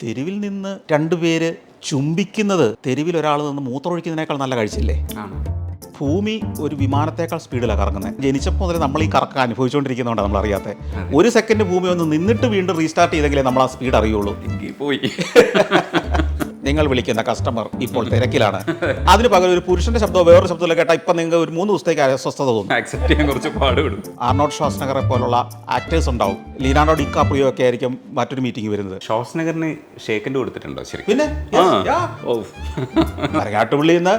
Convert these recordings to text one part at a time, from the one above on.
തെരുവിൽ നിന്ന് രണ്ടുപേര് ചുംബിക്കുന്നത് തെരുവിൽ ഒരാൾ നിന്ന് മൂത്രമൊഴിക്കുന്നതിനേക്കാൾ നല്ല കാഴ്ചയില്ലേ? ഭൂമി ഒരു വിമാനത്തേക്കാൾ സ്പീഡിലാണ് കറങ്ങുന്നത്. ജനിച്ചപ്പോൾ മുതൽ നമ്മൾ ഈ കറക്കം അനുഭവിച്ചുകൊണ്ടിരിക്കുന്നതുകൊണ്ടാണ് നമ്മൾ അറിയാത്തത്. ഒരു സെക്കൻഡ് ഭൂമി ഒന്ന് നിന്നിട്ട് വീണ്ടും റീസ്റ്റാർട്ട് ചെയ്തെങ്കിലേ നമ്മൾ ആ സ്പീഡ് അറിയുള്ളൂ. പോയി നിങ്ങൾ വിളിക്കുന്ന കസ്റ്റമർ ഇപ്പോൾ തിരക്കിലാണ്. അതിന് പകരം ഒരു പുരുഷന്റെ ശബ്ദമോ വേറൊരു ശബ്ദമോ കേട്ടാൽ ഇപ്പം നിങ്ങൾക്ക് ഒരു 3 ദിവസത്തേക്ക് അസ്വസ്ഥത തോന്നും. ആക്സെപ്റ്റ് ചെയ്യാൻ കുറച്ച് പാടുപെടും. ആർണോൾഡ് ഷ്വാസ്നഗറെ പോലുള്ള ആക്ടേഴ്സ് ഉണ്ടാവും. ലിനാർഡോ ഡിക്കാപ്രിയോ ഒക്കെ ആയിരിക്കും മറ്റൊരു മീറ്റിംഗ് വരുന്നത്. ഷ്വാസ്നഗറിന് ഷേക്കൻഡ് കൊടുത്തിട്ടുണ്ടോ ശരിക്കും? പിന്നെ അരങ്ങാട്ടുപള്ളിയിൽ നിന്ന്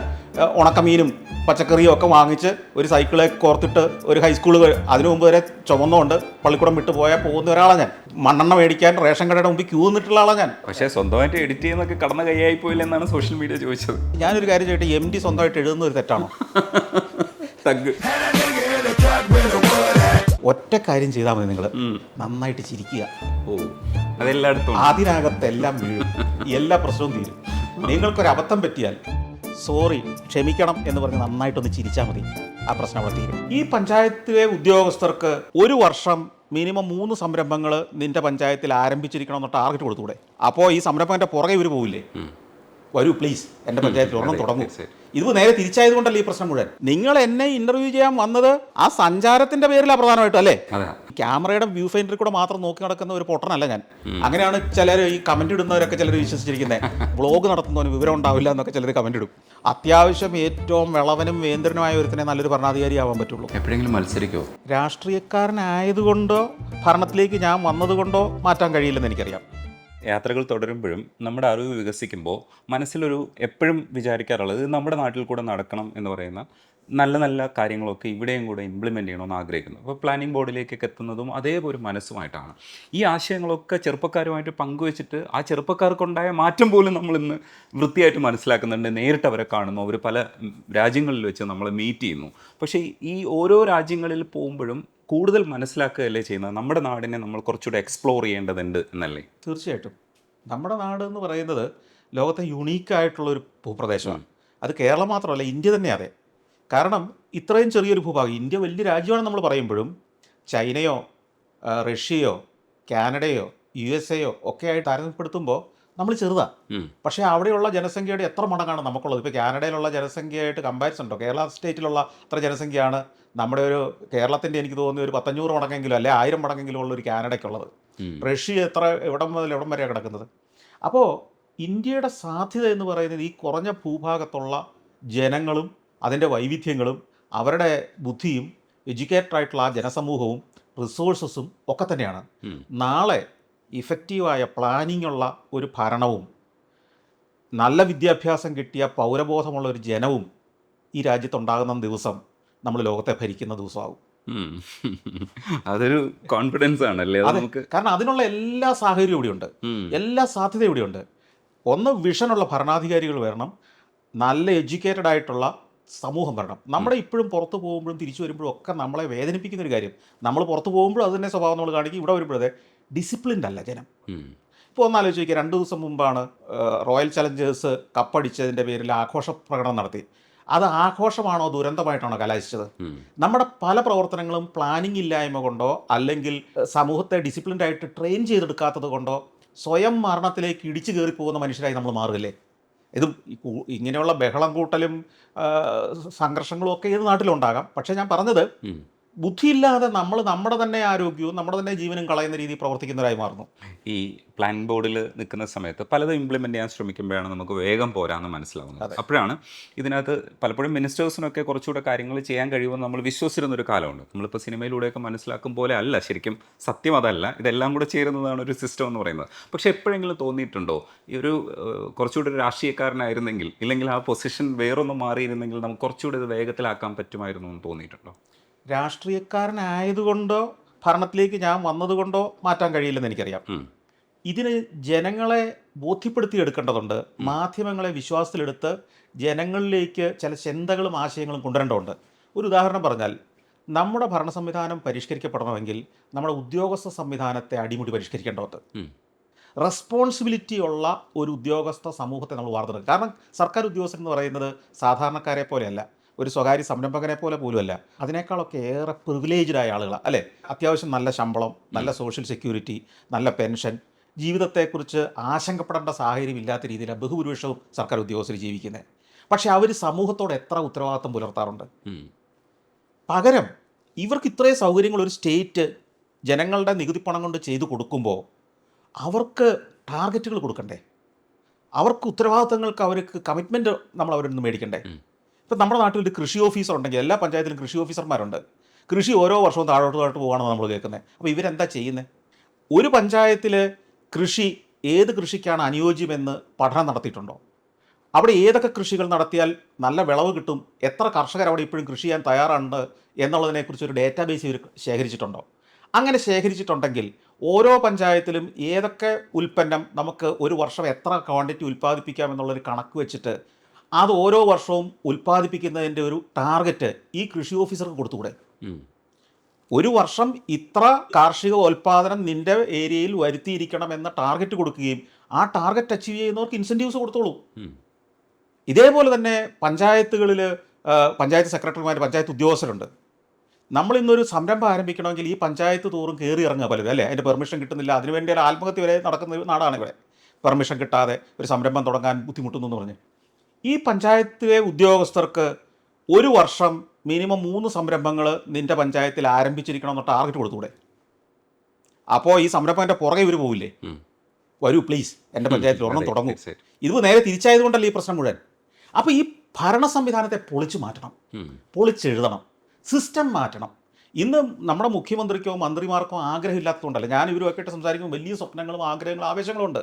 ഉണക്കമീനും പച്ചക്കറിയും ഒക്കെ വാങ്ങിച്ച് ഒരു സൈക്കിളെ കോർത്തിട്ട് ഒരു ഹൈസ്കൂള് അതിനു മുമ്പ് വരെ ചുമന്നുകൊണ്ട് പള്ളിക്കൂടം വിട്ടു പോയാൽ പോകുന്ന ഒരാളാണ് ഞാൻ. മണ്ണെണ്ണ മേടിക്കാൻ റേഷൻ കടയുടെ മുമ്പിൽ ക്യൂ നിന്നിട്ടുള്ള ആളാണ് ഞാൻ. പക്ഷേ സ്വന്തമായിട്ട് എഡിറ്റ് ചെയ്യുന്നൊക്കെ കടന്ന കൈയായി പോയില്ല എന്നാണ് സോഷ്യൽ മീഡിയ ചോദിച്ചത്. ഞാനൊരു കാര്യം ചോദിട്ടെ, MD സ്വന്തമായിട്ട് എഴുതുന്ന ഒരു തെറ്റാണോ? തഗ് ഒറ്റ കാര്യം ചെയ്താൽ മതി, നിങ്ങൾ നന്നായിട്ട് ചിരിക്കുക. അതെല്ലായിടത്തും അതിനകത്തെല്ലാം വീഴും, എല്ലാ പ്രശ്നവും തീരും. നിങ്ങൾക്കൊരു അബദ്ധം പറ്റിയാൽ സോറി, ക്ഷമിക്കണം എന്ന് പറഞ്ഞ് നന്നായിട്ടൊന്ന് ചിരിച്ചാൽ മതി, ആ പ്രശ്നം അവിടെ തീരും. ഈ പഞ്ചായത്തിലെ ഉദ്യോഗസ്ഥർക്ക് ഒരു വർഷം മിനിമം 3 സംരംഭങ്ങൾ നിന്റെ പഞ്ചായത്തിൽ ആരംഭിച്ചിരിക്കണം എന്ന് ടാർഗറ്റ് കൊടുത്തൂടെ? അപ്പോൾ ഈ സംരംഭത്തിൻ്റെ പുറകെ ഇവർ പോവില്ലേ? വരൂ പ്ലീസ്, എൻ്റെ പഞ്ചായത്തിൽ ഒരെണ്ണം തുടങ്ങും. ഇത് നേരെ തിരിച്ചായതുകൊണ്ടല്ലേ ഈ പ്രശ്നം മുഴുവൻ. നിങ്ങൾ എന്നെ ഇന്റർവ്യൂ ചെയ്യാൻ വന്നത് ആ സഞ്ചാരത്തിന്റെ പേരിലാണ് പ്രധാനമായിട്ടും അല്ലേ? ക്യാമറയുടെ വ്യൂ ഫൈൻഡറിൽ കൂടെ മാത്രം നോക്കി നടക്കുന്ന ഒരു പൊട്ടനല്ല ഞാൻ. അങ്ങനെയാണ് ചിലർ ഈ കമന്റ് ഇടുന്നവരൊക്കെ ചിലർ വിശ്വസിച്ചിരിക്കുന്നത്. വ്ളോഗ് നടത്തുന്നവന് വിവരം ഉണ്ടാവില്ല എന്നൊക്കെ ചിലർ കമന്റ് ഇടും. അത്യാവശ്യം ഏറ്റവും വിളവനും വേന്ദ്രനുമായ ഒരുത്തനെ നല്ലൊരു ഭരണാധികാരി ആവാൻ പറ്റുള്ളൂ. എപ്പോഴെങ്കിലും മത്സരിക്കോ? രാഷ്ട്രീയക്കാരനായതുകൊണ്ടോ ഭരണത്തിലേക്ക് ഞാൻ വന്നതുകൊണ്ടോ മാറ്റാൻ കഴിയില്ലെന്ന് എനിക്കറിയാം. യാത്രകൾ തുടരുമ്പോഴും നമ്മുടെ അറിവ് വികസിക്കുമ്പോൾ മനസ്സിലൊരു എപ്പോഴും വിചാരിക്കാറുള്ളത് നമ്മുടെ നാട്ടിൽ കൂടെ നടക്കണം എന്ന് പറയുന്ന നല്ല നല്ല കാര്യങ്ങളൊക്കെ ഇവിടെയും കൂടെ ഇംപ്ലിമെൻ്റ് ചെയ്യണമെന്ന് ആഗ്രഹിക്കുന്നു. അപ്പോൾ പ്ലാനിംഗ് ബോർഡിലേക്കൊക്കെ എത്തുന്നതും അതേപോലെ മനസ്സുമായിട്ടാണ്. ഈ ആശയങ്ങളൊക്കെ ചെറുപ്പക്കാരുമായിട്ട് പങ്കുവെച്ചിട്ട് ആ ചെറുപ്പക്കാർക്കുണ്ടായ മാറ്റം പോലും നമ്മളിന്ന് വൃത്തിയായിട്ട് മനസ്സിലാക്കുന്നുണ്ട്. നേരിട്ട് അവരെ കാണുന്നു, അവർ പല രാജ്യങ്ങളിൽ വെച്ച് നമ്മൾ മീറ്റ് ചെയ്യുന്നു. പക്ഷേ ഈ ഓരോ രാജ്യങ്ങളിൽ പോകുമ്പോഴും കൂടുതൽ മനസ്സിലാക്കുകയല്ലേ ചെയ്യുന്നത്? നമ്മുടെ നാടിനെ നമ്മൾ കുറച്ചുകൂടെ എക്സ്പ്ലോർ ചെയ്യേണ്ടതുണ്ട് എന്നല്ലേ? തീർച്ചയായിട്ടും. നമ്മുടെ നാട് എന്ന് പറയുന്നത് ലോകത്തെ യുണീക്കായിട്ടുള്ളൊരു ഭൂപ്രദേശമാണ്. അത് കേരളം മാത്രമല്ല, ഇന്ത്യ തന്നെ അതെ. കാരണം ഇത്രയും ചെറിയൊരു ഭൂഭാഗം, ഇന്ത്യ വലിയ രാജ്യമാണെന്ന് നമ്മൾ പറയുമ്പോഴും ചൈനയോ റഷ്യയോ കാനഡയോ USA ഒക്കെ ആയിട്ട് താരതമ്യപ്പെടുത്തുമ്പോൾ നമ്മൾ ചെറുതാണ്. പക്ഷേ അവിടെയുള്ള ജനസംഖ്യയുടെ എത്ര മടങ്ങാണ് നമുക്കുള്ളത്? ഇപ്പോൾ കാനഡയിലുള്ള ജനസംഖ്യയായിട്ട് കമ്പാരിസൺ ഉണ്ടോ? കേരള സ്റ്റേറ്റിലുള്ള എത്ര ജനസംഖ്യയാണ് നമ്മുടെ ഒരു കേരളത്തിൻ്റെ? എനിക്ക് തോന്നുന്നു ഒരു 500 മടങ്ങെങ്കിലും അല്ലെ 1000 മടങ്ങെങ്കിലും ഉള്ള ഒരു കാനഡയ്ക്കുള്ളത്. റഷ്യ എത്ര എവിടം മുതൽ എവിടം വരെയാണ് കിടക്കുന്നത്? അപ്പോൾ ഇന്ത്യയുടെ സാധ്യത എന്ന് പറയുന്നത് ഈ കുറഞ്ഞ ഭൂഭാഗത്തുള്ള ജനങ്ങളും അതിൻ്റെ വൈവിധ്യങ്ങളും അവരുടെ ബുദ്ധിയും എഡ്യൂക്കേറ്റഡ് ആയിട്ടുള്ള ആ ജനസമൂഹവും റിസോഴ്സസും ഒക്കെ തന്നെയാണ്. നാളെ ഇഫക്റ്റീവായ പ്ലാനിംഗ് ഉള്ള ഒരു ഭരണവും നല്ല വിദ്യാഭ്യാസം കിട്ടിയ പൗരബോധമുള്ള ഒരു ജനവും ഈ രാജ്യത്തുണ്ടാകുന്ന ദിവസം നമ്മൾ ലോകത്തെ ഭരിക്കുന്ന ദിവസമാകും. അതൊരു കോൺഫിഡൻസ് ആണല്ലേ നമുക്ക്? കാരണം അതിനുള്ള എല്ലാ സാഹചര്യവും ഇവിടെയുണ്ട്, എല്ലാ സാധ്യതയും ഇവിടെയുണ്ട്. ഒന്ന്, വിഷനുള്ള ഭരണാധികാരികൾ വരണം, നല്ല എഡ്യൂക്കേറ്റഡ് ആയിട്ടുള്ള സമൂഹം വരണം. നമ്മുടെ ഇപ്പോഴും പുറത്ത് പോകുമ്പോഴും തിരിച്ചു വരുമ്പോഴും ഒക്കെ നമ്മളെ വേദനിപ്പിക്കുന്ന ഒരു കാര്യം, നമ്മൾ പുറത്ത് പോകുമ്പോഴും അത് തന്നെ സ്വഭാവം നമ്മൾ കാണിക്കും. ഇവിടെ വരുമ്പോഴേ ഡിസിപ്ലിൻഡ് അല്ല ജനം. ഇപ്പോൾ ഒന്ന് ആലോചിച്ച് നോക്കിയാൽ, 2 ദിവസം മുമ്പാണ് റോയൽ ചലഞ്ചേഴ്സ് കപ്പടിച്ചതിൻ്റെ പേരിൽ ആഘോഷ പ്രകടനം നടത്തി. അത് ആഘോഷമാണോ ദുരന്തമായിട്ടാണോ കലാശിച്ചത്? നമ്മുടെ പല പ്രവർത്തനങ്ങളും പ്ലാനിംഗ് ഇല്ലായ്മ കൊണ്ടോ അല്ലെങ്കിൽ സമൂഹത്തെ ഡിസിപ്ലിൻഡ് ആയിട്ട് ട്രെയിൻ ചെയ്തെടുക്കാത്തത് കൊണ്ടോ സ്വയം മരണത്തിലേക്ക് ഇടിച്ചു കയറി പോകുന്ന മനുഷ്യരായി നമ്മൾ മാറില്ലേ? ഇതും ഇങ്ങനെയുള്ള ബഹളം കൂട്ടലും സംഘർഷങ്ങളും ഒക്കെ ഏത് നാട്ടിലുണ്ടാകാം. പക്ഷേ ഞാൻ പറഞ്ഞത്, ബുദ്ധിയില്ലാതെ നമ്മൾ നമ്മുടെ തന്നെ ആരോഗ്യവും നമ്മുടെ തന്നെ ജീവനും കളയുന്ന രീതിയിൽ പ്രവർത്തിക്കുന്നവരായി മാറുന്നു. ഈ പ്ലാൻ ബോർഡിൽ നിൽക്കുന്ന സമയത്ത് പലതും ഇംപ്ലിമെൻ്റ് ചെയ്യാൻ ശ്രമിക്കുമ്പോഴാണ് നമുക്ക് വേഗം പോരാന്ന് മനസ്സിലാവുന്നത്. അപ്പോഴാണ് ഇതിനകത്ത് പലപ്പോഴും മിനിസ്റ്റേഴ്സിനൊക്കെ കുറച്ചുകൂടെ കാര്യങ്ങൾ ചെയ്യാൻ കഴിയുമെന്ന് നമ്മൾ വിശ്വസിച്ചിരുന്നൊരു കാലമുണ്ട്. നമ്മളിപ്പോൾ സിനിമയിലൂടെയൊക്കെ മനസ്സിലാക്കും പോലെ അല്ല ശരിക്കും സത്യം, അതല്ല. ഇതെല്ലാം കൂടെ ചേരുന്നതാണ് ഒരു സിസ്റ്റം എന്ന് പറയുന്നത്. പക്ഷേ എപ്പോഴെങ്കിലും തോന്നിയിട്ടുണ്ടോ ഈ ഒരു കുറച്ചുകൂടെ ഒരു രാഷ്ട്രീയക്കാരനായിരുന്നെങ്കിൽ, ഇല്ലെങ്കിൽ ആ പൊസിഷൻ വേറൊന്നും മാറിയിരുന്നെങ്കിൽ നമുക്ക് കുറച്ചുകൂടെ ഇത് വേഗത്തിലാക്കാൻ പറ്റുമായിരുന്നു എന്ന് തോന്നിയിട്ടുണ്ടോ? രാഷ്ട്രീയക്കാരനായതുകൊണ്ടോ ഭരണത്തിലേക്ക് ഞാൻ വന്നതുകൊണ്ടോ മാറ്റാൻ കഴിയില്ലെന്ന് എനിക്കറിയാം. ഇതിന് ജനങ്ങളെ ബോധ്യപ്പെടുത്തിയെടുക്കേണ്ടതുണ്ട്. മാധ്യമങ്ങളെ വിശ്വാസത്തിലെടുത്ത് ജനങ്ങളിലേക്ക് ചില ചിന്തകളും ആശയങ്ങളും കൊണ്ടുവരേണ്ടതുണ്ട്. ഒരു ഉദാഹരണം പറഞ്ഞാൽ, നമ്മുടെ ഭരണ സംവിധാനം പരിഷ്കരിക്കപ്പെടണമെങ്കിൽ നമ്മുടെ ഉദ്യോഗസ്ഥ സംവിധാനത്തെ അടിമുടി പരിഷ്കരിക്കേണ്ടതുണ്ട്. റെസ്പോൺസിബിലിറ്റി ഉള്ള ഒരു ഉദ്യോഗസ്ഥ സമൂഹത്തെ നമ്മൾ വാർത്തെടുക്കും. കാരണം സർക്കാർ ഉദ്യോഗസ്ഥൻ എന്ന് പറയുന്നത് സാധാരണക്കാരെ പോലെയല്ല, ഒരു സ്വകാര്യ സംരംഭകനെ പോലെ പോലുമല്ല, അതിനേക്കാളൊക്കെ ഏറെ പ്രിവിലേജ്ഡ് ആയ ആളുകളാണ് അല്ലേ? അത്യാവശ്യം നല്ല ശമ്പളം, നല്ല സോഷ്യൽ സെക്യൂരിറ്റി, നല്ല പെൻഷൻ, ജീവിതത്തെക്കുറിച്ച് ആശങ്കപ്പെടേണ്ട സാഹചര്യം ഇല്ലാത്ത രീതിയിലാണ് ബഹുഭൂരിപക്ഷവും സർക്കാർ ഉദ്യോഗസ്ഥർ ജീവിക്കുന്നത്. പക്ഷേ അവർ സമൂഹത്തോട് എത്ര ഉത്തരവാദിത്വം പുലർത്താറുണ്ട്? പകരം ഇവർക്ക് ഇത്രയും സൗകര്യങ്ങൾ ഒരു സ്റ്റേറ്റ് ജനങ്ങളുടെ നികുതിപ്പണം കൊണ്ട് ചെയ്തു കൊടുക്കുമ്പോൾ അവർക്ക് ടാർഗറ്റുകൾ കൊടുക്കണ്ടേ? അവർക്ക് ഉത്തരവാദിത്തങ്ങൾക്ക് അവർക്ക് കമ്മിറ്റ്മെൻറ്റ് നമ്മൾ അവരിൽ നിന്ന് മേടിക്കണ്ടേ? ഇപ്പം നമ്മുടെ നാട്ടിൽ ഒരു കൃഷി ഓഫീസർ ഉണ്ടെങ്കിൽ എല്ലാ പഞ്ചായത്തിലും കൃഷി ഓഫീസർമാരുണ്ട്. കൃഷി ഓരോ വർഷവും താഴോട്ട് പോവുകയാണെന്ന് നമ്മൾ കേൾക്കുന്നത്. അപ്പോൾ ഇവരെന്താ ചെയ്യുന്നത്? ഒരു പഞ്ചായത്തിൽ കൃഷി ഏത് കൃഷിക്കാണ് അനുയോജ്യമെന്ന് പഠനം നടത്തിയിട്ടുണ്ടോ? അവിടെ ഏതൊക്കെ കൃഷികൾ നടത്തിയാൽ നല്ല വിളവ് കിട്ടും, എത്ര കർഷകർ അവിടെ ഇപ്പോഴും കൃഷി ചെയ്യാൻ തയ്യാറുണ്ട് എന്നുള്ളതിനെക്കുറിച്ച് ഒരു ഡേറ്റാബേസ് ഇവർ ശേഖരിച്ചിട്ടുണ്ടോ? അങ്ങനെ ശേഖരിച്ചിട്ടുണ്ടെങ്കിൽ ഓരോ പഞ്ചായത്തിലും ഏതൊക്കെ ഉൽപ്പന്നം നമുക്ക് ഒരു വർഷം എത്ര ക്വാണ്ടിറ്റി ഉൽപ്പാദിപ്പിക്കാം എന്നുള്ളൊരു കണക്ക് വെച്ചിട്ട് അത് ഓരോ വർഷവും ഉൽപ്പാദിപ്പിക്കുന്നതിൻ്റെ ഒരു ടാർഗറ്റ് ഈ കൃഷി ഓഫീസർക്ക് കൊടുത്തുകൂടെ? ഒരു വർഷം ഇത്ര കാർഷിക ഉൽപ്പാദനം നിൻ്റെ ഏരിയയിൽ വരുത്തിയിരിക്കണം എന്ന ടാർഗറ്റ് കൊടുക്കുകയും ആ ടാർഗറ്റ് അച്ചീവ് ചെയ്യുന്നവർക്ക് ഇൻസെൻറ്റീവ്സ് കൊടുത്തോളൂ. ഇതേപോലെ തന്നെ പഞ്ചായത്തുകളിൽ പഞ്ചായത്ത് സെക്രട്ടറിമാർ, പഞ്ചായത്ത് ഉദ്യോഗസ്ഥരുണ്ട്. നമ്മളിന്നൊരു സംരംഭം ആരംഭിക്കണമെങ്കിൽ ഈ പഞ്ചായത്ത് തോറും കയറി ഇറങ്ങുക പലരും, അല്ലേ? അതിൻ്റെ പെർമിഷൻ കിട്ടുന്നില്ല, അതിനുവേണ്ടി ഒരു ആത്മഹത്യ വരെ നടക്കുന്ന നാടാണ് ഇവിടെ. പെർമിഷൻ കിട്ടാതെ ഒരു സംരംഭം തുടങ്ങാൻ ബുദ്ധിമുട്ടുന്നു എന്ന് പറഞ്ഞ് ഈ പഞ്ചായത്തിലെ ഉദ്യോഗസ്ഥർക്ക് ഒരു വർഷം മിനിമം 3 സംരംഭങ്ങൾ നിൻ്റെ പഞ്ചായത്തിൽ ആരംഭിച്ചിരിക്കണമെന്ന് ടാർഗറ്റ് കൊടുത്തുകൂടെ? അപ്പോൾ ഈ സംരംഭത്തിൻ്റെ പുറകെ ഇവർ പോവില്ലേ? വരൂ പ്ലീസ്, എൻ്റെ പഞ്ചായത്തിൽ ഒരെണ്ണം തുടങ്ങൂ. ഇത് നേരെ തിരിച്ചായതുകൊണ്ടല്ലേ ഈ പ്രശ്നം മുഴുവൻ. അപ്പോൾ ഈ ഭരണ സംവിധാനത്തെ പൊളിച്ചു മാറ്റണം, പൊളിച്ചെഴുതണം, സിസ്റ്റം മാറ്റണം. ഇന്ന് നമ്മുടെ മുഖ്യമന്ത്രിക്കോ മന്ത്രിമാർക്കോ ആഗ്രഹമില്ലാത്തതുകൊണ്ടല്ല. ഞാൻ ഇവരുമൊക്കെ സംസാരിക്കുമ്പോൾ വലിയ സ്വപ്നങ്ങളും ആഗ്രഹങ്ങളും ആവേശങ്ങളും ഉണ്ട്.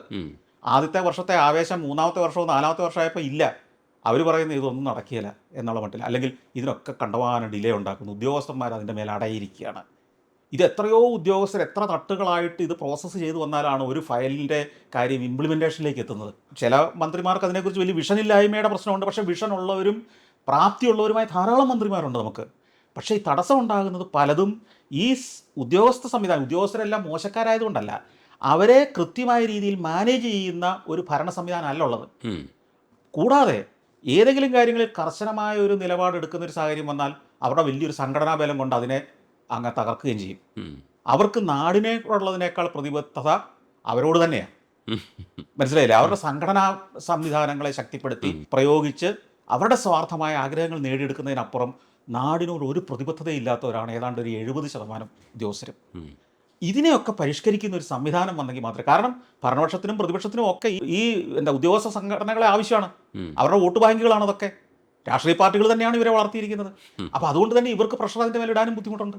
ആദ്യത്തെ വർഷത്തെ ആവേശം 3ാമത്തെ വർഷവും 4ാമത്തെ വർഷമായപ്പോൾ ഇല്ല. അവർ പറയുന്നത് ഇതൊന്നും നടക്കുകയില്ല എന്നുള്ള മട്ടിൽ, അല്ലെങ്കിൽ ഇതിനൊക്കെ കണ്ടമാനം ഡിലേ ഉണ്ടാക്കുന്നു. ഉദ്യോഗസ്ഥന്മാർ അതിൻ്റെ മേലെ അടയിരിക്കുകയാണ്. ഇത് എത്രയോ ഉദ്യോഗസ്ഥർ എത്ര തട്ടുകളായിട്ട് ഇത് പ്രോസസ്സ് ചെയ്തു വന്നാലാണ് ഒരു ഫയലിൻ്റെ കാര്യം ഇംപ്ലിമെൻറ്റേഷനിലേക്ക് എത്തുന്നത്. ചില മന്ത്രിമാർക്ക് അതിനെക്കുറിച്ച് വലിയ വിഷനില്ലായ്മയുടെ പ്രശ്നമുണ്ട്. പക്ഷേ വിഷനുള്ളവരും പ്രാപ്തിയുള്ളവരുമായ ധാരാളം മന്ത്രിമാരുണ്ട് നമുക്ക്. പക്ഷേ ഈ തടസ്സം ഉണ്ടാകുന്നത് പലതും ഈ ഉദ്യോഗസ്ഥ സംവിധാനം, ഉദ്യോഗസ്ഥരെല്ലാം മോശക്കാരായതുകൊണ്ടല്ല, അവരെ കൃത്യമായ രീതിയിൽ മാനേജ് ചെയ്യുന്ന ഒരു ഭരണ സംവിധാനം അല്ല ഉള്ളത്. കൂടാതെ ഏതെങ്കിലും കാര്യങ്ങളിൽ കർശനമായ ഒരു നിലപാടെടുക്കുന്ന ഒരു സാഹചര്യം വന്നാൽ അവരുടെ വലിയൊരു സംഘടനാ ബലം കൊണ്ട് അതിനെ അങ്ങ് തകർക്കുകയും ചെയ്യും. അവർക്ക് നാടിനോടുള്ളതിനേക്കാൾ പ്രതിബദ്ധത അവരോട് തന്നെയാണ്. മനസ്സിലായില്ലേ? അവരുടെ സംഘടനാ സംവിധാനങ്ങളെ ശക്തിപ്പെടുത്തി പ്രയോഗിച്ച് അവരുടെ സ്വാർത്ഥമായ ആഗ്രഹങ്ങൾ നേടിയെടുക്കുന്നതിനപ്പുറം നാടിനോട് ഒരു പ്രതിബദ്ധതയില്ലാത്തവരാണ് ഏതാണ്ട് ഒരു 70% ഉദ്യോഗസ്ഥരും. ഇതിനെയൊക്കെ പരിഷ്കരിക്കുന്ന ഒരു സംവിധാനം വന്നെങ്കിൽ മാത്രമേ, കാരണം ഭരണപക്ഷത്തിനും പ്രതിപക്ഷത്തിനും ഒക്കെ ഈ ഉദ്യോഗസ്ഥ സംഘടനകളെ ആവശ്യമാണ്. അവരുടെ വോട്ട് ബാങ്കുകളാണ് അതൊക്കെ. രാഷ്ട്രീയ പാർട്ടികൾ തന്നെയാണ് ഇവരെ വളർത്തിയിരിക്കുന്നത്. അപ്പോൾ അതുകൊണ്ട് തന്നെ ഇവർക്ക് പ്രഷർ അതിൻ്റെ മേലെ ഇടാനും ബുദ്ധിമുട്ടുണ്ട്.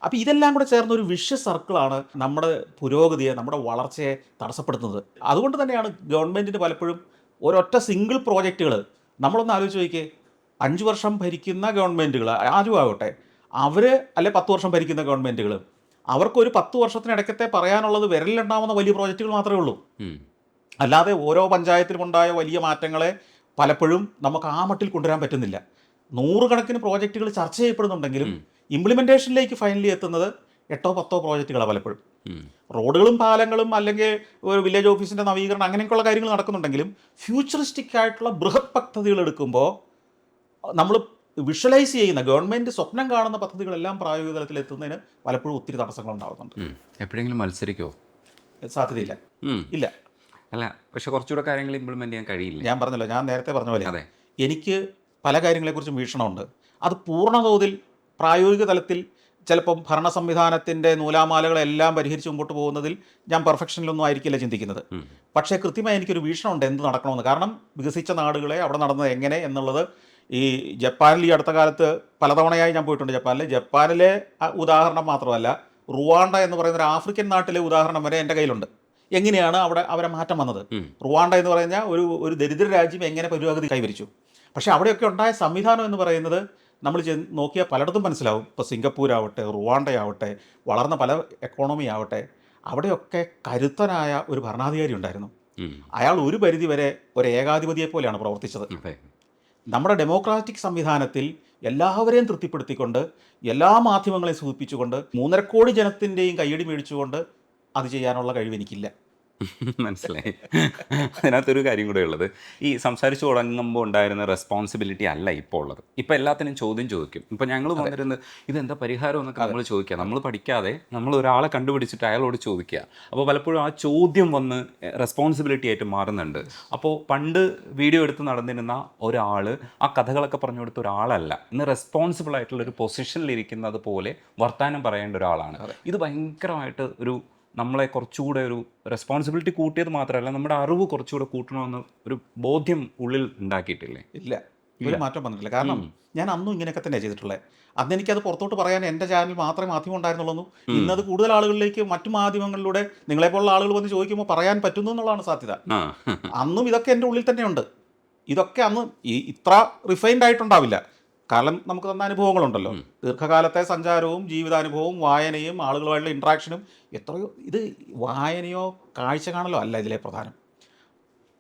അപ്പോൾ ഇതെല്ലാം കൂടെ ചേർന്ന ഒരു വിഷ്യസ് സർക്കിളാണ് നമ്മുടെ പുരോഗതിയെ, നമ്മുടെ വളർച്ചയെ തടസ്സപ്പെടുത്തുന്നത്. അതുകൊണ്ട് തന്നെയാണ് ഗവൺമെൻറ്റിന് പലപ്പോഴും ഒരൊറ്റ സിംഗിൾ പ്രോജക്റ്റുകൾ, നമ്മളൊന്ന് ആലോചിച്ച് നോക്കിയേ, 5 വർഷം ഭരിക്കുന്ന ഗവൺമെൻറ്റുകൾ ആരുമാകട്ടെ, അവർ അല്ലെ 10 വർഷം ഭരിക്കുന്ന ഗവൺമെൻറ്റുകൾ, അവർക്കൊരു 10 വർഷത്തിനിടയ്ക്കത്തെ പറയാനുള്ളത് വിരലിലുണ്ടാവുന്ന വലിയ പ്രോജക്റ്റുകൾ മാത്രമേ ഉള്ളൂ. അല്ലാതെ ഓരോ പഞ്ചായത്തിലും ഉണ്ടായ വലിയ മാറ്റങ്ങളെ പലപ്പോഴും നമുക്ക് ആ മട്ടിൽ കൊണ്ടുവരാൻ പറ്റുന്നില്ല. 100 കണക്കിന് പ്രോജക്റ്റുകൾ ചർച്ച ചെയ്യപ്പെടുന്നുണ്ടെങ്കിലും ഇംപ്ലിമെൻറ്റേഷനിലേക്ക് ഫൈനലി എത്തുന്നത് 8-10 പ്രോജക്റ്റുകളാണ് പലപ്പോഴും. റോഡുകളും പാലങ്ങളും അല്ലെങ്കിൽ ഒരു വില്ലേജ് ഓഫീസിൻ്റെ നവീകരണം അങ്ങനെയൊക്കെയുള്ള കാര്യങ്ങൾ നടക്കുന്നുണ്ടെങ്കിലും ഫ്യൂച്ചറിസ്റ്റിക് ആയിട്ടുള്ള ബൃഹത് പദ്ധതികൾ എടുക്കുമ്പോൾ നമ്മൾ വിഷ്വലൈസ് ചെയ്യുന്ന ഗവൺമെൻറ് സ്വപ്നം കാണുന്ന പദ്ധതികളെല്ലാം പ്രായോഗിക തലത്തിൽ എത്തുന്നതിന് പലപ്പോഴും ഒത്തിരി തടസ്സങ്ങൾ ഉണ്ടാകുന്നുണ്ട്. എപ്പോഴെങ്കിലും മത്സരിക്കുമോ? സാധ്യതയില്ല. ഇല്ല. അല്ല, പക്ഷെ കുറച്ചുകൂടെ കാര്യങ്ങൾ ഇംപ്ലിമെൻറ്റ് ചെയ്യാൻ കഴിയില്ല. ഞാൻ പറഞ്ഞല്ലോ, ഞാൻ നേരത്തെ പറഞ്ഞ പോലെ എനിക്ക് പല കാര്യങ്ങളെക്കുറിച്ചും വീക്ഷണമുണ്ട്. അത് പൂർണ്ണതോതിൽ പ്രായോഗിക തലത്തിൽ ചിലപ്പം ഭരണ സംവിധാനത്തിൻ്റെ നൂലാമാലകളെല്ലാം പരിഹരിച്ച് മുമ്പോട്ട് പോകുന്നതിൽ ഞാൻ പെർഫെക്ഷനിലൊന്നും ആയിരിക്കില്ല ചിന്തിക്കുന്നത്. പക്ഷേ കൃത്യമായി എനിക്കൊരു വീക്ഷണമുണ്ട് എന്ത് നടക്കണമെന്ന്. കാരണം വികസിച്ച നാടുകളെ അവിടെ നടന്നത് എങ്ങനെ എന്നുള്ളത്, ഈ ജപ്പാനിൽ ഈ അടുത്ത കാലത്ത് പലതവണയായി ഞാൻ പോയിട്ടുണ്ട്. ജപ്പാനിലെ ഉദാഹരണം മാത്രമല്ല, റുവാണ്ട എന്ന് പറയുന്ന ഒരു ആഫ്രിക്കൻ നാട്ടിലെ ഉദാഹരണം വരെ എൻ്റെ കയ്യിലുണ്ട്. എങ്ങനെയാണ് അവിടെ അവരെ മാറ്റം വന്നത്. റുവാണ്ട എന്ന് പറഞ്ഞാൽ ഒരു ദരിദ്ര രാജ്യം എങ്ങനെ പുരോഗതി കൈവരിച്ചു. പക്ഷേ അവിടെയൊക്കെ ഉണ്ടായ സംവിധാനം എന്ന് പറയുന്നത് നമ്മൾ നോക്കിയാൽ പലയിടത്തും മനസ്സിലാവും. ഇപ്പോൾ സിംഗപ്പൂരാവട്ടെ, റുവാണ്ടയാവട്ടെ, വളർന്ന പല എക്കോണമി ആവട്ടെ, അവിടെയൊക്കെ കരുത്തനായ ഒരു ഭരണാധികാരി ഉണ്ടായിരുന്നു. അയാൾ ഒരു പരിധിവരെ ഒരു ഏകാധിപതിയെ പോലെയാണ് പ്രവർത്തിച്ചത്. നമ്മുടെ ഡെമോക്രാറ്റിക് സംവിധാനത്തിൽ എല്ലാവരെയും തൃപ്തിപ്പെടുത്തിക്കൊണ്ട് എല്ലാ മാധ്യമങ്ങളെയും സൂചിപ്പിച്ചുകൊണ്ട് 3.5 കോടി ജനത്തിൻ്റെയും കയ്യടി മേടിച്ചുകൊണ്ട് അത് ചെയ്യാനുള്ള കഴിവ് എനിക്കില്ല. മനസ്സിലായി. അതിനകത്തൊരു കാര്യം കൂടെ ഉള്ളത്, ഈ സംസാരിച്ച് തുടങ്ങുമ്പോൾ ഉണ്ടായിരുന്ന റെസ്പോൺസിബിലിറ്റി അല്ല ഇപ്പോൾ ഉള്ളത്. ഇപ്പോൾ എല്ലാത്തിനും ചോദ്യം ചോദിക്കും. ഇപ്പോൾ ഞങ്ങൾ വന്നിരുന്ന് ഇതെന്താ പരിഹാരം എന്നൊക്കെ നമ്മൾ ചോദിക്കുക. നമ്മൾ പഠിക്കാതെ നമ്മൾ ഒരാളെ കണ്ടുപിടിച്ചിട്ട് അയാളോട് ചോദിക്കുക. അപ്പോൾ പലപ്പോഴും ആ ചോദ്യം വന്ന് റെസ്പോൺസിബിലിറ്റി ആയിട്ട് മാറുന്നുണ്ട്. അപ്പോൾ പണ്ട് വീഡിയോ എടുത്ത് നടന്നിരുന്ന ഒരാൾ ആ കഥകളൊക്കെ പറഞ്ഞു കൊടുത്ത ഒരാളല്ല, ഇന്ന് റെസ്പോൺസിബിൾ ആയിട്ടുള്ള ഒരു പൊസിഷനിലിരിക്കുന്നത് പോലെ വർത്തമാനം പറയേണ്ട ഒരാളാണ്. ഇത് ഭയങ്കരമായിട്ട് ഒരു നമ്മളെ കുറച്ചുകൂടെ ഒരു റെസ്പോൺസിബിലിറ്റി കൂട്ടിയത് മാത്രമല്ല, നമ്മുടെ അറിവ് കുറച്ചുകൂടെ കൂട്ടണമെന്ന് ഒരു ബോധ്യം ഉള്ളിൽ ഉണ്ടാക്കിയിട്ടില്ലേ? ഇല്ല, ഒരു മാറ്റം വന്നിട്ടില്ല. കാരണം ഞാൻ അന്നും ഇങ്ങനെയൊക്കെ തന്നെയാണ് ചെയ്തിട്ടുള്ളത്. അന്ന് എനിക്കത് പുറത്തോട്ട് പറയാൻ എൻ്റെ ചാനൽ മാത്രമേ മാധ്യമം ഉണ്ടായിരുന്നുള്ളൂ. ഇന്നത് കൂടുതൽ ആളുകളിലേക്ക് മറ്റു മാധ്യമങ്ങളിലൂടെ നിങ്ങളെപ്പോലുള്ള ആളുകൾ വന്ന് ചോദിക്കുമ്പോൾ പറയാൻ പറ്റുന്നു എന്നുള്ളതാണ് സാധ്യത. അന്നും ഇതൊക്കെ എൻ്റെ ഉള്ളിൽ തന്നെയുണ്ട്. ഇതൊക്കെ അന്ന് ഇത്ര റിഫൈൻഡ് ആയിട്ടുണ്ടാവില്ല. കാരണം നമുക്ക് തന്ന അനുഭവങ്ങളുണ്ടല്ലോ, ദീർഘകാലത്തെ സഞ്ചാരവും ജീവിതാനുഭവവും വായനയും ആളുകളുമായിട്ടുള്ള ഇൻട്രാക്ഷനും. എത്രയോ ഇത് വായനയോ കാഴ്ച കാണലോ അല്ല ഇതിലെ പ്രധാനം,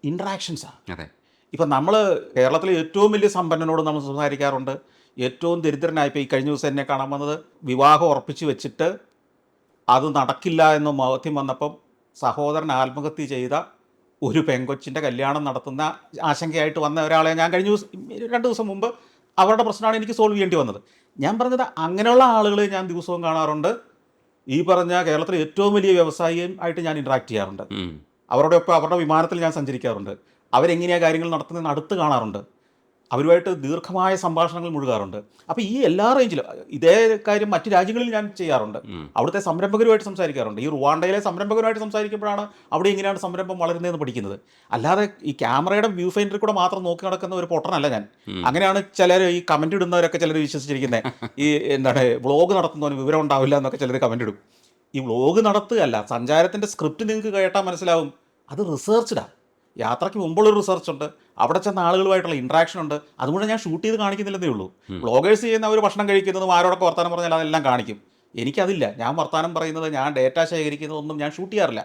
ഇൻട്രാക്ഷൻസാണ്. അതെ. ഇപ്പം നമ്മൾ കേരളത്തിലെ ഏറ്റവും വലിയ സമ്പന്നനോട് നമ്മൾ സംസാരിക്കാറുണ്ട്, ഏറ്റവും ദരിദ്രനായിപ്പോൾ ഈ കഴിഞ്ഞ ദിവസം എന്നെ കാണാൻ വന്നത് വിവാഹം ഉറപ്പിച്ച് വെച്ചിട്ട് അത് നടക്കില്ല എന്ന് ബോധ്യം വന്നപ്പം സഹോദരൻ ആത്മഹത്യ ചെയ്ത ഒരു പെങ്കൊച്ചിൻ്റെ കല്യാണം നടത്തുന്ന ആശങ്കയായിട്ട് വന്ന ഒരാളെ ഞാൻ കഴിഞ്ഞ ദിവസം 2 ദിവസം മുമ്പ് അവരുടെ പ്രശ്നമാണ് എനിക്ക് സോൾവ് ചെയ്യേണ്ടി വന്നത്. ഞാൻ പറഞ്ഞത് അങ്ങനെയുള്ള ആളുകളെ ഞാൻ ദിവസവും കാണാറുണ്ട്. ഈ പറഞ്ഞ കേരളത്തിലെ ഏറ്റവും വലിയ വ്യവസായിയും ആയിട്ട് ഞാൻ ഇൻട്രാക്ട് ചെയ്യാറുണ്ട്. അവരോടൊപ്പം അവരുടെ വിമാനത്തിൽ ഞാൻ സഞ്ചരിക്കാറുണ്ട്. അവരെങ്ങനെയാണ് കാര്യങ്ങൾ നടത്തുന്നതെന്ന് അടുത്ത് കാണാറുണ്ട്. അവരുമായിട്ട് ദീർഘമായ സംഭാഷണങ്ങൾ മുഴുകാറുണ്ട്. അപ്പോൾ ഈ എല്ലാ റേഞ്ചിലും ഇതേ കാര്യം മറ്റ് രാജ്യങ്ങളിൽ ഞാൻ ചെയ്യാറുണ്ട്. അവിടുത്തെ സംരംഭകരുമായിട്ട് സംസാരിക്കാറുണ്ട്. ഈ റുവാണ്ടയിലെ സംരംഭകരുമായിട്ട് സംസാരിക്കുമ്പോഴാണ് അവിടെ എങ്ങനെയാണ് സംരംഭം വളരുന്നതെന്ന് പഠിക്കുന്നത്. അല്ലാതെ ഈ ക്യാമറയുടെ വ്യൂ ഫൈൻഡറിൽ കൂടെ മാത്രം നോക്കി നടക്കുന്ന ഒരു പൊട്ടനല്ല ഞാൻ. അങ്ങനെയാണ് ചിലർ ഈ കമൻറ്റ് ഇടുന്നവരൊക്കെ ചിലർ വിശ്വസിച്ചിരിക്കുന്നത്. ഈ എന്താണ് വ്ളോഗ് നടത്തുന്നവന് വിവരം ഉണ്ടാവില്ല എന്നൊക്കെ ചിലർ കമൻറ്റ് ഇടും. ഈ വ്ളോഗ് നടത്തുകയല്ല, സഞ്ചാരത്തിൻ്റെ സ്ക്രിപ്റ്റ് നിങ്ങൾക്ക് കേട്ടാൽ മനസ്സിലാവും അത് റിസർച്ച്ഡാണ്. യാത്രയ്ക്ക് മുമ്പുള്ളൊരു റിസർച്ച് ഉണ്ട്, അവിടെ ചെന്ന ആളുകളുമായിട്ടുള്ള ഇൻട്രാക്ഷൻ ഉണ്ട്. അതുകൊണ്ട് ഞാൻ ഷൂട്ട് ചെയ്ത് കാണിക്കുന്നില്ലെന്നേ ഉള്ളൂ. വ്ളോഗേഴ്സ് ചെയ്യുന്ന അവർ ഭക്ഷണം കഴിക്കുന്നതും ആരോടൊക്കെ വർത്താനം പറഞ്ഞാൽ അതെല്ലാം കാണിക്കും. എനിക്കതില്ല. ഞാൻ വർത്താനം പറയുന്നത്, ഞാൻ ഡേറ്റ ശേഖരിക്കുന്നതൊന്നും ഞാൻ ഷൂട്ട് ചെയ്യാറില്ല.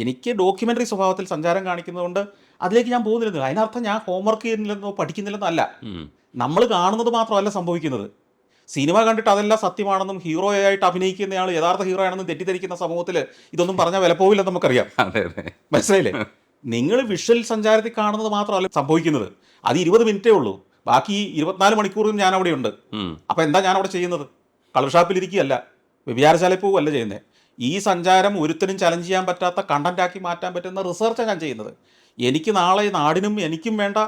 എനിക്ക് ഡോക്യുമെൻ്ററി സ്വഭാവത്തിൽ സഞ്ചാരം കാണിക്കുന്നതുകൊണ്ട് അതിലേക്ക് ഞാൻ പോകുന്നില്ലെന്നോ. അതിനർത്ഥം ഞാൻ ഹോംവർക്ക് ചെയ്യുന്നില്ലെന്നോ പഠിക്കുന്നില്ലെന്നോ അല്ല. നമ്മൾ കാണുന്നത് മാത്രമല്ല സംഭവിക്കുന്നത്. സിനിമ കണ്ടിട്ട് അതെല്ലാം സത്യമാണെന്നും ഹീറോയായിട്ട് അഭിനയിക്കുന്നയാൾ യഥാർത്ഥ ഹീറോ ആണെന്നും തെറ്റിദ്ധരിക്കുന്ന സമൂഹത്തിൽ ഇതൊന്നും പറഞ്ഞാൽ വില പോവില്ലെന്ന് നമുക്കറിയാം. മനസ്സിലായില്ലേ? നിങ്ങൾ വിഷ്വൽ സഞ്ചാരത്തിൽ കാണുന്നത് മാത്രമല്ല സംഭവിക്കുന്നത്. അത് 20 മിനിറ്റേ ഉള്ളൂ. ബാക്കി 24 മണിക്കൂറും ഞാൻ അവിടെ ഉണ്ട്. അപ്പോൾ എന്താ ഞാൻ അവിടെ ചെയ്യുന്നത്? കളർഷാപ്പിലിരിക്കുകയല്ല, വ്യഭിചാരശാലയിൽ പോവുകയല്ല ചെയ്യുന്നത്. ഈ സഞ്ചാരം ഒരുത്തനും ചലഞ്ച് ചെയ്യാൻ പറ്റാത്ത കണ്ടന്റാക്കി മാറ്റാൻ പറ്റുന്ന റിസർച്ചാണ് ഞാൻ ചെയ്യുന്നത്. എനിക്ക് നാളെ നാടിനും എനിക്കും വേണ്ട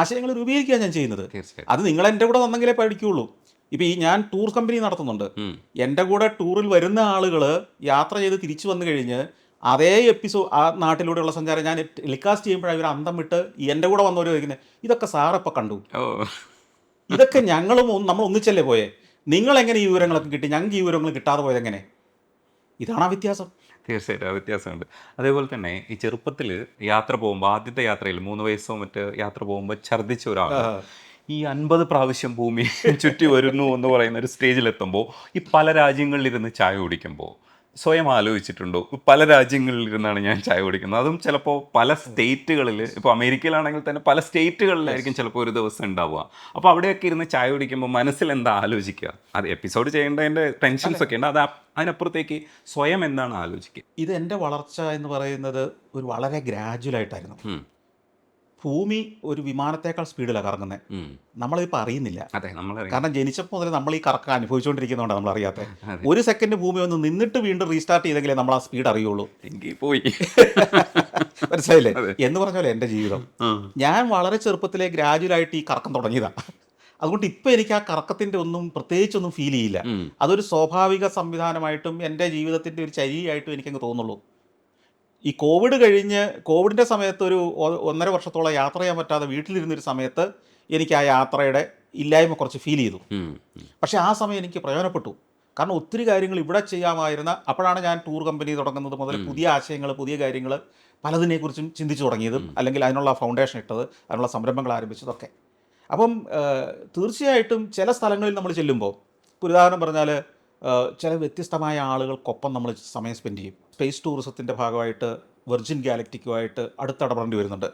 ആശയങ്ങൾ രൂപീകരിക്കുകയാണ് ഞാൻ ചെയ്യുന്നത്. അത് നിങ്ങൾ എൻ്റെ കൂടെ വന്നെങ്കിലേ പഠിക്കുകയുള്ളൂ. ഇപ്പോൾ ഈ ഞാൻ ടൂർ കമ്പനി നടത്തുന്നുണ്ട്. എൻ്റെ കൂടെ ടൂറിൽ വരുന്ന ആളുകൾ യാത്ര ചെയ്ത് തിരിച്ചു വന്നു കഴിഞ്ഞ് അതേ എപ്പിസോഡ് ആ നാട്ടിലൂടെയുള്ള സഞ്ചാരം ഞാൻ ടെലികാസ്റ്റ് ചെയ്യുമ്പോഴാണ് ഇവർ അന്തം വിട്ട് എൻ്റെ കൂടെ വന്നവർ ചോദിക്കുന്നത്, ഇതൊക്കെ സാറപ്പോൾ കണ്ടു, ഇതൊക്കെ നമ്മൾ ഒന്നിച്ചല്ലേ പോയേ, നിങ്ങളെങ്ങനെ ഈ വിവരങ്ങളൊക്കെ കിട്ടി, ഞങ്ങൾക്ക് ഈ വിവരങ്ങൾ കിട്ടാതെ പോയതെങ്ങനെ? ഇതാണ് ആ വ്യത്യാസം. തീർച്ചയായിട്ടും ആ വ്യത്യാസമുണ്ട്. അതേപോലെ തന്നെ ഈ ചെറുപ്പത്തിൽ യാത്ര പോകുമ്പോൾ, ആദ്യത്തെ യാത്രയിൽ 3 വയസ്സോ മറ്റ് യാത്ര പോകുമ്പോൾ ഛർദ്ദിച്ച ഒരാൾ ഈ 50 പ്രാവശ്യം ഭൂമി ചുറ്റി വരുന്നു എന്ന് പറയുന്ന ഒരു സ്റ്റേജിലെത്തുമ്പോൾ, ഈ പല രാജ്യങ്ങളിലിരുന്ന് ചായ കുടിക്കുമ്പോൾ സ്വയം ആലോചിച്ചിട്ടുണ്ടോ, പല രാജ്യങ്ങളിലിരുന്നാണ് ഞാൻ ചായ കുടിക്കുന്നത്, അതും ചിലപ്പോൾ പല സ്റ്റേറ്റുകളിൽ, ഇപ്പോൾ അമേരിക്കയിലാണെങ്കിൽ തന്നെ പല സ്റ്റേറ്റുകളിലായിരിക്കും ചിലപ്പോൾ ഒരു ദിവസം ഉണ്ടാവുക. അപ്പോൾ അവിടെയൊക്കെ ഇരുന്ന് ചായ കുടിക്കുമ്പോൾ മനസ്സിൽ എന്താ ആലോചിക്കുക? അത് എപ്പിസോഡ് ചെയ്യേണ്ടതിൻ്റെ ടെൻഷൻസ് ഒക്കെ ഉണ്ട്, അത് അതിനപ്പുറത്തേക്ക് സ്വയം എന്താണ് ആലോചിക്കുക? ഇത് എൻ്റെ വളർച്ച എന്ന് പറയുന്നത് ഒരു വളരെ ഗ്രാജുവലായിട്ടായിരുന്നു. ഭൂമി ഒരു വിമാനത്തേക്കാൾ സ്പീഡിലാണ് കറങ്ങുന്നത്. നമ്മളിപ്പോൾ അറിയുന്നില്ല. കാരണം ജനിച്ചപ്പോൾ മുതൽ നമ്മൾ ഈ കറക്കം അനുഭവിച്ചുകൊണ്ടിരിക്കുന്നതുകൊണ്ടാണ് നമ്മൾ അറിയാത്തത്. ഒരു സെക്കൻഡ് ഭൂമി ഒന്ന് നിന്നിട്ട് വീണ്ടും റീസ്റ്റാർട്ട് ചെയ്തെങ്കിലേ നമ്മൾ ആ സ്പീഡ് അറിയുള്ളൂ. പോയി മനസ്സിലായില്ലേ? എന്ന് പറഞ്ഞ പോലെ എൻ്റെ ജീവിതം, ഞാൻ വളരെ ചെറുപ്പത്തിലെ ഗ്രാജുവലായിട്ട് ഈ കറക്കം തുടങ്ങിയതാണ്. അതുകൊണ്ട് ഇപ്പോൾ എനിക്ക് ആ കറക്കത്തിൻ്റെ ഒന്നും പ്രത്യേകിച്ചൊന്നും ഫീൽ ചെയ്യില്ല. അതൊരു സ്വാഭാവിക സംവിധാനമായിട്ടും എൻ്റെ ജീവിതത്തിൻ്റെ ഒരു ചര്യയായിട്ടും എനിക്കങ്ങ് തോന്നുള്ളൂ. ഈ കോവിഡിൻ്റെ സമയത്ത് ഒരു 1.5 വർഷത്തോളം യാത്ര ചെയ്യാൻ പറ്റാതെ വീട്ടിലിരുന്നൊരു സമയത്ത് എനിക്ക് ആ യാത്രയുടെ ഇല്ലായ്മ കുറച്ച് ഫീൽ ചെയ്തു. പക്ഷേ ആ സമയം എനിക്ക് പ്രയോജനപ്പെട്ടു. കാരണം ഒത്തിരി കാര്യങ്ങൾ ഇവിടെ ചെയ്യാമായിരുന്ന, അപ്പോഴാണ് ഞാൻ ടൂർ കമ്പനി തുടങ്ങുന്നത് മുതൽ പുതിയ ആശയങ്ങൾ, പുതിയ കാര്യങ്ങൾ പലതിനെക്കുറിച്ചും ചിന്തിച്ചു തുടങ്ങിയതും, അല്ലെങ്കിൽ അതിനുള്ള ഫൗണ്ടേഷൻ ഇട്ടത്, അതിനുള്ള സംരംഭങ്ങൾ ആരംഭിച്ചതൊക്കെ. അപ്പം തീർച്ചയായിട്ടും ചില സ്ഥലങ്ങളിൽ നമ്മൾ ചെല്ലുമ്പോൾ, ഉദാഹരണം പറഞ്ഞാൽ ചില വ്യത്യസ്തമായ ആളുകൾക്കൊപ്പം നമ്മൾ സമയം സ്പെൻഡ് ചെയ്യും. സ്പേസ് ടൂറിസത്തിൻ്റെ ഭാഗമായിട്ട് വെർജിൻ ഗാലക്റ്റിക്കുമായിട്ട് അടുത്തിടപെടേണ്ടി വരുന്നുണ്ട്.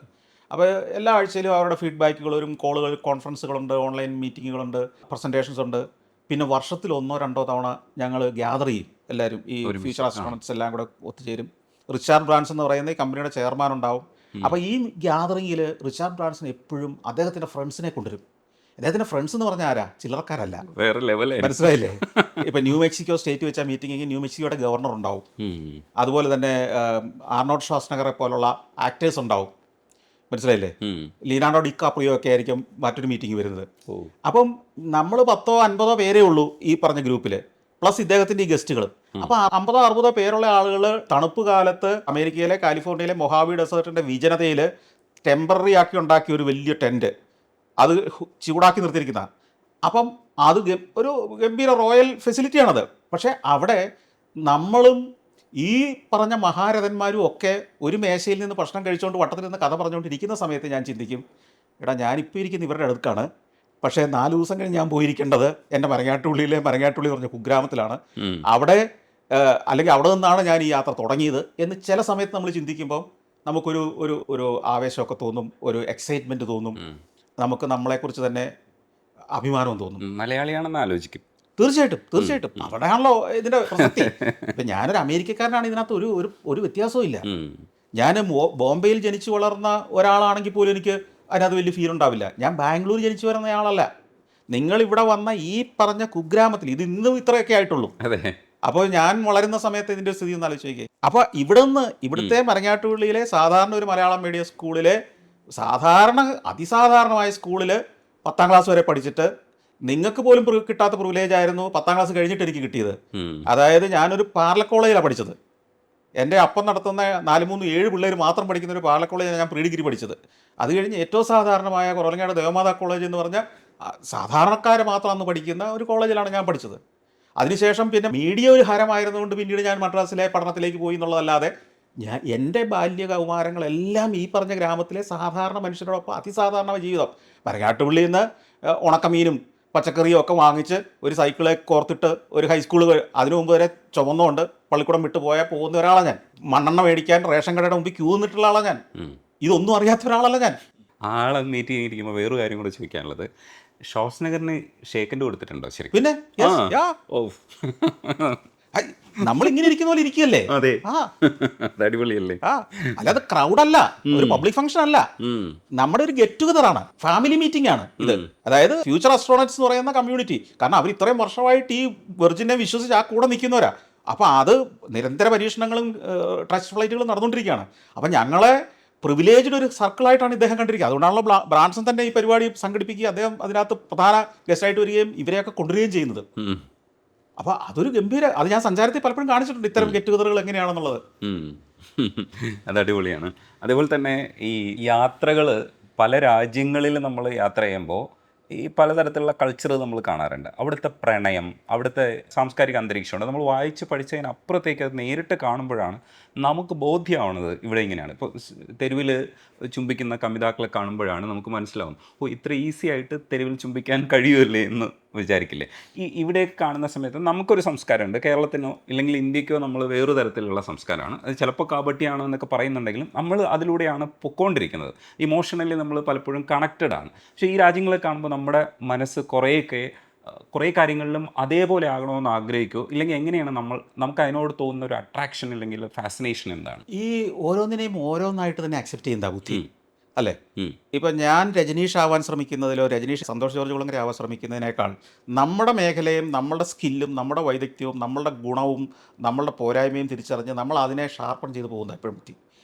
അപ്പോൾ എല്ലാ ആഴ്ചയിലും അവരുടെ ഫീഡ്ബാക്കുകളും കോളുകൾ, കോൺഫറൻസുകളുണ്ട്, ഓൺലൈൻ മീറ്റിങ്ങുകളുണ്ട്, പ്രസൻറ്റേഷൻസ് ഉണ്ട്. പിന്നെ വർഷത്തിൽ 1-2 തവണ ഞങ്ങൾ ഗ്യാദർ ചെയ്യും എല്ലാവരും. ഈ ഫ്യൂച്ചർ ആസ്ട്രോണറ്റ്സ് എല്ലാം കൂടെ ഒത്തുചേരും. റിച്ചാർഡ് ബ്രാൻസൺ എന്ന് പറയുന്ന ഈ കമ്പനിയുടെ ചെയർമാൻ ഉണ്ടാവും. അപ്പോൾ ഈ ഗ്യാതറിങ്ങിൽ റിച്ചാർഡ് ബ്രാൻസൺ എപ്പോഴും അദ്ദേഹത്തിൻ്റെ ഫ്രണ്ട്സിനെ കൊണ്ടുവരും. അദ്ദേഹത്തിൻ്റെ ഫ്രണ്ട്സ് എന്ന് പറഞ്ഞാൽ ആരാ? ചില്ലറക്കാരല്ല, വേറെ ലെവലേ. മനസ്സിലായില്ലേ? ഇപ്പം ന്യൂ മെക്സിക്കോ സ്റ്റേറ്റ് വെച്ച മീറ്റിംഗ് ന്യൂ മെക്സിക്കോയുടെ ഗവർണർ ഉണ്ടാവും. അതുപോലെ തന്നെ ആർണോൾഡ് ഷ്വാസ്നഗറെ പോലുള്ള ആക്ടേഴ്സ് ഉണ്ടാവും, മനസ്സിലായില്ലേ? ലീനാർഡോ ഡിക്കാപ്രിയോ ഒക്കെ ആയിരിക്കും മറ്റൊരു മീറ്റിംഗ് വരുന്നത്. അപ്പം നമ്മൾ 10-50 പേരേ ഉള്ളൂ ഈ പറഞ്ഞ ഗ്രൂപ്പിൽ, പ്ലസ് ഇദ്ദേഹത്തിൻ്റെ ഈ ഗസ്റ്റുകൾ. അപ്പോൾ 50-60 പേരുള്ള ആളുകൾ തണുപ്പ് കാലത്ത് അമേരിക്കയിലെ കാലിഫോർണിയയിലെ മൊഹാവി ഡെസേർട്ടിൻ്റെ വിജനതയിൽ ടെമ്പററി ആക്കി ഉണ്ടാക്കിയ ഒരു വലിയ ടെൻറ്റ്, അത് ചൂടാക്കി നിർത്തിയിരിക്കുന്ന. അപ്പം അത് ഒരു ഗംഭീര റോയൽ ഫെസിലിറ്റിയാണത്. പക്ഷേ അവിടെ നമ്മളും ഈ പറഞ്ഞ മഹാരഥന്മാരും ഒക്കെ ഒരു മേശയിൽ നിന്ന് ഭക്ഷണം കഴിച്ചുകൊണ്ട് വട്ടത്തിൽ നിന്ന് കഥ പറഞ്ഞുകൊണ്ടിരിക്കുന്ന സമയത്ത് ഞാൻ ചിന്തിക്കും, എടാ ഞാനിപ്പോൾ ഇരിക്കുന്ന ഇവരുടെ അടുക്കാണ്, പക്ഷേ 4 ദിവസം കഴിഞ്ഞ് ഞാൻ പോയിരിക്കേണ്ടത് എൻ്റെ മരങ്ങാട്ടുള്ളിയിലെ മരങ്ങാട്ടുള്ളി പറഞ്ഞ കുഗ്രാമത്തിലാണ്. അവിടെ അല്ലെങ്കിൽ അവിടെ നിന്നാണ് ഞാൻ ഈ യാത്ര തുടങ്ങിയത് എന്ന് ചില സമയത്ത് നമ്മൾ ചിന്തിക്കുമ്പോൾ നമുക്കൊരു ഒരു ഒരു ആവേശമൊക്കെ തോന്നും, ഒരു എക്സൈറ്റ്മെൻറ്റ് തോന്നും, നമുക്ക് നമ്മളെക്കുറിച്ച് തന്നെ അഭിമാനവും തോന്നും. മലയാളിയാണെന്ന് ആലോചിക്കും. തീർച്ചയായിട്ടും അവിടെയാണല്ലോ ഇതിൻ്റെ പ്രസക്തി. ഇപ്പം ഞാനൊരു അമേരിക്കക്കാരനാണ്, ഇതിനകത്ത് ഒരു ഒരു വ്യത്യാസവും ഇല്ല. ഞാൻ ബോംബെയിൽ ജനിച്ചു വളർന്ന ഒരാളാണെങ്കിൽ പോലും എനിക്ക് അതിനകത്ത് വലിയ ഫീൽ ഉണ്ടാവില്ല. ഞാൻ ബാംഗ്ലൂർ ജനിച്ചു വരുന്ന ആളല്ല. നിങ്ങളിവിടെ വന്ന ഈ പറഞ്ഞ കുഗ്രാമത്തിൽ ഇത് ഇന്നും ഇത്രയൊക്കെ ആയിട്ടുള്ളൂ. അപ്പോൾ ഞാൻ വളരുന്ന സമയത്ത് ഇതിൻ്റെ സ്ഥിതി ഒന്ന് ആലോചിക്കുക. അപ്പോൾ ഇവിടുത്തെ മരങ്ങാട്ടുപള്ളിയിലെ സാധാരണ ഒരു മലയാളം മീഡിയം സ്കൂളിലെ അതിസാധാരണമായ സ്കൂളിൽ 10ാം ക്ലാസ് വരെ പഠിച്ചിട്ട് നിങ്ങൾക്ക് പോലും കിട്ടാത്ത പ്രിവിലേജ് ആയിരുന്നു 10ാം ക്ലാസ് കഴിഞ്ഞിട്ട് എനിക്ക് കിട്ടിയത്. അതായത് ഞാനൊരു പാർല കോളേജിലാണ് പഠിച്ചത്. എൻ്റെ അപ്പം നടത്തുന്ന 4-3-7 പിള്ളേർ മാത്രം പഠിക്കുന്ന ഒരു പാർല കോളേജിലാണ് ഞാൻ പ്രീ ഡിഗ്രി പഠിച്ചത്. അത് കഴിഞ്ഞ് ഏറ്റവും സാധാരണമായ കുറവലങ്ങാട് ദേവമാതാ കോളേജ് എന്ന് പറഞ്ഞാൽ സാധാരണക്കാർ മാത്രം അന്ന് പഠിക്കുന്ന ഒരു കോളേജിലാണ് ഞാൻ പഠിച്ചത്. അതിനുശേഷം പിന്നെ മീഡിയ ഒരു ഹരമായിരുന്നുകൊണ്ട് പിന്നീട് ഞാൻ മദ്രാസിലെ പഠനത്തിലേക്ക് പോയി എന്നുള്ളതല്ലാതെ എൻ്റെ ബാല്യകൗമാരങ്ങളെല്ലാം ഈ പറഞ്ഞ ഗ്രാമത്തിലെ സാധാരണ മനുഷ്യരോടൊപ്പം അതിസാധാരണ ജീവിതം. മരങ്ങാട്ടുപള്ളിയിൽ നിന്ന് ഉണക്കമീനും പച്ചക്കറിയും ഒക്കെ വാങ്ങിച്ച് ഒരു സൈക്കിളെ കോർത്തിട്ട് ഒരു ഹൈസ്കൂൾ അതിനു മുമ്പ് വരെ ചുമന്നുകൊണ്ട് പള്ളിക്കൂടം വിട്ടു പോകുന്ന ഒരാളാണ് ഞാൻ. മണ്ണെണ്ണ മേടിക്കാൻ റേഷൻ കടയുടെ മുമ്പിൽ ക്യൂ നിന്നിട്ടുള്ള ആളാണ് ഞാൻ. ഇതൊന്നും അറിയാത്ത ഒരാളല്ല ഞാൻ. ആളെ മീറ്റ് ചെയ്തിരിക്കുമ്പോൾ വേറൊരു കാര്യം കൂടെ ചോദിക്കാനുള്ളത്, ഷ്വാസ്നഗറിന് ഷേക്കൻഡ് കൊടുത്തിട്ടുണ്ടോ ശരിക്കും? പിന്നെ നമ്മളിങ്ങനെ ഇരിക്കുന്ന പോലെ ഇരിക്കുകയല്ലേ. അടിപൊളിയല്ലേ? അല്ലാതെ ക്രൗഡല്ല, ഒരു പബ്ലിക് ഫംഗ്ഷൻ അല്ല, നമ്മുടെ ഒരു ഗെറ്റ് ടുഗദർ ആണ്, ഫാമിലി മീറ്റിംഗ് ആണ് ഇത്. അതായത് ഫ്യൂച്ചർ അസ്ട്രോണറ്റ്സ് എന്ന് പറയുന്ന കമ്മ്യൂണിറ്റി, കാരണം അവർ ഇത്രയും വർഷമായിട്ട് ഈ വെർജിനെ വിശ്വസിച്ച് ആ കൂടെ നിൽക്കുന്നവരാ. അപ്പോൾ അത് നിരന്തര പരീക്ഷണങ്ങളും ടെസ്റ്റ് ഫ്ലൈറ്റുകളും നടന്നുകൊണ്ടിരിക്കുകയാണ്. അപ്പം ഞങ്ങളെ പ്രിവിലേജ്ഡ് ഒരു സർക്കിളായിട്ടാണ് ഇദ്ദേഹം കണ്ടിരിക്കുക. അതുകൊണ്ടാണല്ലോ ബ്രാൻസൺ തന്നെ ഈ പരിപാടി സംഘടിപ്പിക്കുക, അദ്ദേഹം അതിനകത്ത് പ്രധാന ഗസ്റ്റായിട്ട് വരികയും ഇവരെയൊക്കെ കൊണ്ടുവരികയും ചെയ്യുന്നത്. അപ്പോൾ അതൊരു ഗംഭീര, അത് ഞാൻ സഞ്ചാരത്തിൽ പലപ്പോഴും കാണിച്ചിട്ടുണ്ട് ഇത്തരം ഗെറ്റ് ടുഗദറുകൾ എങ്ങനെയാണെന്നുള്ളത്. അത് അടിപൊളിയാണ്. അതേപോലെ തന്നെ ഈ യാത്രകൾ, പല രാജ്യങ്ങളിൽ നമ്മൾ യാത്ര ചെയ്യുമ്പോൾ ഈ പലതരത്തിലുള്ള കൾച്ചർ നമ്മൾ കാണാറുണ്ട്. അവിടുത്തെ പ്രണയം, അവിടുത്തെ സാംസ്കാരിക അന്തരീക്ഷമുണ്ട്. നമ്മൾ വായിച്ച് പഠിച്ചതിനപ്പുറത്തേക്ക് അത് നേരിട്ട് കാണുമ്പോഴാണ് നമുക്ക് ബോധ്യമാവുന്നത് ഇവിടെ ഇങ്ങനെയാണ്. ഇപ്പോൾ തെരുവിൽ ചുംബിക്കുന്ന കമിതാക്കളെ കാണുമ്പോഴാണ് നമുക്ക് മനസ്സിലാവും, ഇത്ര ഈസി ആയിട്ട് തെരുവിൽ ചുംബിക്കാൻ കഴിയുമല്ലേ എന്ന് വിചാരിക്കില്ലേ. ഇവിടെ കാണുന്ന സമയത്ത് നമുക്കൊരു സംസ്കാരമുണ്ട്, കേരളത്തിനോ ഇല്ലെങ്കിൽ ഇന്ത്യക്കോ നമ്മൾ വേറൊരു തരത്തിലുള്ള സംസ്കാരമാണ്. അത് ചിലപ്പോൾ കാപട്യാണോ എന്നൊക്കെ പറയുന്നുണ്ടെങ്കിലും നമ്മൾ അതിലൂടെയാണ് പൊക്കോണ്ടിരിക്കുന്നത്. ഇമോഷണലി നമ്മൾ പലപ്പോഴും കണക്റ്റഡ് ആണ്. പക്ഷേ ഈ രാജ്യങ്ങളെ കാണുമ്പോൾ നമ്മുടെ മനസ്സ് കുറേ കാര്യങ്ങളിലും അതേപോലെ ആകണമെന്ന് ആഗ്രഹിക്കുമോ, ഇല്ലെങ്കിൽ എങ്ങനെയാണ് നമുക്ക് അതിനോട് തോന്നുന്ന ഒരു അട്രാക്ഷൻ അല്ലെങ്കിൽ ഫാസിനേഷൻ എന്താണ്? ഈ ഓരോന്നിനെയും ഓരോന്നായിട്ട് തന്നെ അക്സെപ്റ്റ് ചെയ്യുന്ന ബുദ്ധി അല്ലേ? ഇപ്പം ഞാൻ രജനീഷ് ആവാൻ ശ്രമിക്കുന്നതിലോ സന്തോഷ് ജോർജ് കുളങ്ങര ആവാൻ ശ്രമിക്കുന്നതിനേക്കാൾ നമ്മുടെ മേഖലയും നമ്മളുടെ സ്കില്ലും നമ്മുടെ വൈദഗ്ധ്യവും നമ്മളുടെ ഗുണവും നമ്മളുടെ പോരായ്മയും തിരിച്ചറിഞ്ഞ് നമ്മൾ അതിനെ ഷാർപ്പൺ ചെയ്ത് പോകുന്നത് എപ്പോഴും പറ്റി.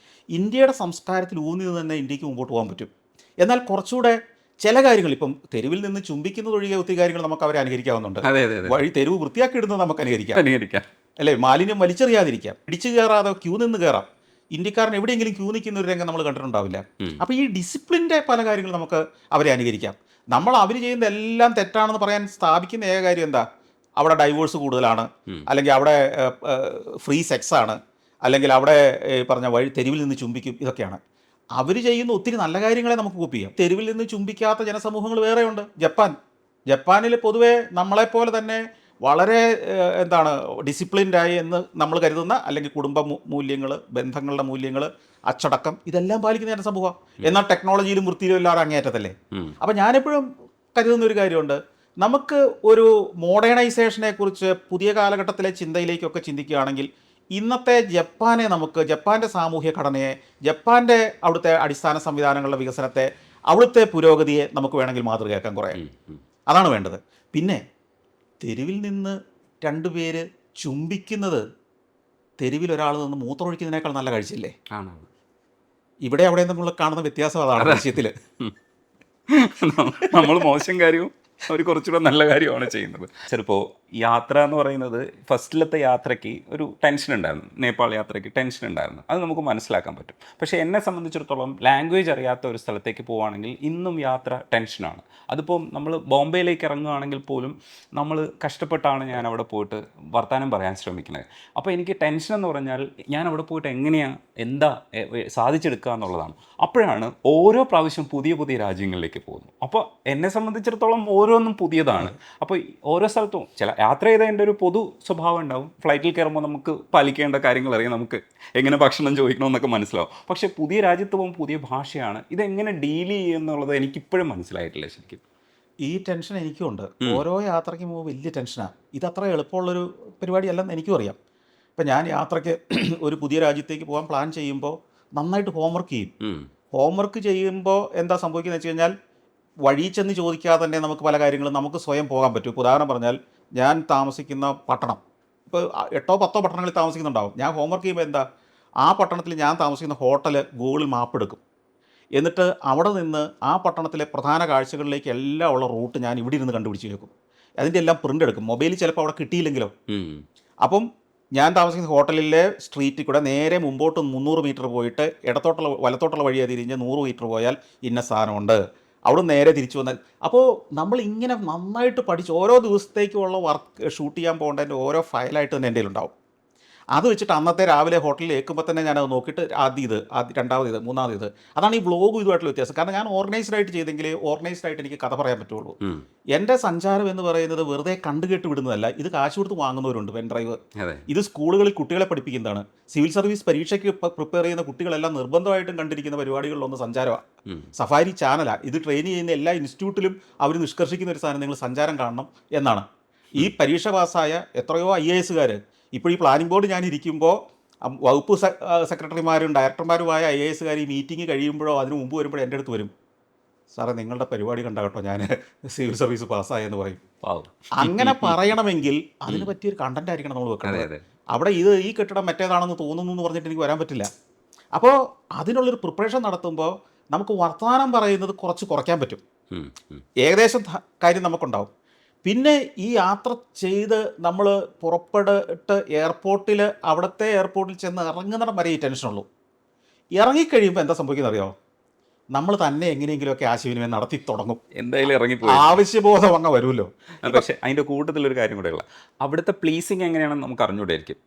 ഇന്ത്യയുടെ സംസ്കാരത്തിൽ ഊന്നി തന്നെ ഇന്ത്യക്ക് മുമ്പോട്ട് പോകാൻ പറ്റും. എന്നാൽ കുറച്ചുകൂടെ ചില കാര്യങ്ങൾ, ഇപ്പം തെരുവിൽ നിന്ന് ചുംബിക്കുന്നതൊഴികെ ഒത്തിരി കാര്യങ്ങൾ നമുക്ക് അവരെ അനുകരിക്കാവുന്നുണ്ട്. തെരുവ് വൃത്തിയാക്കി ഇടുന്നത് നമുക്ക് അനുകരിക്കാം അല്ലേ? മാലിന്യം വലിച്ചെറിയാതിരിക്കാം, ഇടിച്ചു കയറാതെ ക്യൂ നിന്ന് കയറാം. ഇന്ത്യക്കാരൻ എവിടെയെങ്കിലും ക്യൂ നിൽക്കുന്ന ഒരു രംഗം നമ്മൾ കണ്ടിട്ടുണ്ടാവില്ല. അപ്പോൾ ഈ ഡിസിപ്ലിൻ്റെ പല കാര്യങ്ങൾ നമുക്ക് അവരെ അനുകരിക്കാം. അവർ ചെയ്യുന്ന എല്ലാം തെറ്റാണെന്ന് പറയാൻ സ്ഥാപിക്കുന്ന ഏക കാര്യം എന്താ? അവിടെ ഡൈവോഴ്സ് കൂടുതലാണ്, അല്ലെങ്കിൽ അവിടെ ഫ്രീ സെക്സ് ആണ്, അല്ലെങ്കിൽ അവിടെ പറഞ്ഞ തെരുവിൽ നിന്ന് ചുംബിക്കും, ഇതൊക്കെയാണ്. അവർ ചെയ്യുന്ന ഒത്തിരി നല്ല കാര്യങ്ങളെ നമുക്ക് കോപ്പി ചെയ്യാം. തെരുവിൽ നിന്ന് ചുംബിക്കാത്ത ജനസമൂഹങ്ങൾ വേറെയുണ്ട്. ജപ്പാനിൽ പൊതുവേ നമ്മളെപ്പോലെ തന്നെ വളരെ ഡിസിപ്ലിൻഡായി എന്ന് നമ്മൾ കരുതുന്ന, അല്ലെങ്കിൽ കുടുംബ മൂല്യങ്ങൾ, ബന്ധങ്ങളുടെ മൂല്യങ്ങൾ, അച്ചടക്കം, ഇതെല്ലാം പാലിക്കുന്ന ജനസമൂഹം. എന്നാൽ ടെക്നോളജിയിലും വൃത്തിയിലും എല്ലാവരും അങ്ങേറ്റത്തല്ലേ. അപ്പം ഞാനെപ്പോഴും കരുതുന്ന ഒരു കാര്യമുണ്ട്, നമുക്ക് ഒരു മോഡേണൈസേഷനെ കുറിച്ച് പുതിയ കാലഘട്ടത്തിലെ ചിന്തയിലേക്കൊക്കെ ചിന്തിക്കുകയാണെങ്കിൽ ഇന്നത്തെ ജപ്പാനെ നമുക്ക് ജപ്പാൻ്റെ സാമൂഹ്യ ഘടനയെ, ജപ്പാൻ്റെ അവിടുത്തെ അടിസ്ഥാന സംവിധാനങ്ങളുടെ വികസനത്തെ, അവിടുത്തെ പുരോഗതിയെ നമുക്ക് വേണമെങ്കിൽ മാതൃകയാക്കാൻ കുറേ. അതാണ് വേണ്ടത്. പിന്നെ തെരുവിൽ നിന്ന് രണ്ടുപേര് ചുംബിക്കുന്നത് തെരുവിൽ ഒരാൾ നിന്ന് മൂത്രമൊഴിക്കുന്നതിനേക്കാൾ നല്ല കാഴ്ചയില്ലേ? ഇവിടെ അവിടെ നമ്മൾ കാണുന്ന വ്യത്യാസം അതാണ് വിഷയത്തിൽ. നമ്മൾ മോശം കാര്യവും അവർ കുറച്ചുകൂടെ നല്ല കാര്യമാണ് ചെയ്യുന്നത്. ചിലപ്പോൾ യാത്ര എന്ന് പറയുന്നത് ഫസ്റ്റിലത്തെ യാത്രയ്ക്ക് ഒരു ടെൻഷൻ ഉണ്ടായിരുന്നു, നേപ്പാൾ യാത്രയ്ക്ക് ടെൻഷൻ ഉണ്ടായിരുന്നു, അത് നമുക്ക് മനസ്സിലാക്കാൻ പറ്റും. പക്ഷേ എന്നെ സംബന്ധിച്ചിടത്തോളം ലാംഗ്വേജ് അറിയാത്ത ഒരു സ്ഥലത്തേക്ക് പോവുകയാണെങ്കിൽ ഇന്നും യാത്ര ടെൻഷനാണ്. അതിപ്പോൾ നമ്മൾ ബോംബെയിലേക്ക് ഇറങ്ങുകയാണെങ്കിൽ പോലും നമ്മൾ കഷ്ടപ്പെട്ടാണ് ഞാൻ അവിടെ പോയിട്ട് വർത്തമാനം പറയാൻ ശ്രമിക്കുന്നത്. അപ്പോൾ എനിക്ക് ടെൻഷൻ എന്ന് പറഞ്ഞാൽ ഞാൻ അവിടെ പോയിട്ട് എങ്ങനെയാണ് എന്താ സാധിച്ചെടുക്കുക എന്നുള്ളതാണ്. അപ്പോഴാണ് ഓരോ പ്രാവശ്യം പുതിയ പുതിയ രാജ്യങ്ങളിലേക്ക് പോകുന്നു. അപ്പോൾ എന്നെ സംബന്ധിച്ചിടത്തോളം ഓരോന്നും പുതിയതാണ്. അപ്പോൾ ഓരോ സ്ഥലത്തും യാത്ര ചെയ്തതിൻ്റെ ഒരു പൊതു സ്വഭാവം ഉണ്ടാവും. ഫ്ലൈറ്റിൽ കയറുമ്പോൾ നമുക്ക് പാലിക്കേണ്ട കാര്യങ്ങൾ അറിയാം, നമുക്ക് എങ്ങനെ ഭക്ഷണം ചോദിക്കണമെന്നൊക്കെ മനസ്സിലാവും. പക്ഷേ പുതിയ രാജ്യത്ത് പോകുമ്പോൾ പുതിയ ഭാഷയാണ്, ഇതെങ്ങനെ ഡീൽ ചെയ്യുമെന്നുള്ളത് എനിക്കിപ്പോഴും മനസ്സിലായിട്ടില്ല ശരിക്കും. ഈ ടെൻഷൻ എനിക്കും ഉണ്ട്. ഓരോ യാത്രയ്ക്ക് പോകുമ്പോൾ വലിയ ടെൻഷനാണ്. ഇതത്ര എളുപ്പമുള്ളൊരു പരിപാടിയല്ലെന്ന് എനിക്കും അറിയാം. ഇപ്പം ഞാൻ യാത്രയ്ക്ക് ഒരു പുതിയ രാജ്യത്തേക്ക് പോകാൻ പ്ലാൻ ചെയ്യുമ്പോൾ നന്നായിട്ട് ഹോംവർക്ക് ചെയ്യും. ഹോംവർക്ക് ചെയ്യുമ്പോൾ എന്താ സംഭവിക്കുന്നത് വെച്ച് കഴിഞ്ഞാൽ വഴി ചെന്ന് ചോദിക്കാതെ തന്നെ നമുക്ക് പല കാര്യങ്ങളും നമുക്ക് സ്വയം പോകാൻ പറ്റും. ഇപ്പോൾ ഉദാഹരണം പറഞ്ഞാൽ ഞാൻ താമസിക്കുന്ന പട്ടണം, ഇപ്പോൾ 8 or 10 പട്ടണങ്ങളിൽ താമസിക്കുന്നുണ്ടാവും. ഞാൻ ഹോംവർക്ക് ചെയ്യുമ്പോൾ എന്താ, ആ പട്ടണത്തിൽ ഞാൻ താമസിക്കുന്ന ഹോട്ടൽ ഗൂഗിളിൽ മാപ്പ് എടുക്കും. എന്നിട്ട് അവിടെ നിന്ന് ആ പട്ടണത്തിലെ പ്രധാന കാഴ്ചകളിലേക്ക് എല്ലാം ഉള്ള റൂട്ട് ഞാൻ ഇവിടെ ഇരുന്ന് കണ്ടുപിടിച്ച് വെക്കും. അതിൻ്റെ എല്ലാം പ്രിൻ്റ് എടുക്കും. മൊബൈലിൽ ചിലപ്പോൾ അവിടെ കിട്ടിയില്ലെങ്കിലോ. അപ്പം ഞാൻ താമസിക്കുന്ന ഹോട്ടലിലെ സ്ട്രീറ്റിൽ കൂടെ നേരെ മുമ്പോട്ട് 300 മീറ്റർ പോയിട്ട് വലത്തോട്ടുള്ള വഴിയെ തിരിഞ്ഞ് 100 മീറ്റർ പോയാൽ ഇന്ന സാധനമുണ്ട്, അവിടെ നേരെ തിരിച്ചു വന്നാൽ. അപ്പോൾ നമ്മൾ ഇങ്ങനെ നന്നായിട്ട് പഠിച്ച് ഓരോ ദിവസത്തേക്കുള്ള വർക്ക് ഷൂട്ട് ചെയ്യാൻ പോകേണ്ടതിൻ്റെ ഓരോ ഫയലായിട്ട് തന്നെ എൻ്റെ കയ്യിലുണ്ടാവും. അത് വെച്ചിട്ട് അന്നത്തെ രാവിലെ ഹോട്ടലിൽ ഏൽക്കുമ്പോൾ തന്നെ ഞാനത് നോക്കിയിട്ട് രണ്ടാമത് ഇത്, മൂന്നാമത് ഇത്. അതാണ് ഈ വ്ളോഗും ഇതുമായിട്ടുള്ള വ്യത്യാസം. കാരണം ഞാൻ ഓർഗനൈസ്ഡ് ആയിട്ട് ചെയ്തെങ്കിൽ ഓർഗനൈസ്ഡ് ആയിട്ട് എനിക്ക് കഥ പറയാൻ പറ്റുള്ളൂ. എൻ്റെ സഞ്ചാരം എന്ന് പറയുന്നത് വെറുതെ കണ്ടുകെട്ട് വിടുന്നതല്ല. ഇത് കാശ് കൊടുത്ത് വാങ്ങുന്നവരുണ്ട്, പെൻ ഡ്രൈവ്. ഇത് സ്കൂളുകളിൽ കുട്ടികളെ പഠിപ്പിക്കുന്നതാണ്. സിവിൽ സർവീസ് പരീക്ഷയ്ക്ക് പ്രിപ്പയർ ചെയ്യുന്ന കുട്ടികളെല്ലാം നിർബന്ധമായിട്ടും കണ്ടിരിക്കുന്ന പരിപാടികളിലൊന്ന് സഞ്ചാരമാണ്. സഫാരി ചാനലാണ്. ഇത് ട്രെയിൻ ചെയ്യുന്ന എല്ലാ ഇൻസ്റ്റിറ്റ്യൂട്ടിലും അവർ നിഷ്കർഷിക്കുന്ന ഒരു സാധനം, നിങ്ങൾ സഞ്ചാരം കാണണം എന്നാണ്. ഈ പരീക്ഷ പാസ്സായ എത്രയോ IAS ഇപ്പോൾ ഈ പ്ലാനിംഗ് ബോർഡ് ഞാൻ ഇരിക്കുമ്പോൾ വകുപ്പ് സെക്രട്ടറിമാരും ഡയറക്ടർമാരുമായ IAS ഈ മീറ്റിംഗ് കഴിയുമ്പോഴോ അതിന് മുമ്പ് വരുമ്പോഴോ എൻ്റെ അടുത്ത് വരും, സാറേ നിങ്ങളുടെ പരിപാടി കണ്ട കേട്ടോ ഞാൻ സിവിൽ സർവീസ് പാസ്സായെന്ന് പറയും. അങ്ങനെ പറയണമെങ്കിൽ അതിന് പറ്റിയൊരു കണ്ടന്റ് ആയിരിക്കണം നമ്മൾ വെക്കേണ്ടത്. അവിടെ ഈ കെട്ടിടം മറ്റേതാണെന്ന് തോന്നുന്നു എന്ന് പറഞ്ഞിട്ട് എനിക്ക് വരാൻ പറ്റില്ല. അപ്പോൾ അതിനുള്ളൊരു പ്രിപ്പറേഷൻ നടത്തുമ്പോൾ നമുക്ക് വർത്തമാനം പറയുന്നത് കുറയ്ക്കാൻ പറ്റും. ഏകദേശം കാര്യം നമുക്കുണ്ടാവും. പിന്നെ ഈ യാത്ര ചെയ്ത് നമ്മൾ പുറപ്പെട്ട് അവിടുത്തെ എയർപോർട്ടിൽ ചെന്ന് ഇറങ്ങുന്നിടം വരെ ഈ ടെൻഷനുള്ളൂ. ഇറങ്ങിക്കഴിയുമ്പോൾ എന്താ സംഭവിക്കുന്നത് അറിയാമോ? നമ്മൾ തന്നെ എങ്ങനെയെങ്കിലുമൊക്കെ ആശയവിനിമയം നടത്തി തുടങ്ങും. എന്തായാലും ഇറങ്ങിപ്പോയി ആവശ്യബോധം അങ്ങ് വരുമല്ലോ. പക്ഷേ അതിൻ്റെ കൂട്ടത്തിലൊരു കാര്യം കൂടെയുള്ള അവിടുത്തെ പ്ലീസിങ് എങ്ങനെയാണെന്ന് നമുക്ക് അറിഞ്ഞുകൂടായിരിക്കും.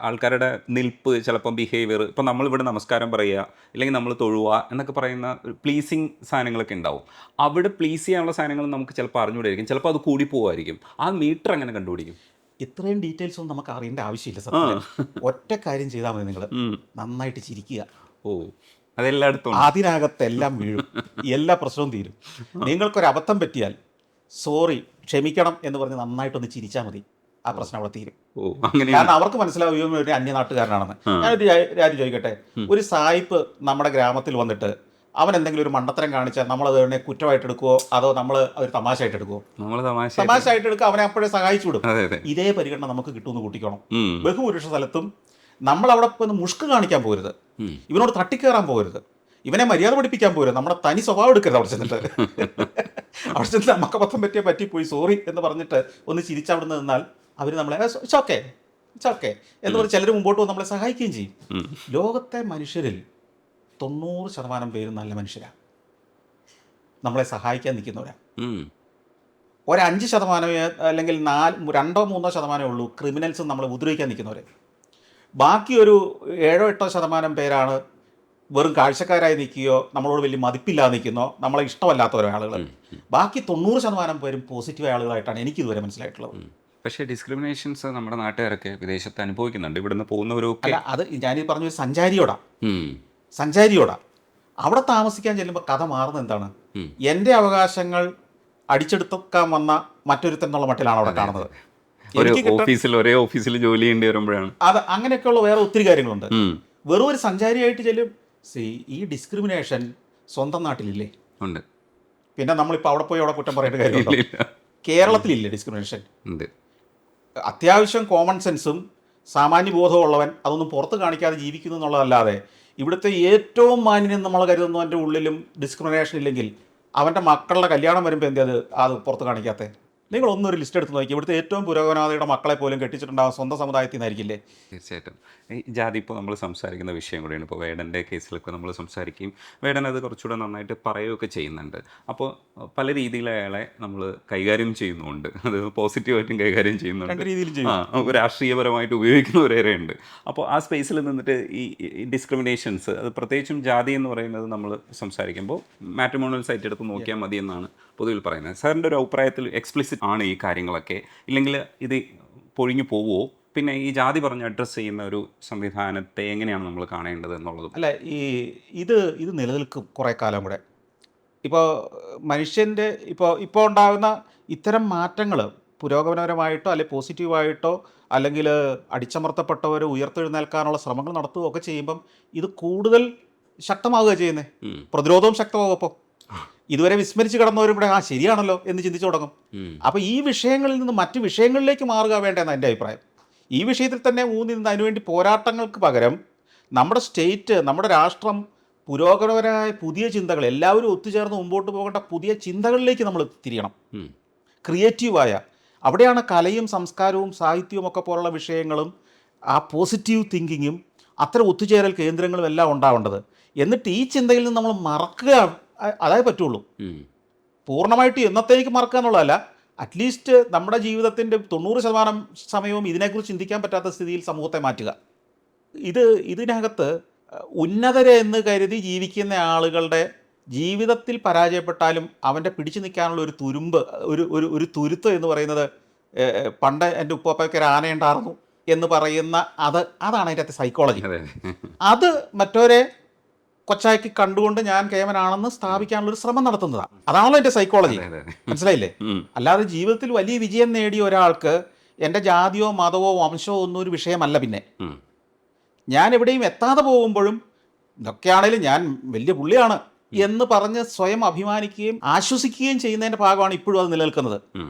ആൾക്കാരുടെ നിൽപ്പ്, ചിലപ്പം ബിഹേവിയർ, ഇപ്പം നമ്മളിവിടെ നമസ്കാരം പറയുക അല്ലെങ്കിൽ നമ്മൾ തൊഴുക എന്നൊക്കെ പറയുന്ന പ്ലീസിങ് സാധനങ്ങളൊക്കെ ഉണ്ടാവും. അവിടെ പ്ലീസ് ചെയ്യാനുള്ള സാധനങ്ങൾ നമുക്ക് ചിലപ്പോൾ അറിഞ്ഞുകൂടായിരിക്കും, ചിലപ്പോൾ അത് കൂടി പോകുമായിരിക്കും. ആ മീറ്റർ എങ്ങനെ കണ്ടുപിടിക്കും? ഇത്രയും ഡീറ്റെയിൽസ് ഒന്നും നമുക്ക് അറിയേണ്ട ആവശ്യമില്ല. സത്യം ഒറ്റ കാര്യം ചെയ്താൽ മതി, നിങ്ങൾ നന്നായിട്ട് ചിരിക്കുക. അതെല്ലായിടത്തും അതിനകത്തെല്ലാം വീഴും, എല്ലാ പ്രശ്നവും തീരും. നിങ്ങൾക്കൊരു അബദ്ധം പറ്റിയാൽ സോറി, ക്ഷമിക്കണം എന്ന് പറഞ്ഞ് നന്നായിട്ടൊന്ന് ചിരിച്ചാൽ മതി, ആ പ്രശ്നം അവിടെ തീരും. കാരണം അവർക്ക് മനസ്സിലാവും ഒരു അന്യനാട്ടുകാരനാണെന്ന്. ഞാനൊരു കാര്യം ചോദിക്കട്ടെ, ഒരു സായിപ്പ് നമ്മുടെ ഗ്രാമത്തിൽ വന്നിട്ട് അവൻ എന്തെങ്കിലും ഒരു മണ്ടത്തരം കാണിച്ചാൽ നമ്മളത് തന്നെ കുറ്റമായിട്ട് എടുക്കുവോ അതോ നമ്മൾ ഒരു തമാശയായിട്ട് എടുക്കുവോ? തമാശയായിട്ട് എടുക്കുക, അവനെ അപ്പോഴേ സഹായിച്ചു കൊടുക്കും. ഇതേ പരിഗണന നമുക്ക് കിട്ടുമെന്ന് കൂട്ടിക്കണം. ബഹുഭൂരിഷ സ്ഥലത്തും നമ്മളവിടെ ഒന്ന് മുഷ്ക് കാണിക്കാൻ പോരുത്, ഇവനോട് തട്ടിക്കയറാൻ പോകരുത്, ഇവനെ മര്യാദ പഠിപ്പിക്കാൻ പോരുത്, നമ്മുടെ തനി സ്വഭാവം എടുക്കരുത്. അവിടെ ചെന്നിട്ട് നമുക്ക് അബദ്ധം പറ്റിപ്പോയി സോറി എന്ന് പറഞ്ഞിട്ട് ഒന്ന് ചിരിച്ചവിടുന്ന് നിന്നാൽ അവർ നമ്മളെ ഇറ്റ്സ് ഓക്കെ എന്ന് പറഞ്ഞ് ചിലർ മുമ്പോട്ട് വന്ന് നമ്മളെ സഹായിക്കുകയും ചെയ്യും. ലോകത്തെ മനുഷ്യരിൽ 90% പേരും നല്ല മനുഷ്യരാണ്, നമ്മളെ സഹായിക്കാൻ നിൽക്കുന്നവരാണ്. ഒരു 5% അല്ലെങ്കിൽ 2-3% ഉള്ളൂ ക്രിമിനൽസ് നമ്മളെ ഉപദ്രവിക്കാൻ നിൽക്കുന്നവരെ. ബാക്കി ഒരു 7-8% പേരാണ് വെറും കാഴ്ചക്കാരായി നിൽക്കുകയോ നമ്മളോട് വലിയ മതിപ്പില്ലാതെ നിൽക്കുന്നോ നമ്മളെ ഇഷ്ടമല്ലാത്ത ഓരോ ആളുകൾ. ബാക്കി 90% പേരും പോസിറ്റീവ് ആളുകളായിട്ടാണ് എനിക്കിതുവരെ മനസ്സിലായിട്ടുള്ളത്. പക്ഷേ ഡിസ്ക്രിമിനേഷൻസ് നമ്മുടെ നാട്ടുകാരൊക്കെ വിദേശത്ത് അനുഭവിക്കുന്നുണ്ട്, ഇവിടുന്ന് പോകുന്നവരൊക്കെ. അത് ഞാനീ പറഞ്ഞൊരു സഞ്ചാരിയോടാ അവിടെ താമസിക്കാൻ ചെല്ലുമ്പോൾ കഥ മാറുന്നത് എന്താണ്? എൻ്റെ അവകാശങ്ങൾ അടിച്ചെടുക്കാൻ വന്ന മറ്റൊരുത്തെന്നുള്ള മട്ടിലാണ് അവിടെ കാണുന്നത്. ഒരു എനിക്ക് കിട്ടാൻ ഒരേ ഓഫീസിൽ ജോലി ചെയ്യേണ്ടി വരുമ്പോഴാണ്. അത് അങ്ങനെയൊക്കെയുള്ള വേറെ ഒത്തിരി കാര്യങ്ങളുണ്ട്. വെറും ഒരു സഞ്ചാരിയായിട്ട് ചെല്ലും. ഈ ഡിസ്ക്രിമിനേഷൻ സ്വന്തം നാട്ടിലില്ലേ? ഉണ്ട്. പിന്നെ നമ്മളിപ്പോൾ അവിടെ പോയി അവിടെ കുറ്റം പറയേണ്ട കാര്യമുണ്ടോ? ഇല്ല, ഇല്ല. കേരളത്തിലില്ലേ ഡിസ്ക്രിമിനേഷൻ? ഉണ്ട്. അത്യാവശ്യം കോമൺ സെൻസും സാമാന്യ ബോധവും ഉള്ളവൻ അതൊന്നും പുറത്ത് കാണിക്കാതെ ജീവിക്കുന്നു എന്നുള്ളതല്ലാതെ ഇവിടുത്തെ ഏറ്റവും മാന്യനും നമ്മൾ കരുതുന്നവൻ്റെ ഉള്ളിലും ഡിസ്ക്രിമിനേഷൻ ഇല്ലെങ്കിൽ അവൻ്റെ മക്കളുടെ കല്യാണം വരുമ്പോൾ എന്ത് അത് പുറത്ത് കാണിക്കാത്തത്? നിങ്ങളൊന്നൊരു ലിസ്റ്റ് എടുത്ത് നോക്കി, ഇവിടുത്തെ ഏറ്റവും പുരോഗമനവാദിയുടെ മക്കളെ പോലും കെട്ടിച്ചിട്ടുണ്ടാകും സ്വന്തം സമുദായത്തിൽ നിന്നായിരിക്കില്ലേ? തീർച്ചയായിട്ടും. ഈ ജാതി ഇപ്പോൾ നമ്മൾ സംസാരിക്കുന്ന വിഷയം കൂടിയാണ്. ഇപ്പോൾ വേടൻ്റെ കേസിലൊക്കെ നമ്മൾ സംസാരിക്കുകയും വേടൻ അത് കുറച്ചുകൂടെ നന്നായിട്ട് പറയുകയൊക്കെ ചെയ്യുന്നുണ്ട്. അപ്പോൾ പല രീതിയിൽ അയാളെ നമ്മൾ കൈകാര്യം ചെയ്യുന്നുണ്ട്. അത് പോസിറ്റീവായിട്ടും കൈകാര്യം രണ്ട് ചെയ്യുന്നുണ്ട്, രീതിയിലും ചെയ്യും. രാഷ്ട്രീയപരമായിട്ട് ഉപയോഗിക്കുന്നവരേറെ. അപ്പോൾ ആ സ്പേസിൽ നിന്നിട്ട് ഈ ഡിസ്ക്രിമിനേഷൻസ്, അത് പ്രത്യേകിച്ചും ജാതി എന്ന് പറയുന്നത് നമ്മൾ സംസാരിക്കുമ്പോൾ മാട്രിമോണിയൽ സൈറ്റ് എടുത്ത് നോക്കിയാൽ മതി എന്നാണ് പൊതുവിൽ പറയുന്നത്. സാറിൻ്റെ ഒരു അഭിപ്രായത്തിൽ എക്സ്പ്ലിസിറ്റ് ആണ് ഈ കാര്യങ്ങളൊക്കെ, ഇല്ലെങ്കിൽ ഇത് പൊഴിഞ്ഞു പോവുമോ? പിന്നെ ഈ ജാതി പറഞ്ഞ് അഡ്രസ്സ് ചെയ്യുന്ന ഒരു സംവിധാനത്തെ എങ്ങനെയാണ് നമ്മൾ കാണേണ്ടത് എന്നുള്ളതും. അല്ല, ഇത് നിലനിൽക്കും കുറേ കാലം കൂടെ. ഇപ്പോൾ മനുഷ്യൻ്റെ ഇപ്പോൾ ഉണ്ടാകുന്ന ഇത്തരം മാറ്റങ്ങൾ പുരോഗമനപരമായിട്ടോ അല്ലെങ്കിൽ പോസിറ്റീവായിട്ടോ അല്ലെങ്കിൽ അടിച്ചമർത്തപ്പെട്ടവർ ഉയർത്തെഴുന്നേൽക്കാനുള്ള ശ്രമങ്ങൾ നടത്തുകയൊക്കെ ചെയ്യുമ്പം ഇത് കൂടുതൽ ശക്തമാവുക ചെയ്യുന്നത്. പ്രതിരോധവും ശക്തമാകും. അപ്പോൾ ഇതുവരെ വിസ്മരിച്ച് കിടന്നവരും ഇവിടെ ശരിയാണല്ലോ എന്ന് ചിന്തിച്ചു തുടങ്ങും. അപ്പോൾ ഈ വിഷയങ്ങളിൽ നിന്ന് മറ്റ് വിഷയങ്ങളിലേക്ക് മാറുക വേണ്ടെന്നാണ് എൻ്റെ അഭിപ്രായം. ഈ വിഷയത്തിൽ തന്നെ ഊന്നി നിന്ന് അതിനുവേണ്ടി പോരാട്ടങ്ങൾക്ക് പകരം നമ്മുടെ സ്റ്റേറ്റ്, നമ്മുടെ രാഷ്ട്രം പുരോഗമനപരമായ പുതിയ ചിന്തകൾ, എല്ലാവരും ഒത്തുചേർന്ന് മുമ്പോട്ട് പോകേണ്ട പുതിയ ചിന്തകളിലേക്ക് നമ്മൾ തിരിയണം. ക്രിയേറ്റീവായ, അവിടെയാണ് കലയും സംസ്കാരവും സാഹിത്യവും ഒക്കെ പോലുള്ള വിഷയങ്ങളും ആ പോസിറ്റീവ് തിങ്കിങ്ങും അത്തരം ഒത്തുചേരൽ കേന്ദ്രങ്ങളും എല്ലാം ഉണ്ടാവേണ്ടത്. എന്നിട്ട് ഈ ചിന്തയിൽ നിന്ന് നമ്മൾ മറക്കുക, അതേ പറ്റുള്ളൂ. പൂർണ്ണമായിട്ട് എന്നത്തേക്ക് മറക്കുക എന്നുള്ളതല്ല, അറ്റ്ലീസ്റ്റ് നമ്മുടെ ജീവിതത്തിൻ്റെ 90% സമയവും ഇതിനെക്കുറിച്ച് ചിന്തിക്കാൻ പറ്റാത്ത സ്ഥിതിയിൽ സമൂഹത്തെ മാറ്റുക. ഇതിനകത്ത് ഉന്നതരെ എന്ന് കരുതി ജീവിക്കുന്ന ആളുകളുടെ ജീവിതത്തിൽ പരാജയപ്പെട്ടാലും അവൻ്റെ പിടിച്ചു നിൽക്കാനുള്ള ഒരു തുരുമ്പ്, ഒരു തുരുത്ത് എന്ന് പറയുന്നത്, പണ്ട് എൻ്റെ ഉപ്പാപ്പയ്ക്ക് ഒരു ആനയുണ്ടായിരുന്നു എന്ന് പറയുന്ന അതാണ് അതിൻ്റെ അകത്തെ സൈക്കോളജി. അത് മറ്റവരെ കൊച്ചാക്കി കണ്ടുകൊണ്ട് ഞാൻ കേവനാണെന്ന് സ്ഥാപിക്കാനുള്ള ഒരു ശ്രമം നടത്തുന്നതാണ്. അതാണല്ലോ എൻ്റെ സൈക്കോളജി. മനസ്സിലായില്ലേ? അല്ലാതെ ജീവിതത്തിൽ വലിയ വിജയം നേടിയ ഒരാൾക്ക് എൻ്റെ ജാതിയോ മതമോ വംശമോ ഒന്നും ഒരു വിഷയമല്ല. പിന്നെ ഞാൻ എവിടെയും എത്താതെ പോകുമ്പോഴും ഇതൊക്കെയാണേലും ഞാൻ വലിയ പുള്ളിയാണ് എന്ന് പറഞ്ഞ് സ്വയം അഭിമാനിക്കുകയും ആശ്വസിക്കുകയും ചെയ്യുന്നതിൻ്റെ ഭാഗമാണ് ഇപ്പോഴും അത് നിലനിൽക്കുന്നത്.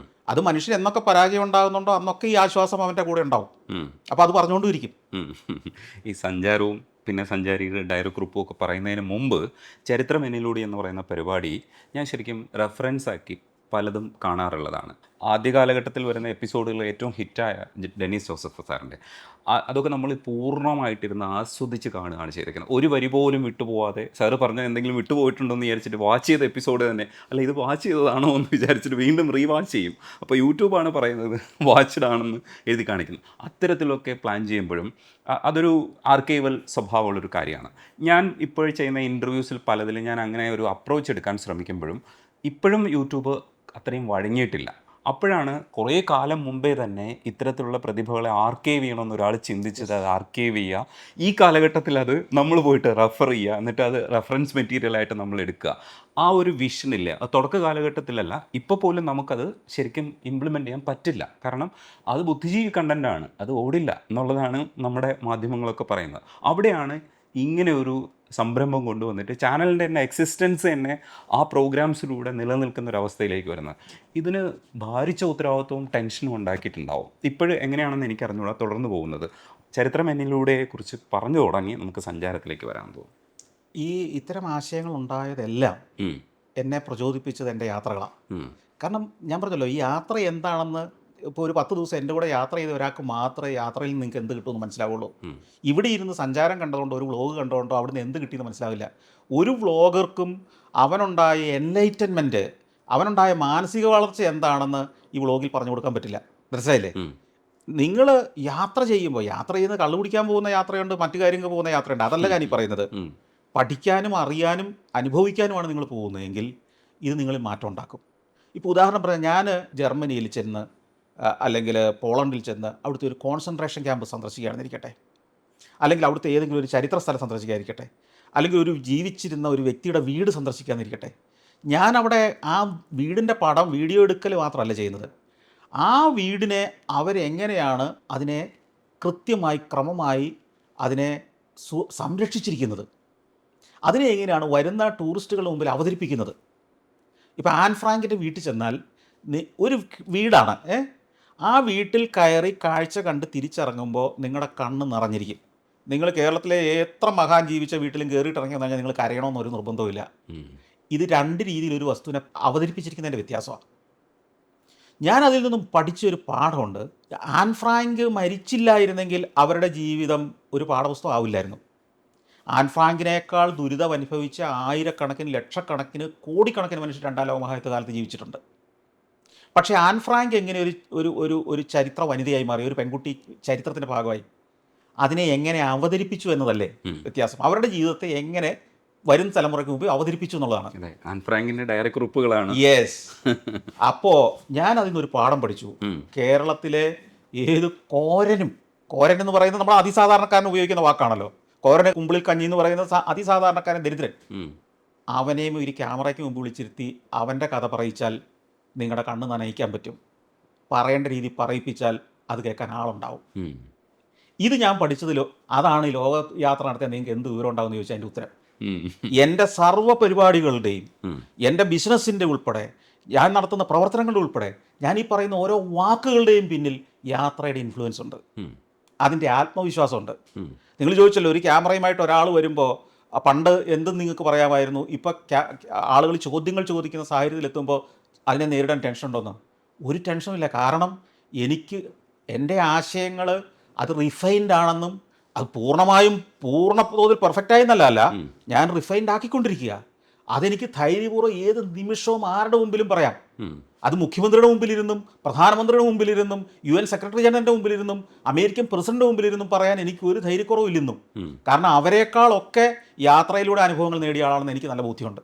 അത് മനുഷ്യൻ എന്നൊക്കെ പരാജയം ഉണ്ടാകുന്നുണ്ടോ അന്നൊക്കെ ഈ ആശ്വാസം അവൻ്റെ കൂടെ ഉണ്ടാവും. അപ്പോൾ അത് പറഞ്ഞുകൊണ്ടിരിക്കും. ഈ സഞ്ചാരവും പിന്നെ സഞ്ചാരികളുടെ ഡയറി കുറിപ്പും ഒക്കെ പറയുന്നതിന് മുമ്പ് ചരിത്രം എന്നിലൂടെ എന്ന് പറയുന്ന പരിപാടി ഞാൻ ശരിക്കും റെഫറൻസ് ആക്കി പലതും കാണാറുള്ളതാണ്. ആദ്യ കാലഘട്ടത്തിൽ വരുന്ന എപ്പിസോഡുകൾ ഏറ്റവും ഹിറ്റായ ഡെന്നീസ് ജോസഫ് സാറിൻ്റെ അതൊക്കെ നമ്മൾ പൂർണ്ണമായിട്ടിരുന്ന് ആസ്വദിച്ച് കാണുകയാണ് ചെയ്തിരിക്കുന്നത്. ഒരു വരി പോലും വിട്ടുപോകാതെ, സാറ് പറഞ്ഞ എന്തെങ്കിലും വിട്ടുപോയിട്ടുണ്ടോ എന്ന് വിചാരിച്ചിട്ട് വാച്ച് ചെയ്ത എപ്പിസോഡ് തന്നെ അല്ല ഇത് വാച്ച് ചെയ്തതാണോ എന്ന് വിചാരിച്ചിട്ട് വീണ്ടും റീവാച്ച് ചെയ്യും. അപ്പോൾ യൂട്യൂബാണ് പറയുന്നത് വാച്ച്ഡ് ആണെന്ന് എഴുതി കാണിക്കുന്നു. അത്തരത്തിലൊക്കെ പ്ലാൻ ചെയ്യുമ്പോഴും അതൊരു ആർക്കൈവൽ സ്വഭാവമുള്ളൊരു കാര്യമാണ്. ഞാൻ ഇപ്പോൾ ചെയ്യുന്ന ഇൻ്റർവ്യൂസിൽ പലതിലും ഞാൻ അങ്ങനെ ഒരു അപ്രോച്ച് എടുക്കാൻ ശ്രമിക്കുമ്പോഴും ഇപ്പോഴും യൂട്യൂബ് അത്രയും വഴങ്ങിയിട്ടില്ല. അപ്പോഴാണ് കുറേ കാലം മുമ്പേ തന്നെ ഇത്തരത്തിലുള്ള പ്രതിഭകളെ ആർക്കൈവ് ചെയ്യണമെന്ന് ഒരാൾ ചിന്തിച്ചത് അത് ആർക്കൈവ് ചെയ്യുക. ഈ കാലഘട്ടത്തിൽ അത് നമ്മൾ പോയിട്ട് റെഫർ ചെയ്യുക, എന്നിട്ട് അത് റെഫറൻസ് മെറ്റീരിയലായിട്ട് നമ്മൾ എടുക്കുക. ആ ഒരു വിഷനില്ല. അത് തുടക്ക കാലഘട്ടത്തിലല്ല, ഇപ്പോൾ പോലും നമുക്കത് ശരിക്കും ഇംപ്ലിമെൻ്റ് ചെയ്യാൻ പറ്റില്ല. കാരണം അത് ബുദ്ധിജീവി കണ്ടൻ്റാണ്, അത് ഓടില്ല എന്നുള്ളതാണ് നമ്മുടെ മാധ്യമങ്ങളൊക്കെ പറയുന്നത്. അവിടെയാണ് ഇങ്ങനെ ഒരു സംരംഭം കൊണ്ടുവന്നിട്ട് ചാനലിൻ്റെ തന്നെ എക്സിസ്റ്റൻസ് തന്നെ ആ പ്രോഗ്രാംസിലൂടെ നിലനിൽക്കുന്ന ഒരു അവസ്ഥയിലേക്ക് വരുന്നത്. ഇതിന് ഭാരിച്ച ഉത്തരവാദിത്വവും ടെൻഷനും ഉണ്ടാക്കിയിട്ടുണ്ടാവും. ഇപ്പോഴും എങ്ങനെയാണെന്ന് എനിക്കറിഞ്ഞൂടാ തുടർന്ന് പോകുന്നത്. ചരിത്രം എന്നിലൂടെ കുറിച്ച് പറഞ്ഞു തുടങ്ങി നമുക്ക് സഞ്ചാരത്തിലേക്ക് വരാൻ തോന്നും. ഇത്തരം ആശയങ്ങൾ ഉണ്ടായതെല്ലാം എന്നെ പ്രചോദിപ്പിച്ചത് എൻ്റെ യാത്രകളാണ്. കാരണം ഞാൻ പറഞ്ഞല്ലോ, ഈ യാത്ര എന്താണെന്ന് ഇപ്പോൾ ഒരു 10 ദിവസം എൻ്റെ കൂടെ യാത്ര ചെയ്ത ഒരാൾക്ക് മാത്രമേ യാത്രയിൽ നിങ്ങൾക്ക് എന്ത് കിട്ടുമെന്ന് മനസ്സിലാവുള്ളൂ. ഇവിടെ ഇരുന്ന് സഞ്ചാരം കണ്ടതുകൊണ്ടോ ഒരു വ്ളോഗ് കണ്ടതുകൊണ്ടോ അവിടുന്ന് എന്ത് കിട്ടിയെന്ന് മനസ്സിലാവില്ല. ഒരു വ്ളോഗർക്കും അവനുണ്ടായ എൻലൈറ്റൻമെൻറ്റ്, അവനുണ്ടായ മാനസിക വളർച്ച എന്താണെന്ന് ഈ വ്ളോഗിൽ പറഞ്ഞു കൊടുക്കാൻ പറ്റില്ല. മനസ്സിലായില്ലേ? നിങ്ങൾ യാത്ര ചെയ്യുമ്പോൾ, യാത്ര ചെയ്യുന്നത് കള്ളു കുടിക്കാൻ പോകുന്ന യാത്രയുണ്ട്, മറ്റു കാര്യങ്ങൾ പോകുന്ന യാത്രയുണ്ട്. അതല്ല ഞാൻ ഈ പറയുന്നത്. പഠിക്കാനും അറിയാനും അനുഭവിക്കാനുമാണ് നിങ്ങൾ പോകുന്നതെങ്കിൽ ഇത് നിങ്ങളിൽ മാറ്റം ഉണ്ടാക്കും. ഇപ്പോൾ ഉദാഹരണം പറയാം, ഞാൻ ജർമ്മനിയിൽ ചെന്ന് അല്ലെങ്കിൽ പോളണ്ടിൽ ചെന്ന് അവിടുത്തെ ഒരു കോൺസെൻട്രേഷൻ ക്യാമ്പ് സന്ദർശിക്കുകയാണെന്നിരിക്കട്ടെ, അല്ലെങ്കിൽ അവിടുത്തെ ഏതെങ്കിലും ഒരു ചരിത്ര സ്ഥലം സന്ദർശിക്കാതിരിക്കട്ടെ, അല്ലെങ്കിൽ ഒരു ജീവിച്ചിരുന്ന ഒരു വ്യക്തിയുടെ വീട് സന്ദർശിക്കാതിരിക്കട്ടെ, ഞാൻ അവിടെ ആ വീടിൻ്റെ പടം വീഡിയോ എടുക്കൽ മാത്രമല്ല ചെയ്യുന്നത്, ആ വീടിനെ അവരെങ്ങനെയാണ് അതിനെ കൃത്യമായി ക്രമമായി അതിനെ സംരക്ഷിച്ചിരിക്കുന്നത്, അതിനെ എങ്ങനെയാണ് വരുന്ന ടൂറിസ്റ്റുകളുടെ മുമ്പിൽ അവതരിപ്പിക്കുന്നത്. ഇപ്പോൾ ആൻ ഫ്രാങ്കിൻ്റെ വീട്ടിൽ ചെന്നാൽ ഒരു വീടാണ്, ആ വീട്ടിൽ കയറി കാഴ്ച കണ്ട് തിരിച്ചിറങ്ങുമ്പോൾ നിങ്ങളുടെ കണ്ണ് നിറഞ്ഞിരിക്കും. നിങ്ങൾ കേരളത്തിലെ എത്ര മഹാൻ ജീവിച്ച വീട്ടിലും കയറിയിട്ട് ഇറങ്ങി വന്നാൽ നിങ്ങൾ കരയണമെന്നൊരു നിർബന്ധമില്ല. ഇത് രണ്ട് രീതിയിൽ ഒരു വസ്തുവിനെ അവതരിപ്പിച്ചിരിക്കുന്നതിൻ്റെ വ്യത്യാസമാണ്. ഞാൻ അതിൽ നിന്നും പഠിച്ചൊരു പാഠമുണ്ട്. ആൻ ഫ്രാങ്ക് മരിച്ചില്ലായിരുന്നെങ്കിൽ അവരുടെ ജീവിതം ഒരു പാഠപുസ്തകം ആവില്ലായിരുന്നു. ആൻ ഫ്രാങ്കിനേക്കാൾ ദുരിതം അനുഭവിച്ച ആയിരക്കണക്കിന് ലക്ഷക്കണക്കിന് കോടിക്കണക്കിന് മനുഷ്യർ രണ്ടാം ലോക മഹായുദ്ധ കാലത്ത് ജീവിച്ചിട്ടുണ്ട്. പക്ഷേ ആൻ ഫ്രാങ്ക് എങ്ങനെ ഒരു ചരിത്ര വനിതയായി മാറി, ഒരു പെൺകുട്ടി ചരിത്രത്തിൻ്റെ ഭാഗമായി, അതിനെ എങ്ങനെ അവതരിപ്പിച്ചു എന്നതല്ലേ വ്യത്യാസം. അവരുടെ ജീവിതത്തെ എങ്ങനെ വരും തലമുറയ്ക്ക് മുമ്പ് അവതരിപ്പിച്ചു എന്നുള്ളതാണ്. ആൻ ഫ്രാങ്കിന്റെ ഡയറി കുറിപ്പുകളാണ്. യെസ്. അപ്പോൾ ഞാൻ അതിൽ നിന്നൊരു പാഠം പഠിച്ചു. കേരളത്തിലെ ഏത് കോരൻ എന്ന് പറയുന്നത് നമ്മൾ അതിസാധാരണക്കാരൻ ഉപയോഗിക്കുന്ന വാക്കാണല്ലോ. കോരന് കുമ്പിളിൽ കഞ്ഞി എന്ന് പറയുന്നത് അതിസാധാരണക്കാരൻ, ദരിദ്രൻ. അവനെയും ഒരു ക്യാമറയ്ക്ക് മുമ്പ് വിളിച്ചിരുത്തി അവൻ്റെ കഥ പറയിച്ചാൽ നിങ്ങളുടെ കണ്ണ് നനയിക്കാൻ പറ്റും. പറയേണ്ട രീതി പറയിപ്പിച്ചാൽ അത് കേൾക്കാൻ ആളുണ്ടാവും. ഇത് ഞാൻ പഠിച്ചതിലോ അതാണ് ലോകയാത്ര നടത്തിയാൽ നിങ്ങൾക്ക് എന്ത് വിവരം ഉണ്ടാവും എന്ന് ചോദിച്ചാൽ അതിൻ്റെ ഉത്തരം. എൻ്റെ സർവ്വ പരിപാടികളുടെയും എൻ്റെ ബിസിനസ്സിൻ്റെ ഉൾപ്പെടെ ഞാൻ നടത്തുന്ന പ്രവർത്തനങ്ങളുടെ ഉൾപ്പെടെ ഞാൻ ഈ പറയുന്ന ഓരോ വാക്കുകളുടെയും പിന്നിൽ യാത്രയുടെ ഇൻഫ്ലുവൻസ് ഉണ്ട്, അതിൻ്റെ ആത്മവിശ്വാസമുണ്ട്. നിങ്ങൾ ചോദിച്ചല്ലോ, ഒരു ക്യാമറയുമായിട്ട് ഒരാൾ വരുമ്പോൾ പണ്ട് എന്തും നിങ്ങൾക്ക് പറയാമായിരുന്നു, ഇപ്പോൾ ആളുകൾ ചോദ്യങ്ങൾ ചോദിക്കുന്ന സാഹചര്യത്തിലെത്തുമ്പോൾ അതിനെ നേരിടാൻ ടെൻഷൻ ഉണ്ടോന്ന്? ഒരു ടെൻഷനുമില്ല. കാരണം എനിക്ക് എൻ്റെ ആശയങ്ങൾ അത് റിഫൈൻഡ് ആണെന്നും അത് പൂർണ്ണ തോതിൽ പെർഫെക്റ്റായി എന്നല്ല, ഞാൻ റിഫൈൻഡ് ആക്കിക്കൊണ്ടിരിക്കുക. അതെനിക്ക് ധൈര്യപൂർവ്വം ഏത് നിമിഷവും ആരുടെ മുമ്പിലും പറയാം. അത് മുഖ്യമന്ത്രിയുടെ മുമ്പിലിരുന്നും പ്രധാനമന്ത്രിയുടെ മുമ്പിലിരുന്നും UN സെക്രട്ടറി ജനറലിൻ്റെ മുമ്പിലിരുന്നും അമേരിക്കൻ പ്രസിഡന്റ് മുമ്പിലിരുന്നും പറയാൻ എനിക്ക് ഒരു ധൈര്യക്കുറവില്ലെന്നും. കാരണം അവരെക്കാളൊക്കെ യാത്രയിലൂടെ അനുഭവങ്ങൾ നേടിയ ആളാണെന്ന് എനിക്ക് നല്ല ബോധ്യമുണ്ട്.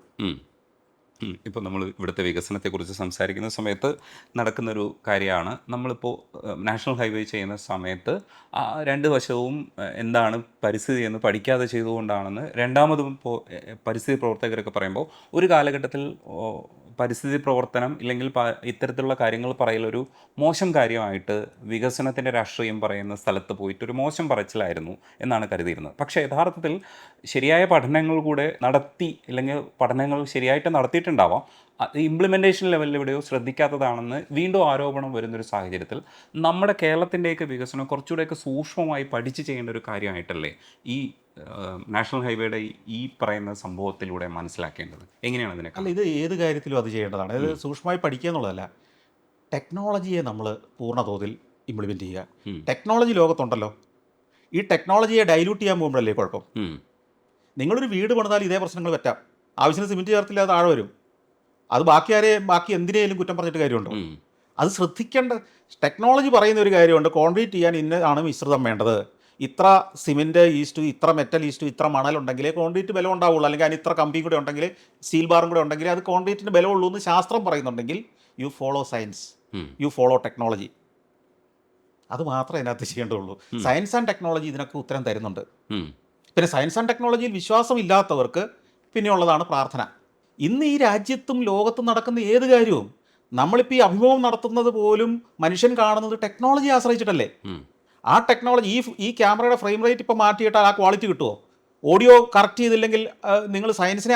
ഇപ്പോൾ നമ്മൾ ഇവിടുത്തെ വികസനത്തെക്കുറിച്ച് സംസാരിക്കുന്ന സമയത്ത് നടക്കുന്നൊരു കാര്യമാണ്, നമ്മളിപ്പോൾ നാഷണൽ ഹൈവേ ചെയ്യുന്ന സമയത്ത് രണ്ട് വശവും എന്താണ് പരിസ്ഥിതി എന്ന് പഠിക്കാതെ ചെയ്തുകൊണ്ടാണെന്ന് രണ്ടാമതും ഇപ്പോൾ പരിസ്ഥിതി പ്രവർത്തകരൊക്കെ പറയുമ്പോൾ, ഒരു കാലഘട്ടത്തിൽ പരിസ്ഥിതി പ്രവർത്തനം ഇല്ലെങ്കിൽ ഇത്തരത്തിലുള്ള കാര്യങ്ങൾ പറയലൊരു മോശം കാര്യമായിട്ട് വികസനത്തിൻ്റെ രാഷ്ട്രീയം പറയുന്ന സ്ഥലത്ത് പോയിട്ട് ഒരു മോശം പറച്ചിലായിരുന്നു എന്നാണ് കരുതിയിരുന്നത്. പക്ഷേ യഥാർത്ഥത്തിൽ ശരിയായ പഠനങ്ങൾ കൂടെ നടത്തി, അല്ലെങ്കിൽ പഠനങ്ങൾ ശരിയായിട്ട് നടത്തിയിട്ടുണ്ടാവാം, ഇംപ്ലിമെൻറ്റേഷൻ ലെവലിൽ എവിടെയോ ശ്രദ്ധിക്കാത്തതാണെന്ന് വീണ്ടും ആരോപണം വരുന്നൊരു സാഹചര്യത്തിൽ നമ്മുടെ കേരളത്തിൻ്റെയൊക്കെ വികസനം കുറച്ചുകൂടെയൊക്കെ സൂക്ഷ്മമായി പഠിച്ച് ചെയ്യേണ്ട ഒരു കാര്യമായിട്ടല്ലേ ഈ നാഷണൽ ഹൈവേയുടെ ഈ പറയുന്ന സംഭവത്തിലൂടെ മനസ്സിലാക്കേണ്ടത്? എങ്ങനെയാണ് അതിനൊക്കെ? അല്ല, ഇത് ഏത് കാര്യത്തിലും അത് ചെയ്യേണ്ടതാണ്. ഇത് സൂക്ഷ്മമായി പഠിക്കുക എന്നുള്ളതല്ല, ടെക്നോളജിയെ നമ്മൾ പൂർണ്ണ തോതിൽ ഇംപ്ലിമെൻറ്റ് ചെയ്യുക. ടെക്നോളജി ലോകത്തുണ്ടല്ലോ, ഈ ടെക്നോളജിയെ ഡൈല്യൂട്ട് ചെയ്യാൻ പോകുമ്പോഴല്ലേ കുഴപ്പം. നിങ്ങളൊരു വീട് പണിതാൽ ഇതേ പ്രശ്നങ്ങൾ പറ്റാം. ആവശ്യത്തിന് സിമെൻറ്റ് ചേർത്തില്ല, അത് താഴെ വരും. അത് ബാക്കി എന്തിനേലും കുറ്റം പറഞ്ഞിട്ട് കാര്യമുണ്ടോ? അത് ശ്രദ്ധിക്കേണ്ട. ടെക്നോളജി പറയുന്ന ഒരു കാര്യമുണ്ട്, കോൺക്രീറ്റ് ചെയ്യാൻ ഇന്നതാണ് മിശ്രിതം വേണ്ടത്, ഇത്ര സിമെൻറ്റ് ഈസ്റ്റു ഇത്ര മെറ്റൽ ഈസ്റ്റു ഇത്ര മണലുണ്ടെങ്കിലേ കോൺക്രീറ്റ് ബലം ഉണ്ടാവുള്ളൂ, അല്ലെങ്കിൽ അതിന് ഇത്ര കമ്പിയും കൂടെ ഉണ്ടെങ്കിൽ സ്റ്റീൽ ബാറും കൂടെ ഉണ്ടെങ്കിൽ അത് കോൺക്രീറ്റിന് ബലമുള്ളൂ എന്ന് ശാസ്ത്രം പറയുന്നുണ്ടെങ്കിൽ you follow science, you follow technology. അത് മാത്രമേ അതിനകത്ത് ചെയ്യേണ്ടതുള്ളൂ. സയൻസ് ആൻഡ് ടെക്നോളജി ഇതിനൊക്കെ ഉത്തരം തരുന്നുണ്ട്. പിന്നെ സയൻസ് ആൻഡ് ടെക്നോളജിയിൽ വിശ്വാസമില്ലാത്തവർക്ക് പിന്നെയുള്ളതാണ് പ്രാർത്ഥന. ഇന്ന് ഈ രാജ്യത്തും ലോകത്തും നടക്കുന്ന ഏത് കാര്യവും നമ്മളിപ്പോൾ ഈ അഭിമുഖം നടത്തുന്നത് പോലും മനുഷ്യൻ കാണുന്നത് ടെക്നോളജിയെ ആശ്രയിച്ചിട്ടല്ലേ. ആ ടെക്നോളജി ഈ ക്യാമറയുടെ ഫ്രെയിം റേറ്റ് ഇപ്പോൾ മാറ്റിയിട്ടാൽ ആ ക്വാളിറ്റി കിട്ടുമോ? ഓഡിയോ കറക്റ്റ് ചെയ്തില്ലെങ്കിൽ നിങ്ങൾ സയൻസിനെ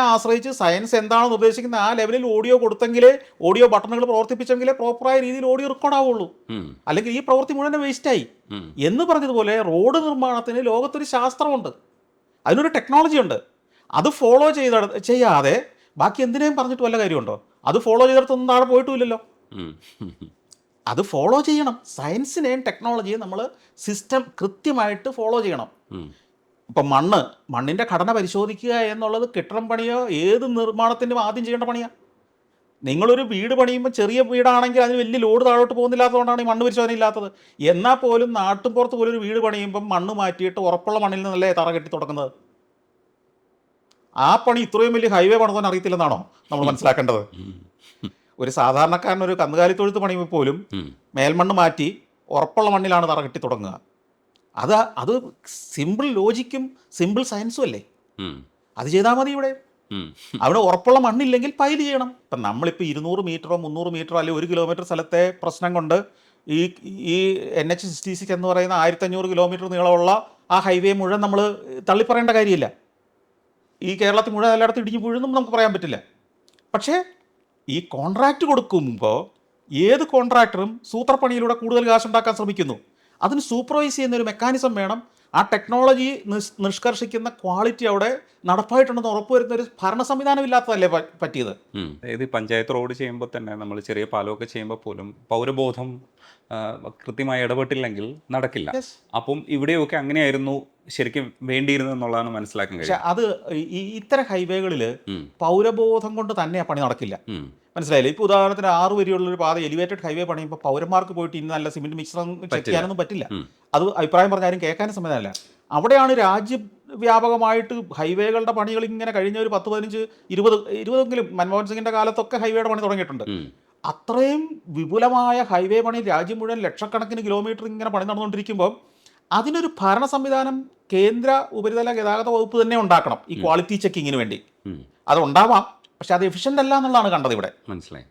ആശ്രയിച്ച് സയൻസ് എന്താണെന്ന് ഉദ്ദേശിക്കുന്ന ആ ലെവലിൽ ഓഡിയോ കൊടുത്തെങ്കിലേ, ഓഡിയോ ബട്ടണുകൾ പ്രവർത്തിപ്പിച്ചെങ്കിലേ പ്രോപ്പറായ രീതിയിൽ ഓഡിയോ റെക്കോർഡ് ആവുള്ളൂ. അല്ലെങ്കിൽ ഈ പ്രവൃത്തി മുഴുവൻ വേസ്റ്റായി. എന്ന് പറഞ്ഞതുപോലെ റോഡ് നിർമ്മാണത്തിന് ലോകത്തൊരു ശാസ്ത്രമുണ്ട്, അതിനൊരു ടെക്നോളജി ഉണ്ട്. അത് ഫോളോ ചെയ്യാതെ ബാക്കി എന്തിനേയും പറഞ്ഞിട്ട് വല്ല കാര്യമുണ്ടോ? അത് ഫോളോ ചെയ്തിടത്തൊന്നും താഴെ പോയിട്ടുമില്ലല്ലോ. അത് ഫോളോ ചെയ്യണം. സയൻസിനെയും ടെക്നോളജിയും നമ്മൾ സിസ്റ്റം കൃത്യമായിട്ട് ഫോളോ ചെയ്യണം. ഇപ്പം മണ്ണിൻ്റെ ഘടന പരിശോധിക്കുക എന്നുള്ളത് കെട്ടിടം പണിയോ ഏത് നിർമ്മാണത്തിനും ആദ്യം ചെയ്യേണ്ട പണിയാണ്. നിങ്ങളൊരു വീട് പണിയുമ്പോൾ ചെറിയ വീടാണെങ്കിൽ അതിന് വലിയ ലോഡ് താഴോട്ട് പോകുന്നില്ലാത്തതുകൊണ്ടാണ് ഈ മണ്ണ് പരിശോധന ഇല്ലാത്തത്. എന്നാൽ പോലും നാട്ടുപുറത്ത് പോലും ഒരു വീട് പണിയുമ്പം മണ്ണ് മാറ്റിയിട്ട് ഉറപ്പുള്ള മണ്ണിൽ നിന്നല്ലേ തറ കെട്ടി തുടങ്ങുന്നത്. ആ പണി ഇത്രയും വലിയ ഹൈവേ പണിതാൻ അറിയത്തില്ലെന്നാണോ നമ്മൾ മനസ്സിലാക്കേണ്ടത്? ഒരു സാധാരണക്കാരൻ ഒരു കന്നുകാലി തൊഴുത്ത് പണിയുമ്പോൾ പോലും മേൽമണ്ണ് മാറ്റി ഉറപ്പുള്ള മണ്ണിലാണ് തറ കെട്ടി തുടങ്ങുക. അത് സിമ്പിൾ ലോജിക്കും സിമ്പിൾ സയൻസും അല്ലേ. അത് ചെയ്താൽ മതി ഇവിടെ. അവിടെ ഉറപ്പുള്ള മണ്ണില്ലെങ്കിൽ പൈൽ ചെയ്യണം. ഇപ്പം നമ്മളിപ്പോൾ 200 മീറ്ററോ 300 മീറ്ററോ അല്ലെങ്കിൽ 1 കിലോമീറ്റർ സ്ഥലത്തെ പ്രശ്നം കൊണ്ട് ഈ ഈ NH-66 എന്ന് പറയുന്ന 1500 കിലോമീറ്റർ നീളമുള്ള ആ ഹൈവേ മുഴുവൻ നമ്മൾ തള്ളിപ്പറയേണ്ട കാര്യമില്ല. ഈ കേരളത്തിൽ മുഴുവൻ എല്ലായിടത്തും ഇടിഞ്ഞു വീഴുന്നും നമുക്ക് പറയാൻ പറ്റില്ല. പക്ഷേ ഈ കോൺട്രാക്റ്റ് കൊടുക്കുമ്പോൾ ഏത് കോൺട്രാക്ടറും സൂത്രപ്പണിയിലൂടെ കൂടുതൽ കാശുണ്ടാക്കാൻ ശ്രമിക്കുന്നു. അതിന് സൂപ്പർവൈസ് ചെയ്യുന്ന ഒരു മെക്കാനിസം വേണം. ആ ടെക്നോളജി നിഷ്കർഷിക്കുന്ന ക്വാളിറ്റി അവിടെ നടപ്പായിട്ടുണ്ടെന്ന് ഉറപ്പുവരുന്ന ഒരു ഭരണ സംവിധാനം ഇല്ലാത്തതല്ലേ പറ്റിയത്. അതായത് പഞ്ചായത്ത് റോഡ് ചെയ്യുമ്പോൾ തന്നെ നമ്മൾ ചെറിയ പാലമൊക്കെ ചെയ്യുമ്പോൾ പോലും പൗരബോധം കൃത്യമായി ഇടപെട്ടില്ലെങ്കിൽ നടക്കില്ല. അപ്പം ഇവിടെയൊക്കെ അങ്ങനെയായിരുന്നു ശരിക്കും വേണ്ടിയിരുന്നത് എന്നുള്ളതാണ് മനസ്സിലാക്കാൻ കഴിയും. പക്ഷെ അത് ഇത്തരം ഹൈവേകളിൽ പൗരബോധം കൊണ്ട് തന്നെ പണി നടക്കില്ല. മനസ്സിലായില്ലേ? ഇപ്പോൾ ഉദാഹരണത്തിന് 6 വരിയുള്ളൊരു പാത എലിവേറ്റഡ് ഹൈവേ പണിയുമ്പോൾ പൗരന്മാർക്ക് പോയിട്ട് ഇന്ന് നല്ല സിമെന്റ് മിക്സർ ചെക്ക് ചെയ്യാനൊന്നും പറ്റില്ല. അത് അഭിപ്രായം പറഞ്ഞാലും കേൾക്കാനും സംവിധാനമല്ല. അവിടെയാണ് രാജ്യവ്യാപകമായിട്ട് ഹൈവേകളുടെ പണികൾ ഇങ്ങനെ കഴിഞ്ഞ ഒരു 10, 15, 20 മൻമോഹൻ സിംഗിന്റെ കാലത്തൊക്കെ ഹൈവേയുടെ പണി തുടങ്ങിയിട്ടുണ്ട്. അത്രയും വിപുലമായ ഹൈവേ പണി രാജ്യം മുഴുവൻ ലക്ഷക്കണക്കിന് കിലോമീറ്റർ ഇങ്ങനെ പണി നടന്നുകൊണ്ടിരിക്കുമ്പോൾ അതിനൊരു ഭരണ സംവിധാനം കേന്ദ്ര ഉപരിതല ഗതാഗത വകുപ്പ് തന്നെ ഉണ്ടാക്കണം ഈ ക്വാളിറ്റി ചെക്കിങ്ങിന് വേണ്ടി. അത് ഉണ്ടാവാം, പക്ഷെ അത് എഫിഷ്യൻ്റ് അല്ല എന്നുള്ളതാണ് കണ്ടത് ഇവിടെ. മനസ്സിലായി.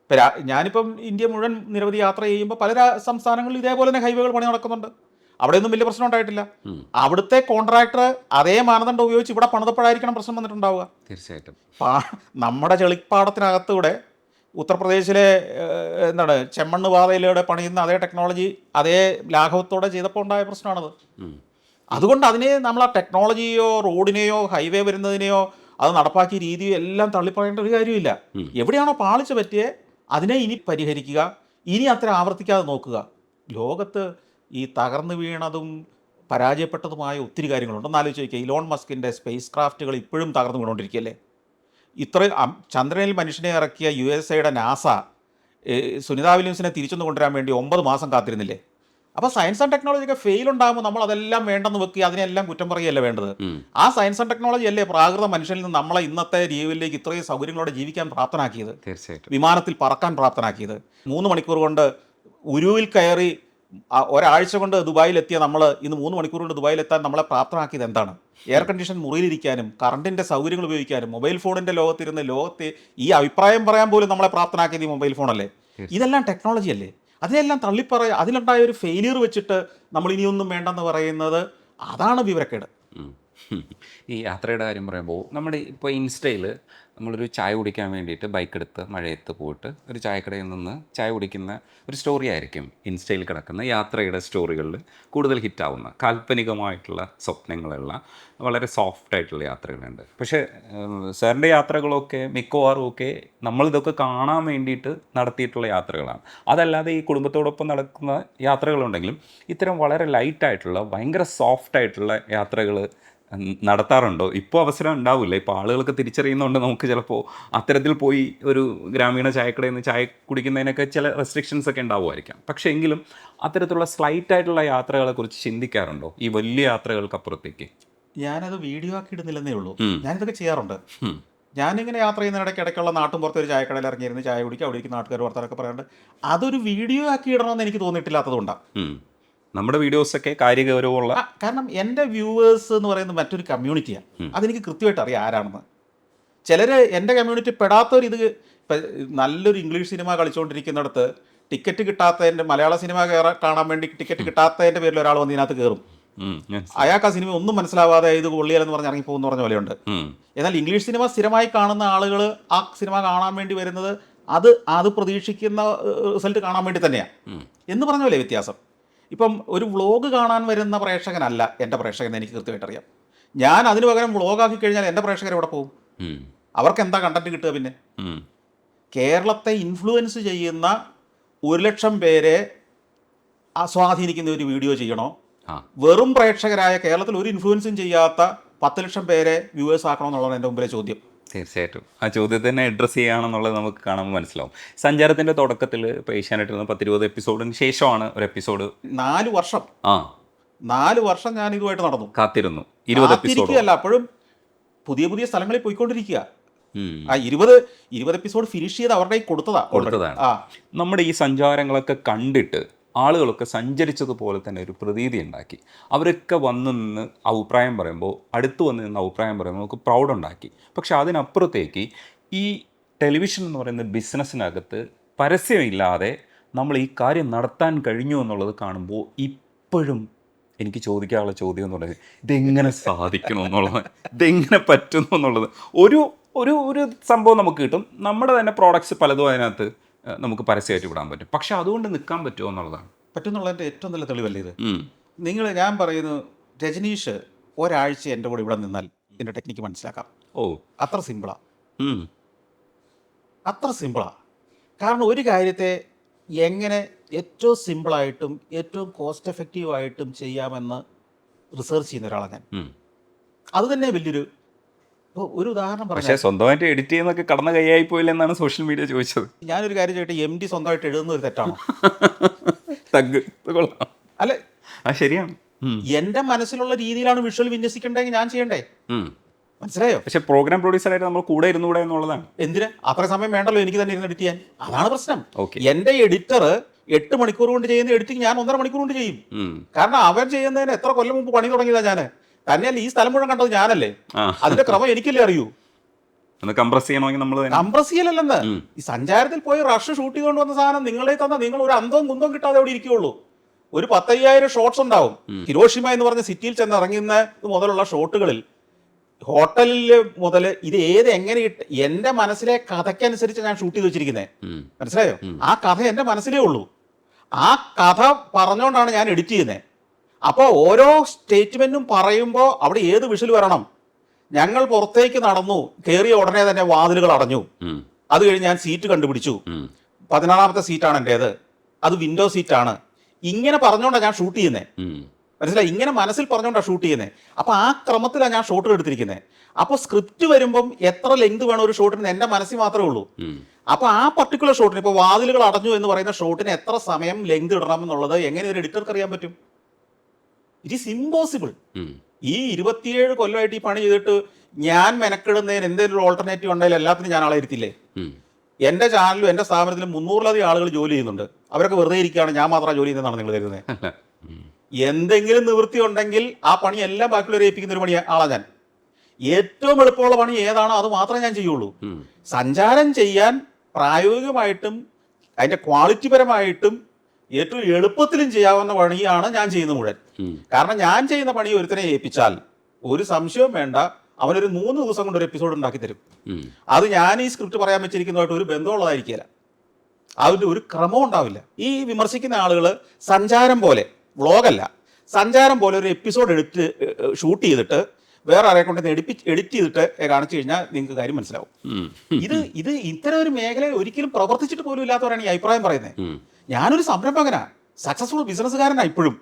ഇപ്പം ഞാനിപ്പം ഇന്ത്യ മുഴുവൻ നിരവധി യാത്ര ചെയ്യുമ്പോൾ പല സംസ്ഥാനങ്ങളിൽ ഇതേപോലെ തന്നെ ഹൈവേകൾ പണി നടക്കുന്നുണ്ട്. അവിടെയൊന്നും വലിയ പ്രശ്നം ഉണ്ടായിട്ടില്ല. അവിടുത്തെ കോൺട്രാക്ടർ അതേ മാനദണ്ഡം ഉപയോഗിച്ച് ഇവിടെ പണിതപ്പോഴായിരിക്കണം പ്രശ്നം വന്നിട്ടുണ്ടാവുക. തീർച്ചയായിട്ടും. നമ്മുടെ ചെളിപ്പാടത്തിനകത്തൂടെ ഉത്തർപ്രദേശിലെ ചെമ്മണ്ണ് പാതയിലൂടെ പണിയുന്ന അതേ ടെക്നോളജി അതേ ലാഘവത്തോടെ ചെയ്തപ്പോൾ ഉണ്ടായ പ്രശ്നമാണത്. അതുകൊണ്ട് അതിനെ നമ്മൾ ആ ടെക്നോളജിയോ റോഡിനെയോ ഹൈവേ വരുന്നതിനെയോ അത് നടപ്പാക്കിയ രീതിയോ എല്ലാം തള്ളിപ്പറയേണ്ട ഒരു കാര്യമില്ല. എവിടെയാണോ പാളിച്ച പറ്റിയേ അതിനെ ഇനി പരിഹരിക്കുക, ഇനി അത്ര ആവർത്തിക്കാതെ നോക്കുക. ലോകത്ത് ഈ തകർന്നു വീണതും പരാജയപ്പെട്ടതുമായ ഒത്തിരി കാര്യങ്ങളുണ്ട്. ഒന്നാലോചിച്ച് നോക്കിയാൽ ഇലോൺ മസ്കിൻ്റെ സ്പേസ് ക്രാഫ്റ്റുകൾ ഇപ്പോഴും തകർന്നു വീണുകൊണ്ടിരിക്കുകയല്ലേ. ചന്ദ്രനിൽ മനുഷ്യനെ ഇറക്കിയ USA നാസ സുനിത വില്യംസിനെ തിരിച്ചൊന്ന് കൊണ്ടുവരാൻ വേണ്ടി 9 മാസം കാത്തിരുന്നില്ലേ. അപ്പോൾ സയൻസ് ആൻഡ് ടെക്നോളജി ഒക്കെ ഫെയിൽ ഉണ്ടാകുമ്പോൾ നമ്മൾ അതെല്ലാം വേണ്ടെന്ന് വെക്കുക, അതിനെല്ലാം കുറ്റം പറയുകയല്ല വേണ്ടത്. ആ സയൻസ് ആൻഡ് ടെക്നോളജി അല്ലേ പ്രാകൃത മനുഷ്യനിൽ നിന്ന് നമ്മളെ ഇന്നത്തെ ജീവിതത്തിലേക്ക് ഇത്രയും സൗകര്യങ്ങളോടെ ജീവിക്കാൻ പ്രാപ്തനാക്കിയത്. തീർച്ചയായിട്ടും. വിമാനത്തിൽ പറക്കാൻ പ്രാപ്തനാക്കിയത്. 3 മണിക്കൂർ കൊണ്ട് ഉരുവിൽ കയറി ഒരാഴ്ച കൊണ്ട് ദുബായിലെത്തിയ നമ്മൾ ഇന്ന് 3 മണിക്കൂർ കൊണ്ട് ദുബായിലെത്താൻ നമ്മളെ പ്രാപ്തനാക്കിയത് എന്താണ്? എയർ കണ്ടീഷൻ മുറിയിലിരിക്കാനും കറണ്ടിൻ്റെ സൗകര്യങ്ങൾ ഉപയോഗിക്കാനും മൊബൈൽ ഫോണിൻ്റെ ലോകത്തെ ഈ അഭിപ്രായം പറയാൻ പോലും നമ്മളെ പ്രാപ്തനാക്കിയത് ഈ മൊബൈൽ ഫോണല്ലേ. ഇതെല്ലാം ടെക്നോളജി അല്ലേ. അതിനെല്ലാം അതിലുണ്ടായ ഒരു ഫെയിലിയർ വെച്ചിട്ട് നമ്മൾ ഇനിയൊന്നും വേണ്ടെന്ന് പറയുന്നത് അതാണ് വിവരക്കേട്. ഈ യാത്രയുടെ കാര്യം പറയുമ്പോൾ നമ്മുടെ ഇപ്പോൾ ഇൻസ്റ്റയിൽ നമ്മളൊരു ചായ കുടിക്കാൻ വേണ്ടിയിട്ട് ബൈക്ക് എടുത്ത് മഴയത്ത് പോയിട്ട് ഒരു ചായക്കടയിൽ നിന്ന് ചായ കുടിക്കുന്ന ഒരു സ്റ്റോറി ആയിരിക്കും ഇൻസ്റ്റയിൽ കിടക്കുന്ന യാത്രയുടെ സ്റ്റോറികളിൽ കൂടുതൽ ഹിറ്റാവുന്ന കാൽപ്പനികമായിട്ടുള്ള സ്വപ്നങ്ങളുള്ള വളരെ സോഫ്റ്റായിട്ടുള്ള യാത്രകളുണ്ട്. പക്ഷേ സാറിൻ്റെ യാത്രകളൊക്കെ മിക്കവാറും ഒക്കെ നമ്മളിതൊക്കെ കാണാൻ വേണ്ടിയിട്ട് നടത്തിയിട്ടുള്ള യാത്രകളാണ്. അതല്ലാതെ ഈ കുടുംബത്തോടൊപ്പം നടക്കുന്ന യാത്രകളുണ്ടെങ്കിലും ഇത്തരം വളരെ ലൈറ്റായിട്ടുള്ള ഭയങ്കര സോഫ്റ്റായിട്ടുള്ള യാത്രകൾ നടത്താറുണ്ടോ? ഇപ്പോൾ അവസരം ഉണ്ടാവില്ല. ഇപ്പോൾ ആളുകൾക്ക് തിരിച്ചറിയുന്നതുകൊണ്ട് നമുക്ക് ചിലപ്പോൾ അത്തരത്തിൽ പോയി ഒരു ഗ്രാമീണ ചായക്കടയിൽ നിന്ന് ചായ കുടിക്കുന്നതിനൊക്കെ ചില റെസ്ട്രിക്ഷൻസ് ഒക്കെ ഉണ്ടാവുമായിരിക്കാം. പക്ഷേ എങ്കിലും അത്തരത്തിലുള്ള സ്ലൈറ്റായിട്ടുള്ള യാത്രകളെക്കുറിച്ച് ചിന്തിക്കാറുണ്ടോ ഈ വലിയ യാത്രകൾക്കപ്പുറത്തേക്ക്? ഞാനത് വീഡിയോ ആക്കി ഇടുന്നില്ലെന്നേ ഉള്ളൂ. ഞാനിതൊക്കെ ചെയ്യാറുണ്ട്. ഞാനിങ്ങനെ യാത്ര ചെയ്യുന്ന ഇടയ്ക്കുള്ള നാട്ടും പുറത്ത് ഒരു ചായക്കടയിൽ ഇറങ്ങിയിരുന്ന് ചായ കുടിക്കുക, അവിടെ ഇരിക്കുന്ന നാട്ടുകാർ വർത്താനൊക്കെ പറയാറുണ്ട്. അതൊരു വീഡിയോ ആക്കി ഇടണമെന്ന് എനിക്ക് തോന്നിയിട്ടില്ലാത്തതുകൊണ്ടാണ്. നമ്മുടെ വീഡിയോസൊക്കെ കാര്യഗൗരവമുള്ള, കാരണം എൻ്റെ വ്യൂവേഴ്സ് എന്ന് പറയുന്നത് മറ്റൊരു കമ്മ്യൂണിറ്റിയാണ്. അതെനിക്ക് കൃത്യമായിട്ട് അറിയാം ആരാണെന്ന്. ചിലർ എൻ്റെ കമ്മ്യൂണിറ്റി പെടാത്തവർ ഇത് ഇപ്പം നല്ലൊരു ഇംഗ്ലീഷ് സിനിമ കളിച്ചുകൊണ്ടിരിക്കുന്നിടത്ത് ടിക്കറ്റ് കിട്ടാത്തതിൻ്റെ മലയാള സിനിമ കാണാൻ വേണ്ടി ടിക്കറ്റ് കിട്ടാത്തതിൻ്റെ പേരിൽ ഒരാൾ വന്ന് ഇതിനകത്ത് കയറും. അയാൾക്ക് ആ സിനിമ ഒന്നും മനസ്സിലാവാതെ ഇത് കൊള്ളിയാലെന്ന് പറഞ്ഞ് ഇറങ്ങിപ്പോകുന്ന പറഞ്ഞ പോലെയുണ്ട്. എന്നാൽ ഇംഗ്ലീഷ് സിനിമ സ്ഥിരമായി കാണുന്ന ആളുകൾ ആ സിനിമ കാണാൻ വേണ്ടി വരുന്നത് അത് പ്രതീക്ഷിക്കുന്ന റിസൾട്ട് കാണാൻ വേണ്ടി തന്നെയാണ് എന്ന് പറഞ്ഞ പോലെ വ്യത്യാസം. ഇപ്പം ഒരു വ്ളോഗ് കാണാൻ വരുന്ന പ്രേക്ഷകനല്ല എൻ്റെ പ്രേക്ഷകൻ, എനിക്ക് കൃത്യമായിട്ട് അറിയാം. ഞാൻ അതിന് പകരം വ്ളോഗാക്കി കഴിഞ്ഞാൽ എൻ്റെ പ്രേക്ഷകർ എവിടെ പോകും? അവർക്ക് എന്താ കണ്ടന്റ് കിട്ടുക? പിന്നെ കേരളത്തെ ഇൻഫ്ലുവൻസ് ചെയ്യുന്ന 100,000 പേരെ സ്വാധീനിക്കുന്ന ഒരു വീഡിയോ ചെയ്യണോ, വെറും പ്രേക്ഷകരായ കേരളത്തിൽ ഒരു ഇൻഫ്ലുവൻസും ചെയ്യാത്ത 10,00,000 പേരെ വ്യൂവേഴ്സ് ആക്കണോ എന്നുള്ളതാണ് എൻ്റെ മുമ്പിലെ ചോദ്യം. തീർച്ചയായിട്ടും ആ ചോദ്യത്തിനെ അഡ്രസ്സ് ചെയ്യുകയാണെന്നുള്ളത് നമുക്ക് കാണുമ്പോൾ മനസ്സിലാവും. സഞ്ചാരത്തിൻ്റെ തുടക്കത്തിൽ ഇപ്പോൾ ഏഷ്യാനെറ്റിൽ നിന്ന് 10-20 എപ്പിസോഡിന് ശേഷമാണ് ഒരു എപ്പിസോഡ്. 4 വർഷം ഞാൻ ഇതുമായിട്ട് നടന്നു, കാത്തിരുന്നു. 20 എപ്പിസോഡ് അല്ല, അപ്പോഴും പുതിയ പുതിയ സ്ഥലങ്ങളിൽ പോയിക്കൊണ്ടിരിക്കുക. ആ 20 എപ്പിസോഡ് ഫിനിഷ് ചെയ്ത് അവരുടെ കൊടുത്തതാണ്. നമ്മുടെ ഈ സഞ്ചാരങ്ങളൊക്കെ കണ്ടിട്ട് ആളുകളൊക്കെ സഞ്ചരിച്ചതുപോലെ തന്നെ ഒരു പ്രതീതി ഉണ്ടാക്കി. അവരൊക്കെ വന്ന് നിന്ന് അഭിപ്രായം പറയുമ്പോൾ, അടുത്ത് വന്ന് നിന്ന് അഭിപ്രായം പറയുമ്പോൾ നമുക്ക് പ്രൗഡുണ്ടാക്കി. പക്ഷെ അതിനപ്പുറത്തേക്ക് ഈ ടെലിവിഷൻ എന്ന് പറയുന്ന ബിസിനസ്സിനകത്ത് പരസ്യമില്ലാതെ നമ്മൾ ഈ കാര്യം നടത്താൻ കഴിഞ്ഞു എന്നുള്ളത് കാണുമ്പോൾ ഇപ്പോഴും എനിക്ക് ചോദിക്കാനുള്ള ചോദ്യം എന്ന് പറയുന്നത് ഇതെങ്ങനെ സാധിക്കണമെന്നുള്ളത്, ഇതെങ്ങനെ പറ്റുന്നു എന്നുള്ളത്. ഒരു ഒരു ഒരു സംഭവം നമുക്ക് കിട്ടും, നമ്മുടെ തന്നെ പ്രോഡക്ട്സ് പലതും അതിനകത്ത് നമുക്ക് പരസ്യമായിട്ട് വിടാൻ പറ്റും. പക്ഷെ അതുകൊണ്ട് നിൽക്കാൻ പറ്റുമോ എന്നുള്ളതാണ്. പറ്റുന്നുള്ളതിൻ്റെ ഏറ്റവും നല്ല തെളിവല്ലേ ഇത്. ഞാൻ പറയുന്നു, രജനീഷ് ഒരാഴ്ച എൻ്റെ കൂടെ ഇവിടെ നിന്നാൽ ഇതിൻ്റെ ടെക്നിക്ക് മനസ്സിലാക്കാം. അത്ര സിമ്പിളാ, അത്ര സിമ്പിളാ. കാരണം ഒരു കാര്യത്തെ എങ്ങനെ ഏറ്റവും സിമ്പിളായിട്ടും ഏറ്റവും കോസ്റ്റ് എഫക്റ്റീവായിട്ടും ചെയ്യാമെന്ന് റിസർച്ച് ചെയ്യുന്ന ഒരാളാണ് ഞാൻ. അത് തന്നെ വലിയൊരു ഒരു ഉദാഹരണം പക്ഷേ പറയാം. സ്വന്തമായിട്ട് എഡിറ്റ് ചെയ്യുന്നൊക്കെ കടന്ന കൈയായി പോയില്ല എന്നാണ് സോഷ്യൽ മീഡിയ ചോദിച്ചത്. ഞാനൊരു കാര്യം ചോദിട്ടെ, MD സ്വന്തമായിട്ട് എഴുതുന്ന ഒരു തെറ്റാണോ? അല്ലെ, ശരിയാണ്. എൻ്റെ മനസ്സിലുള്ള രീതിയിലാണ് വിഷ്വൽ വിന്യസിക്കേണ്ടെങ്കിൽ ഞാൻ ചെയ്യണ്ടേ? മനസ്സിലായോ? പക്ഷെ പ്രോഗ്രാം പ്രൊഡ്യൂസറായിട്ട് നമ്മൾ കൂടെ ഇരുന്നുകൂടെ എന്നുള്ളതാണ്. എന്തിന് അത്ര സമയം വേണ്ടല്ലോ എനിക്ക് തന്നെ ഇരുന്ന് എഡിറ്റ് ചെയ്യാൻ? അതാണ് പ്രശ്നം. ഓക്കെ, എൻ്റെ എഡിറ്റർ 8 മണിക്കൂർ കൊണ്ട് ചെയ്യുന്ന എഡിറ്റിംഗ് ഞാൻ 1.5 മണിക്കൂർ കൊണ്ട് ചെയ്യും. കാരണം അവൻ ചെയ്യുന്നതിന് എത്ര കൊല്ലം മുമ്പ് പണി തുടങ്ങിയതാ ഞാൻ. തന്നെയല്ല, ഈ സ്ഥലം മുഴുവൻ കണ്ടത് ഞാനല്ലേ. അതിന്റെ ക്രമം എനിക്കല്ലേ അറിയൂ. കംപ്രസ് ചെയ്യണമെങ്കിൽ നമ്മൾ കംപ്രസ് ചെയ്യലല്ലെന്ന്, ഈ സഞ്ചാരത്തിൽ പോയി റഷ് ഷൂട്ട് ചെയ്തുകൊണ്ട് വന്ന സാധനം നിങ്ങളെ തന്നാൽ നിങ്ങൾ ഒരു അന്തവും കുന്തവും കിട്ടാതെ അവിടെ ഇരിക്കുകയുള്ളൂ. ഒരു 10,000 ഷോട്ട്സ് ഉണ്ടാവും. ഹിരോഷിമ എന്ന് പറഞ്ഞ സിറ്റിയിൽ ചെന്ന് ഇറങ്ങുന്ന മുതലുള്ള ഷോട്ടുകളിൽ ഹോട്ടലിൽ മുതൽ ഇത് എങ്ങനെ എന്റെ മനസ്സിലെ കഥയ്ക്കനുസരിച്ച് ഞാൻ ഷൂട്ട് ചെയ്ത് വെച്ചിരിക്കുന്നത്. മനസ്സിലായോ? ആ കഥ എന്റെ മനസ്സിലേ ഉള്ളൂ. ആ കഥ പറഞ്ഞുകൊണ്ടാണ് ഞാൻ എഡിറ്റ് ചെയ്യുന്നത്. അപ്പോൾ ഓരോ സ്റ്റേറ്റ്മെന്റും പറയുമ്പോൾ അവിടെ ഏത് വിഷൽ വരണം. ഞങ്ങൾ പുറത്തേക്ക് നടന്നു, കയറിയ ഉടനെ തന്നെ വാതിലുകൾ അടഞ്ഞു. അത് കഴിഞ്ഞ് ഞാൻ സീറ്റ് കണ്ടുപിടിച്ചു, 16ാമത്തെ സീറ്റാണ് എൻ്റേത്, അത് വിൻഡോ സീറ്റാണ്. ഇങ്ങനെ പറഞ്ഞുകൊണ്ടാണ് ഞാൻ ഷൂട്ട് ചെയ്യുന്നത്. മനസ്സിലായി? ഇങ്ങനെ മനസ്സിൽ പറഞ്ഞുകൊണ്ടാണ് ഷൂട്ട് ചെയ്യുന്നത്. അപ്പോൾ ആ ക്രമത്തിലാണ് ഞാൻ ഷോട്ടുകൾ എടുത്തിരിക്കുന്നത്. അപ്പോൾ സ്ക്രിപ്റ്റ് വരുമ്പം എത്ര ലെങ്ത് വേണം ഒരു ഷോട്ടിന് എൻ്റെ മനസ്സിൽ മാത്രമേ ഉള്ളൂ. അപ്പോൾ ആ പർട്ടിക്കുലർ ഷോട്ടിന്, ഇപ്പോൾ വാതിലുകൾ അടഞ്ഞു എന്ന് പറയുന്ന ഷോട്ടിന് എത്ര സമയം ലെങ്ത് ഇടണം എന്നുള്ളത് എങ്ങനെ ഒരു എഡിറ്റർക്ക് അറിയാൻ പറ്റും? It is impossible. ഈ 27 കൊല്ലമായിട്ട് ഈ പണി ചെയ്തിട്ട് ഞാൻ മെനക്കെടുന്നതിന് എന്തെങ്കിലും ഒരു ഓൾട്ടർനേറ്റീവ് ഉണ്ടെങ്കിൽ എല്ലാത്തിനും ഞാൻ ആളെ ഇരുത്തില്ലേ? എൻ്റെ ചാനലിലും എൻ്റെ സ്ഥാപനത്തിലും 300-ലധികം ആളുകൾ ജോലി ചെയ്യുന്നുണ്ട്. അവരൊക്കെ വെറുതെ ഇരിക്കുകയാണ്, ഞാൻ മാത്രം ജോലി ചെയ്യുന്നതാണ് നിങ്ങൾ കരുതുന്നത്? എന്തെങ്കിലും നിവൃത്തി ഉണ്ടെങ്കിൽ ആ പണി എല്ലാം ബാക്കിയുള്ളവരെ ഏൽപ്പിക്കുന്ന ഒരു പണി ആളാണ് ഞാൻ. ഏറ്റവും എളുപ്പമുള്ള പണി ഏതാണോ അത് മാത്രമേ ഞാൻ ചെയ്യുള്ളൂ. സഞ്ചാരം ചെയ്യാൻ പ്രായോഗികമായിട്ടും അതിൻ്റെ ക്വാളിറ്റി പരമായിട്ടും ഏറ്റവും എളുപ്പത്തിലും ചെയ്യാവുന്ന പണിയാണ് ഞാൻ ചെയ്യുന്ന മുഴുവൻ. കാരണം ഞാൻ ചെയ്യുന്ന പണി ഒരുത്തനെ ഏൽപ്പിച്ചാൽ ഒരു സംശയവും വേണ്ട, അവനൊരു 3 ദിവസം കൊണ്ട് ഒരു എപ്പിസോഡ് ഉണ്ടാക്കി തരും. അത് ഞാൻ ഈ സ്ക്രിപ്റ്റ് പറയാൻ വെച്ചിരിക്കുന്നതായിട്ട് ഒരു ബന്ധമുള്ളതായിരിക്കില്ല. അതിൻ്റെ ഒരു ക്രമം ഉണ്ടാവില്ല. ഈ വിമർശിക്കുന്ന ആളുകൾ സഞ്ചാരം പോലെ, വ്ളോഗല്ല, സഞ്ചാരം പോലെ ഒരു എപ്പിസോഡ് എടുത്ത് ഷൂട്ട് ചെയ്തിട്ട് വേറെ ആരെ കൊണ്ട് എഡിറ്റ് ചെയ്തിട്ട് കാണിച്ചു കഴിഞ്ഞാൽ നിങ്ങൾക്ക് കാര്യം മനസ്സിലാവും. ഇത് ഇത്തരം ഒരു മേഖലയിൽ ഒരിക്കലും പ്രവർത്തിച്ചിട്ട് പോലും ഇല്ലാത്തവരാണ് ഈ അഭിപ്രായം പറയുന്നത്. ഞാനൊരു സംരംഭകനാ, സക്സസ്ഫുൾ ബിസിനസ്സുകാരനാ. ഇപ്പോഴും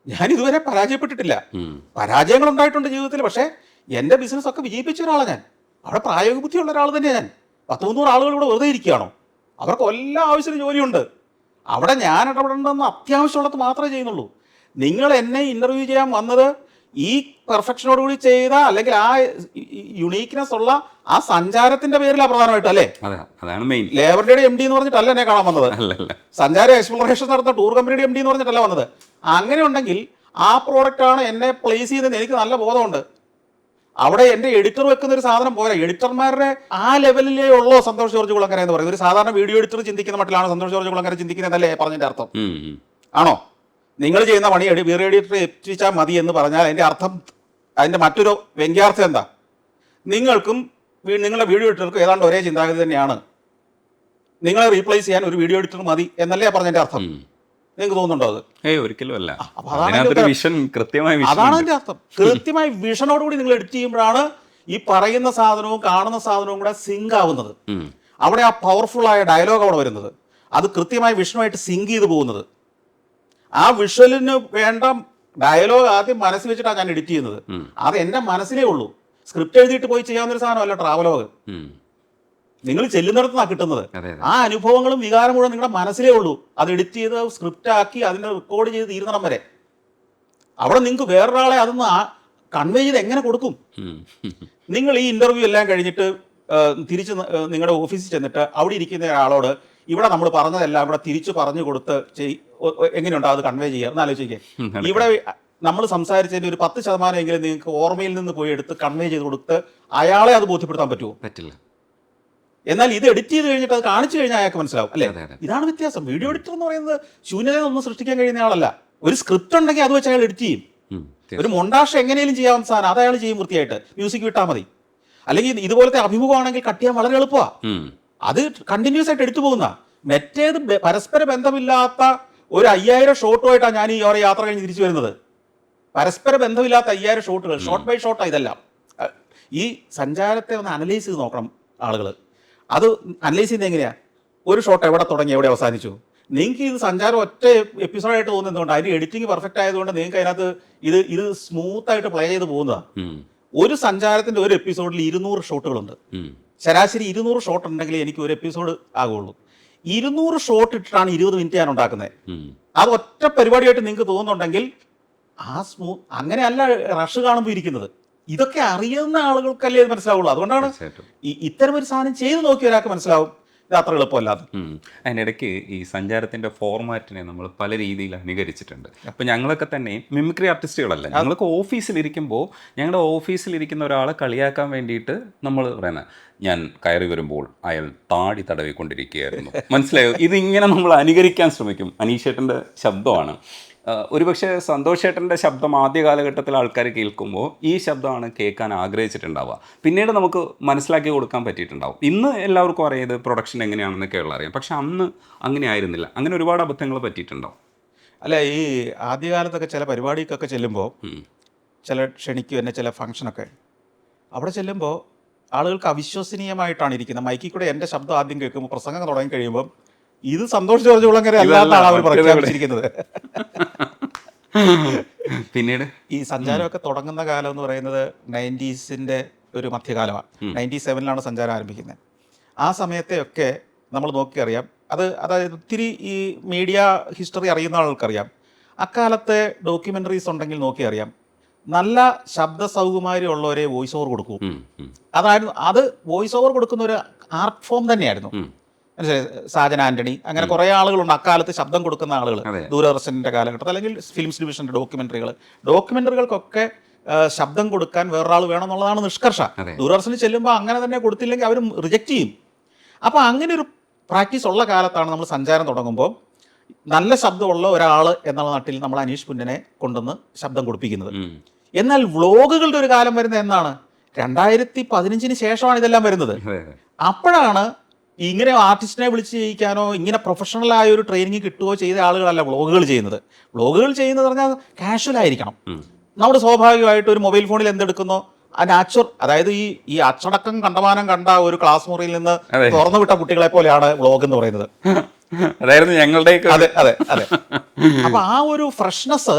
ഞാൻ ഇതുവരെ പരാജയപ്പെട്ടിട്ടില്ല. പരാജയങ്ങൾ ഉണ്ടായിട്ടുണ്ട് ജീവിതത്തിൽ, പക്ഷേ എൻ്റെ ബിസിനസ് ഒക്കെ വിജയിപ്പിച്ച ഒരാളാണ് ഞാൻ. അവിടെ പ്രായോഗിക ബുദ്ധിയുള്ള ഒരാൾ തന്നെയാണ് ഞാൻ. 100-300 ആളുകൾ ഇവിടെ വെറുതെ ഇരിക്കുകയാണോ? അവർക്ക് എല്ലാ ആവശ്യത്തിന് ജോലിയുണ്ട്. അവിടെ ഞാൻ ഇടപെടേണ്ടെന്ന് അത്യാവശ്യമുള്ളത് മാത്രമേ ചെയ്യുന്നുള്ളൂ. നിങ്ങൾ എന്നെ ഇന്റർവ്യൂ ചെയ്യാൻ വന്നത് ഈ പെർഫെക്ഷനോടുകൂടി ചെയ്ത, അല്ലെങ്കിൽ ആ യുണീക്നെസ് ഉള്ള ആ സഞ്ചാരത്തിന്റെ പേരിലാണ് പ്രധാനമായിട്ട്, അല്ലേ? ലേബറിന്റെ MD എന്ന് പറഞ്ഞിട്ടല്ല എന്നെ കാണാൻ വന്നത്. സഞ്ചാര എക്സ്പ്ലോറേഷൻ നടത്തുന്ന ടൂർ കമ്പനിയുടെ MD എന്ന് പറഞ്ഞിട്ടല്ല വന്നത്. അങ്ങനെ ഉണ്ടെങ്കിൽ ആ പ്രോഡക്റ്റ് ആണ് എന്നെ പ്ലേസ് ചെയ്യുന്നത് എനിക്ക് നല്ല ബോധമുണ്ട്. അവിടെ എൻ്റെ എഡിറ്റർ വെക്കുന്ന ഒരു സാധനം പോരാ. എഡിറ്റർമാരുടെ ആ ലെവലിലേ ഉള്ളോ സന്തോഷ് ജോർജ് കുളങ്ങര എന്ന് പറയുന്നത്? ഒരു സാധാരണ വീഡിയോ എഡിറ്റർ ചിന്തിക്കുന്ന മട്ടിലാണ് സന്തോഷ് ജോർജ് കുളങ്ങര ചിന്തിക്കുന്നതല്ലേ പറഞ്ഞതിൻ്റെ അർത്ഥം? ആണോ? നിങ്ങൾ ചെയ്യുന്ന പണി വീഡിയോ എഡിറ്റർ എത്തിച്ചാൽ മതി എന്ന് പറഞ്ഞാൽ അതിൻ്റെ അർത്ഥം, അതിൻ്റെ മറ്റൊരു വ്യംഗ്യാർത്ഥം എന്താ? നിങ്ങൾക്കും നിങ്ങളുടെ വീഡിയോ എഡിറ്റർക്കും ഏതാണ്ട് ഒരേ ചിന്താഗതി തന്നെയാണ്. നിങ്ങളെ റീപ്ലേസ് ചെയ്യാൻ ഒരു വീഡിയോ എഡിറ്റർ മതി എന്നല്ലേ പറഞ്ഞതിൻ്റെ അർത്ഥം? നിങ്ങൾക്ക് തോന്നുന്നുണ്ടോ അത്? ഒരിക്കലും അല്ല. അതാണ് അതിൻ്റെ അർത്ഥം. കൃത്യമായ വിഷനോടുകൂടി നിങ്ങൾ എഡിറ്റ് ചെയ്യുമ്പോഴാണ് ഈ പറയുന്ന സാധനവും കാണുന്ന സാധനവും കൂടെ സിങ്ക് ആവുന്നത്. അവിടെ ആ പവർഫുൾ ആയ ഡയലോഗ് അവിടെ വരുന്നത്, അത് കൃത്യമായ വിഷനുമായിട്ട് സിങ്ക് ചെയ്ത് പോകുന്നത്. ആ വിഷ്വലിന് വേണ്ട ഡയലോഗ് ആദ്യം മനസ്സിൽ വെച്ചിട്ടാണ് ഞാൻ എഡിറ്റ് ചെയ്യുന്നത്. അത് എൻ്റെ മനസ്സിലേ ഉള്ളൂ. സ്ക്രിപ്റ്റ് എഴുതിയിട്ട് പോയി ചെയ്യാവുന്നൊരു സാധനമല്ല ട്രാവലോഗ്. നിങ്ങൾ ചെല്ലുന്നിടത്തുനിന്നാണ് കിട്ടുന്നത്. ആ അനുഭവങ്ങളും വികാരം മുഴുവൻ നിങ്ങളുടെ മനസ്സിലേ ഉള്ളൂ. അത് എഡിറ്റ് ചെയ്ത് സ്ക്രിപ്റ്റ് ആക്കി അതിനെ റെക്കോർഡ് ചെയ്ത് തീരുന്നിടം വരെ അവിടെ നിങ്ങൾക്ക് വേറൊരാളെ അതൊന്ന് കൺവേ ചെയ്ത് എങ്ങനെ കൊടുക്കും? നിങ്ങൾ ഈ ഇന്റർവ്യൂ എല്ലാം കഴിഞ്ഞിട്ട് തിരിച്ച് നിങ്ങളുടെ ഓഫീസിൽ ചെന്നിട്ട് അവിടെ ഇരിക്കുന്ന ഒരാളോട് ഇവിടെ നമ്മൾ പറഞ്ഞതെല്ലാം ഇവിടെ തിരിച്ചു പറഞ്ഞു കൊടുത്ത് എങ്ങനെയുണ്ടോ അത് കൺവേ ചെയ്യുക എന്ന് ആലോചിക്കേ. ഇവിടെ നമ്മൾ സംസാരിച്ചതിന്റെ ഒരു 10% എങ്കിലും നിങ്ങൾക്ക് ഓർമ്മയിൽ നിന്ന് പോയി എടുത്ത് കൺവേ ചെയ്ത് കൊടുത്ത് അയാളെ അത് ബോധ്യപ്പെടുത്താൻ പറ്റുമോ? പറ്റില്ല. എന്നാൽ ഇത് എഡിറ്റ് ചെയ്ത് കഴിഞ്ഞിട്ട് അത് കാണിച്ചു കഴിഞ്ഞാൽ അയാൾക്ക് മനസ്സിലാവും അല്ലേ? ഇതാണ് വ്യത്യാസം. വീഡിയോ എഡിറ്റർ എന്ന് പറയുന്നത് ശൂന്യതയൊന്നും സൃഷ്ടിക്കാൻ കഴിയുന്ന ആളല്ല. ഒരു സ്ക്രിപ്റ്റ് ഉണ്ടെങ്കിൽ അത് വെച്ച് അയാൾ എഡിറ്റ് ചെയ്യും. ഒരു മൊണ്ടാഷ് എങ്ങനെയും ചെയ്യാവുന്ന സാധനം അത് അയാൾ ചെയ്യും വൃത്തിയായിട്ട്. മ്യൂസിക് വിട്ടാൽ മതി. അല്ലെങ്കിൽ ഇതുപോലത്തെ അഭിമുഖമാണെങ്കിൽ കട്ട് ചെയ്യാൻ വളരെ എളുപ്പമാണ്. അത് കണ്ടിന്യൂസ് ആയിട്ട് എടുത്തു പോകുന്ന. മറ്റേത് പരസ്പര ബന്ധമില്ലാത്ത ഒരു 5000 ഷോട്ടുമായിട്ടാണ് ഞാൻ ഈ ഓരോ യാത്ര കഴിഞ്ഞ് തിരിച്ചു വരുന്നത്. പരസ്പര ബന്ധമില്ലാത്ത 5000 ഷോട്ടുകൾ, ഷോട്ട് ബൈ ഷോട്ടാണ് ഇതെല്ലാം. ഈ സഞ്ചാരത്തെ ഒന്ന് അനലൈസ് ചെയ്ത് നോക്കണം ആളുകൾ. അത് അനലൈസ് ചെയ്യുന്നത് എങ്ങനെയാണ്? ഒരു ഷോട്ട് എവിടെ തുടങ്ങി എവിടെ അവസാനിച്ചു? നിങ്ങൾക്ക് ഇത് സഞ്ചാരം ഒറ്റ എപ്പിസോഡായിട്ട് തോന്നുന്നതുകൊണ്ട് അതിന് എഡിറ്റിംഗ് പെർഫെക്റ്റ് ആയതുകൊണ്ട് നിങ്ങൾക്ക് അതിനകത്ത് ഇത് സ്മൂത്ത് ആയിട്ട് പ്ലേ ചെയ്ത് പോകുന്നതാണ്. ഒരു സഞ്ചാരത്തിന്റെ ഒരു എപ്പിസോഡിൽ 200 ഷോട്ടുകളുണ്ട്. ശരാശരി 200 ഷോട്ട് ഉണ്ടെങ്കിൽ എനിക്ക് ഒരു എപ്പിസോഡ് ആകുള്ളൂ. 200 ഷോട്ട് ഇട്ടിട്ടാണ് 20 മിനിറ്റ് ഞാൻ ഉണ്ടാക്കുന്നത്. അത് ഒറ്റ പരിപാടിയായിട്ട് നിങ്ങൾക്ക് തോന്നുന്നുണ്ടെങ്കിൽ അങ്ങനെയല്ല റഷ് കാണുമ്പോൾ ഇരിക്കുന്നത്. ഇതൊക്കെ അറിയുന്ന ആളുകൾക്കല്ലേ ഇത് മനസ്സിലാവുള്ളൂ. അതുകൊണ്ടാണ് ഇത്തരം ഒരു സാധനം ചെയ്തു നോക്കിയ ഒരാൾക്ക് മനസ്സിലാവും ഇത് അത്ര എളുപ്പമല്ലാതെ. അതിനിടയ്ക്ക് ഈ സഞ്ചാരത്തിന്റെ ഫോർമാറ്റിനെ നമ്മൾ പല രീതിയിൽ അനുകരിച്ചിട്ടുണ്ട്. അപ്പം ഞങ്ങളൊക്കെ തന്നെ മിമിക്രി ആർട്ടിസ്റ്റുകളല്ല. ഞങ്ങളൊക്കെ ഓഫീസിലിരിക്കുമ്പോൾ ഞങ്ങളുടെ ഓഫീസിലിരിക്കുന്ന ഒരാളെ കളിയാക്കാൻ വേണ്ടിയിട്ട് നമ്മൾ പറയുന്നത്, ഞാൻ കയറി വരുമ്പോൾ അയാൾ താടി തടവിക്കൊണ്ടിരിക്കുകയായിരുന്നു, മനസ്സിലായോ? ഇതിങ്ങനെ നമ്മൾ അനുകരിക്കാൻ ശ്രമിക്കും. അനീഷേട്ടൻ്റെ ശബ്ദമാണ്. ഒരുപക്ഷെ സന്തോഷേട്ടൻ്റെ ശബ്ദം ആദ്യ കാലഘട്ടത്തിൽ ആൾക്കാർ കേൾക്കുമ്പോൾ ഈ ശബ്ദമാണ് കേൾക്കാൻ ആഗ്രഹിച്ചിട്ടുണ്ടാവുക. പിന്നീട് നമുക്ക് മനസ്സിലാക്കി കൊടുക്കാൻ പറ്റിയിട്ടുണ്ടാവും. ഇന്ന് എല്ലാവർക്കും അറിയാം ഇത് പ്രൊഡക്ഷൻ എങ്ങനെയാണെന്നൊക്കെയുള്ള അറിയാം. പക്ഷെ അന്ന് അങ്ങനെ ആയിരുന്നില്ല. അങ്ങനെ ഒരുപാട് അബദ്ധങ്ങൾ പറ്റിയിട്ടുണ്ടാവും. അല്ല, ഈ ആദ്യകാലത്തൊക്കെ ചില പരിപാടിക്കൊക്കെ ചെല്ലുമ്പോൾ ക്ഷണിക്കും എന്നെ ചില ഫംഗ്ഷനൊക്കെ, അവിടെ ചെല്ലുമ്പോൾ ആളുകൾക്ക് അവിശ്വസനീയമായിട്ടാണ് ഇരിക്കുന്നത്. മൈക്കിൽ കൂടെ എൻ്റെ ശബ്ദം ആദ്യം കേൾക്കുമ്പോൾ പ്രസംഗം തുടങ്ങി കഴിയുമ്പോൾ ഇത് സന്തോഷ് ജോർജ് കുളങ്ങര അല്ലാത്താണ് അവർ പ്രഖ്യാപിച്ചിരിക്കുന്നത്. പിന്നീട് ഈ സഞ്ചാരമൊക്കെ തുടങ്ങുന്ന കാലം എന്ന് പറയുന്നത് 90s ഒരു മധ്യകാലമാണ്. 97 സഞ്ചാരം ആരംഭിക്കുന്നത്. ആ സമയത്തെയൊക്കെ നമ്മൾ നോക്കിയറിയാം. അതായത് ഒത്തിരി ഈ മീഡിയ ഹിസ്റ്ററി അറിയുന്ന ആൾക്കറിയാം. അക്കാലത്തെ ഡോക്യുമെൻ്ററീസ് ഉണ്ടെങ്കിൽ നോക്കിയറിയാം, നല്ല ശബ്ദ സൗകുമാര്യമുള്ളവരെ വോയിസ് ഓവർ കൊടുക്കൂ. അതായിരുന്നു അത്. വോയിസ് ഓവർ കൊടുക്കുന്ന ഒരു ആർട്ട് ഫോം തന്നെയായിരുന്നു. സാജൻ ആന്റണി, അങ്ങനെ കുറേ ആളുകളുണ്ട് അക്കാലത്ത് ശബ്ദം കൊടുക്കുന്ന ആളുകൾ. ദൂരദർശൻ്റെ കാലഘട്ടത്തിൽ അല്ലെങ്കിൽ ഫിലിംസ് ഡിവിഷൻ്റെ ഡോക്യുമെൻ്ററികൾക്കൊക്കെ ശബ്ദം കൊടുക്കാൻ വേറൊരാൾ വേണം എന്നുള്ളതാണ് നിഷ്കർഷ. ദൂരദർശനിൽ ചെല്ലുമ്പോൾ അങ്ങനെ തന്നെ കൊടുത്തില്ലെങ്കിൽ അവർ റിജക്റ്റ് ചെയ്യും. അപ്പോൾ അങ്ങനെ ഒരു പ്രാക്ടീസ് ഉള്ള കാലത്താണ് നമ്മൾ സഞ്ചാരം തുടങ്ങുമ്പോൾ നല്ല ശബ്ദമുള്ള ഒരാൾ എന്നുള്ള നാട്ടിൽ നമ്മൾ അനീഷ് പുന്നനെ കൊണ്ടുവന്ന് ശബ്ദം കൊടുപ്പിക്കുന്നത്. എന്നാൽ വ്ളോഗുകളുടെ ഒരു കാലം വരുന്നത് എന്നാണ്? 2015 ശേഷമാണ് ഇതെല്ലാം വരുന്നത്. അപ്പോഴാണ് ഇങ്ങനെ ആർട്ടിസ്റ്റിനെ വിളിച്ച് ചെയ്യിക്കാനോ ഇങ്ങനെ പ്രൊഫഷണലായ ഒരു ട്രെയിനിങ് കിട്ടുകയോ ചെയ്ത ആളുകളല്ല വ്ളോഗുകൾ ചെയ്യുന്നത്. വ്ളോഗുകൾ ചെയ്യുന്നത് പറഞ്ഞാൽ കാഷ്വൽ ആയിരിക്കണം. നമ്മുടെ സ്വാഭാവികമായിട്ട് ഒരു മൊബൈൽ ഫോണിൽ എന്തെടുക്കുന്നോ ആ നാച്ചുറൽ, അതായത് ഈ അച്ചടക്കം കണ്ടമാനം കണ്ട ഒരു ക്ലാസ് മുറിയിൽ നിന്ന് തുറന്നു വിട്ട കുട്ടികളെ പോലെയാണ് വ്ളോഗ് എന്ന് പറയുന്നത്. അതായിരുന്നു ഞങ്ങളുടെ. അതെ അതെ അതെ. അപ്പൊ ആ ഒരു ഫ്രഷ്നെസ്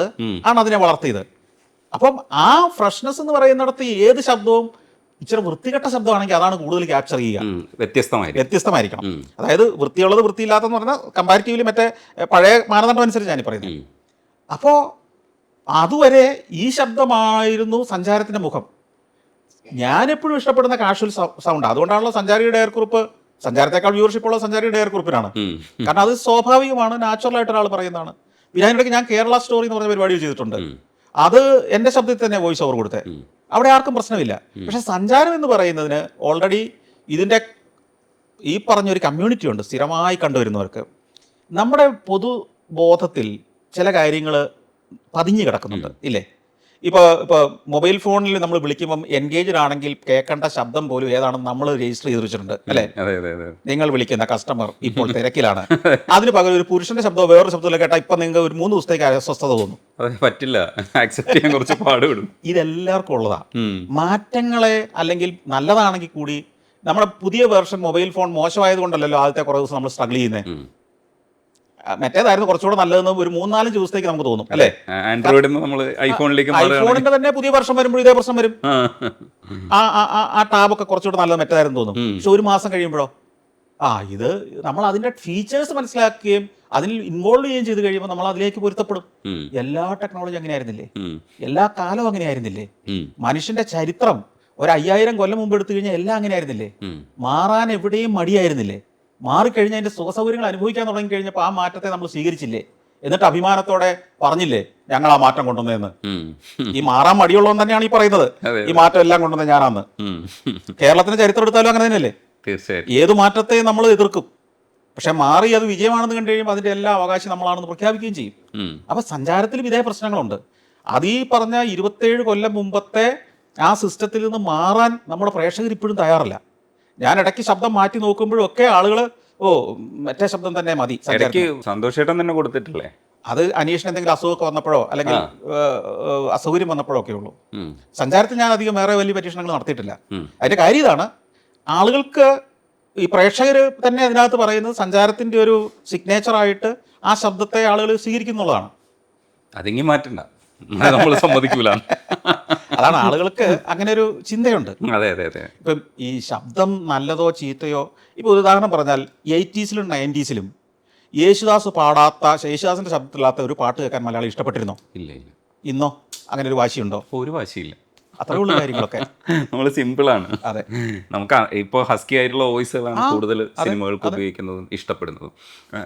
ആണ് അതിനെ വളർത്തിയത്. അപ്പം ആ ഫ്രഷ്നെസ് എന്ന് പറയുന്നിടത്ത് ഏത് ശബ്ദവും ഇച്ചിരി വൃത്തികെട്ട ശബ്ദമാണെങ്കിൽ അതാണ് കൂടുതൽ ക്യാപ്ചർ ചെയ്യുക. വ്യത്യസ്തമായിരിക്കണം. അതായത് വൃത്തിയുള്ളത് വൃത്തിയില്ലാത്തെന്ന് പറഞ്ഞാൽ കമ്പാരിറ്റീവ്ലി മറ്റേ പഴയ മാനദണ്ഡം അനുസരിച്ച് ഞാൻ പറയുന്നത്. അപ്പോൾ അതുവരെ ഈ ശബ്ദമായിരുന്നു സഞ്ചാരത്തിന്റെ മുഖം. ഞാനെപ്പോഴും ഇഷ്ടപ്പെടുന്ന കാഷ്വൽ സൗണ്ട്. അതുകൊണ്ടാണല്ലോ സഞ്ചാരിയുടെ എയർക്കുറിപ്പ് സഞ്ചാരത്തെക്കാൾ വ്യൂവർഷിപ്പ് ഉള്ള സഞ്ചാരിയുടെ എയർക്കുറിപ്പിനാണ്. കാരണം അത് സ്വാഭാവികമാണ്, നാച്ചുറൽ ആയിട്ട് ഒരാൾ പറയുന്നതാണ്. പിന്നെ അതിനിടയ്ക്ക് ഞാൻ കേരള സ്റ്റോറി എന്ന് പറഞ്ഞ പരിപാടി ചെയ്തിട്ടുണ്ട്. അത് എൻ്റെ ശബ്ദത്തിൽ തന്നെ വോയിസ് ഓവർ കൊടുത്തേ. അവിടെ ആർക്കും പ്രശ്നമില്ല. പക്ഷെ സഞ്ചാരം എന്ന് പറയുന്നതിന് ഓൾറെഡി ഇതിൻ്റെ ഈ പറഞ്ഞൊരു കമ്മ്യൂണിറ്റി ഉണ്ട്. സ്ഥിരമായി കണ്ടുവരുന്നവർക്ക് നമ്മുടെ പൊതുബോധത്തിൽ ചില കാര്യങ്ങൾ പതിഞ്ഞു കിടക്കുന്നുണ്ട് ഇല്ലേ? ഇപ്പോൾ മൊബൈൽ ഫോണിൽ നമ്മൾ വിളിക്കുമ്പം എൻഗേജ്ഡ് ആണെങ്കിൽ കേൾക്കേണ്ട ശബ്ദം പോലും ഏതാണെന്ന് നമ്മൾ രജിസ്റ്റർ ചെയ്ത് വെച്ചിട്ടുണ്ട് അല്ലേ? നിങ്ങൾ വിളിക്കുന്ന കസ്റ്റമർ ഇപ്പോൾ തിരക്കിലാണ്. അതിന് പകരം ഒരു പുരുഷന്റെ ശബ്ദമോ വേറൊരു ശബ്ദമോ കേട്ടാൽ ഇപ്പം നിങ്ങൾക്ക് ഒരു 3 ദിവസത്തേക്ക് അസ്വസ്ഥത തോന്നും. പറ്റില്ല, ആക്സെപ്റ്റ് ചെയ്യാൻ കുറച്ച് പാടുപെടും. ഇതെല്ലാവർക്കും ഉള്ളതാണ്. മാറ്റങ്ങളെ അല്ലെങ്കിൽ നല്ലതാണെങ്കിൽ കൂടി നമ്മുടെ പുതിയ വേർഷൻ മൊബൈൽ ഫോൺ മോശമായത് കൊണ്ടല്ലോ ആദ്യത്തെ കുറേ ദിവസം നമ്മൾ സ്ട്രഗിൾ ചെയ്യുന്നത്. മറ്റേതായിരുന്നു കുറച്ചുകൂടെ നല്ലതെന്ന് ഒരു 3-4 ദിവസത്തേക്ക് നമുക്ക് തോന്നും അല്ലേ? ഐഫോണിന്റെ തന്നെ പുതിയ വർഷം വരുമ്പോഴും ഇതേ പ്രശ്നം വരും. ആ ടാബൊക്കെ കുറച്ചുകൂടെ നല്ലത് മറ്റേതായിരുന്നു തോന്നും. പക്ഷെ ഒരു മാസം കഴിയുമ്പോഴോ ഇത് നമ്മൾ അതിന്റെ ഫീച്ചേഴ്സ് മനസ്സിലാക്കുകയും അതിൽ ഇൻവോൾവ് ചെയ്യുകയും ചെയ്ത് കഴിയുമ്പോൾ നമ്മൾ അതിലേക്ക് പൊരുത്തപ്പെടും. എല്ലാ ടെക്നോളജി അങ്ങനെ ആയിരുന്നില്ലേ? എല്ലാ കാലവും അങ്ങനെ ആയിരുന്നില്ലേ? മനുഷ്യന്റെ ചരിത്രം ഒരു 5000 കൊല്ലം മുമ്പ് എടുത്തു കഴിഞ്ഞാൽ എല്ലാം അങ്ങനെ ആയിരുന്നില്ലേ? മാറാൻ എവിടെയും മടിയായിരുന്നില്ലേ? മാറിക്കഴിഞ്ഞ് അതിൻ്റെ സുഖസൗകര്യങ്ങൾ അനുഭവിക്കാൻ തുടങ്ങി കഴിഞ്ഞപ്പോൾ ആ മാറ്റത്തെ നമ്മൾ സ്വീകരിച്ചില്ലേ? എന്നിട്ട് അഭിമാനത്തോടെ പറഞ്ഞില്ലേ ഞങ്ങൾ ആ മാറ്റം കൊണ്ടുവന്നതെന്ന്? ഈ മാറാൻ മടിയുള്ളവൻ തന്നെയാണ് ഈ പറയുന്നത് ഈ മാറ്റം എല്ലാം കൊണ്ടുവന്നത് ഞാനാന്ന്. കേരളത്തിന്റെ ചരിത്രം എടുത്താലും അങ്ങനെ തന്നെയല്ലേ? തീർച്ചയായും ഏത് മാറ്റത്തെ നമ്മൾ എതിർക്കും, പക്ഷെ മാറി അത് വിജയമാണെന്ന് കണ്ടു കഴിയുമ്പോൾ അതിന്റെ എല്ലാ അവകാശം നമ്മളാണെന്ന് പ്രഖ്യാപിക്കുകയും ചെയ്യും. അപ്പൊ സഞ്ചാരത്തിലും ഇതേ പ്രശ്നങ്ങളുണ്ട്. അത് ഈ പറഞ്ഞ 27 കൊല്ലം മുമ്പത്തെ ആ സിസ്റ്റത്തിൽ നിന്ന് മാറാൻ നമ്മുടെ പ്രേക്ഷകർ ഇപ്പോഴും തയ്യാറല്ല. ഞാൻ ഇടയ്ക്ക് ശബ്ദം മാറ്റി നോക്കുമ്പോഴും ഒക്കെ ആളുകൾ മറ്റേ ശബ്ദം തന്നെ മതി. ഇടയ്ക്ക് സന്തോഷേട്ടൻ തന്നെ കൊടുത്തിട്ടില്ലേ? അത് അനീഷിന് എന്തെങ്കിലും അസുഖമൊക്കെ വന്നപ്പോഴോ അല്ലെങ്കിൽ അസൗകര്യം വന്നപ്പോഴോ ഒക്കെ ഉള്ളൂ. സഞ്ചാരത്തിൽ ഞാൻ അധികം വേറെ വലിയ പരീക്ഷണങ്ങൾ നടത്തിയിട്ടില്ല. അതിന്റെ കാര്യം ഇതാണ്, ആളുകൾക്ക് ഈ പ്രേക്ഷകർ തന്നെ അതിനകത്ത് പറയുന്നത് സഞ്ചാരത്തിന്റെ ഒരു സിഗ്നേച്ചറായിട്ട് ആ ശബ്ദത്തെ ആളുകൾ സ്വീകരിക്കുന്നുള്ളതാണ്. അതെങ്കി മാറ്റണ്ട, നമ്മൾ സമ്മതിക്കൂല. അതാണ് ആളുകൾക്ക് അങ്ങനെ ഒരു ചിന്തയുണ്ട്. അതെ അതെ അതെ. ഇപ്പം ഈ ശബ്ദം നല്ലതോ ചീത്തയോ, ഇപ്പോൾ ഉദാഹരണം പറഞ്ഞാൽ 80s-ലും 90s-ലും യേശുദാസിന്റെ ശബ്ദത്തിലാത്ത ഒരു പാട്ട് കേൾക്കാൻ മലയാളി ഇഷ്ടപ്പെട്ടിരുന്നോ? ഇല്ല ഇല്ല. ഇന്നോ അങ്ങനെ ഒരു വാശിയുണ്ടോ? ഒരു വാശിയില്ല. അത്രേ ഉള്ളൂ കാര്യങ്ങളൊക്കെ. നമ്മൾ സിമ്പിളാണ്. അതെ, നമുക്ക് ഇപ്പോൾ ഹസ്കി ആയിട്ടുള്ള വോയിസുകളാണ് കൂടുതൽ സിനിമകൾക്ക് ഉപയോഗിക്കുന്നതും ഇഷ്ടപ്പെടുന്നതും.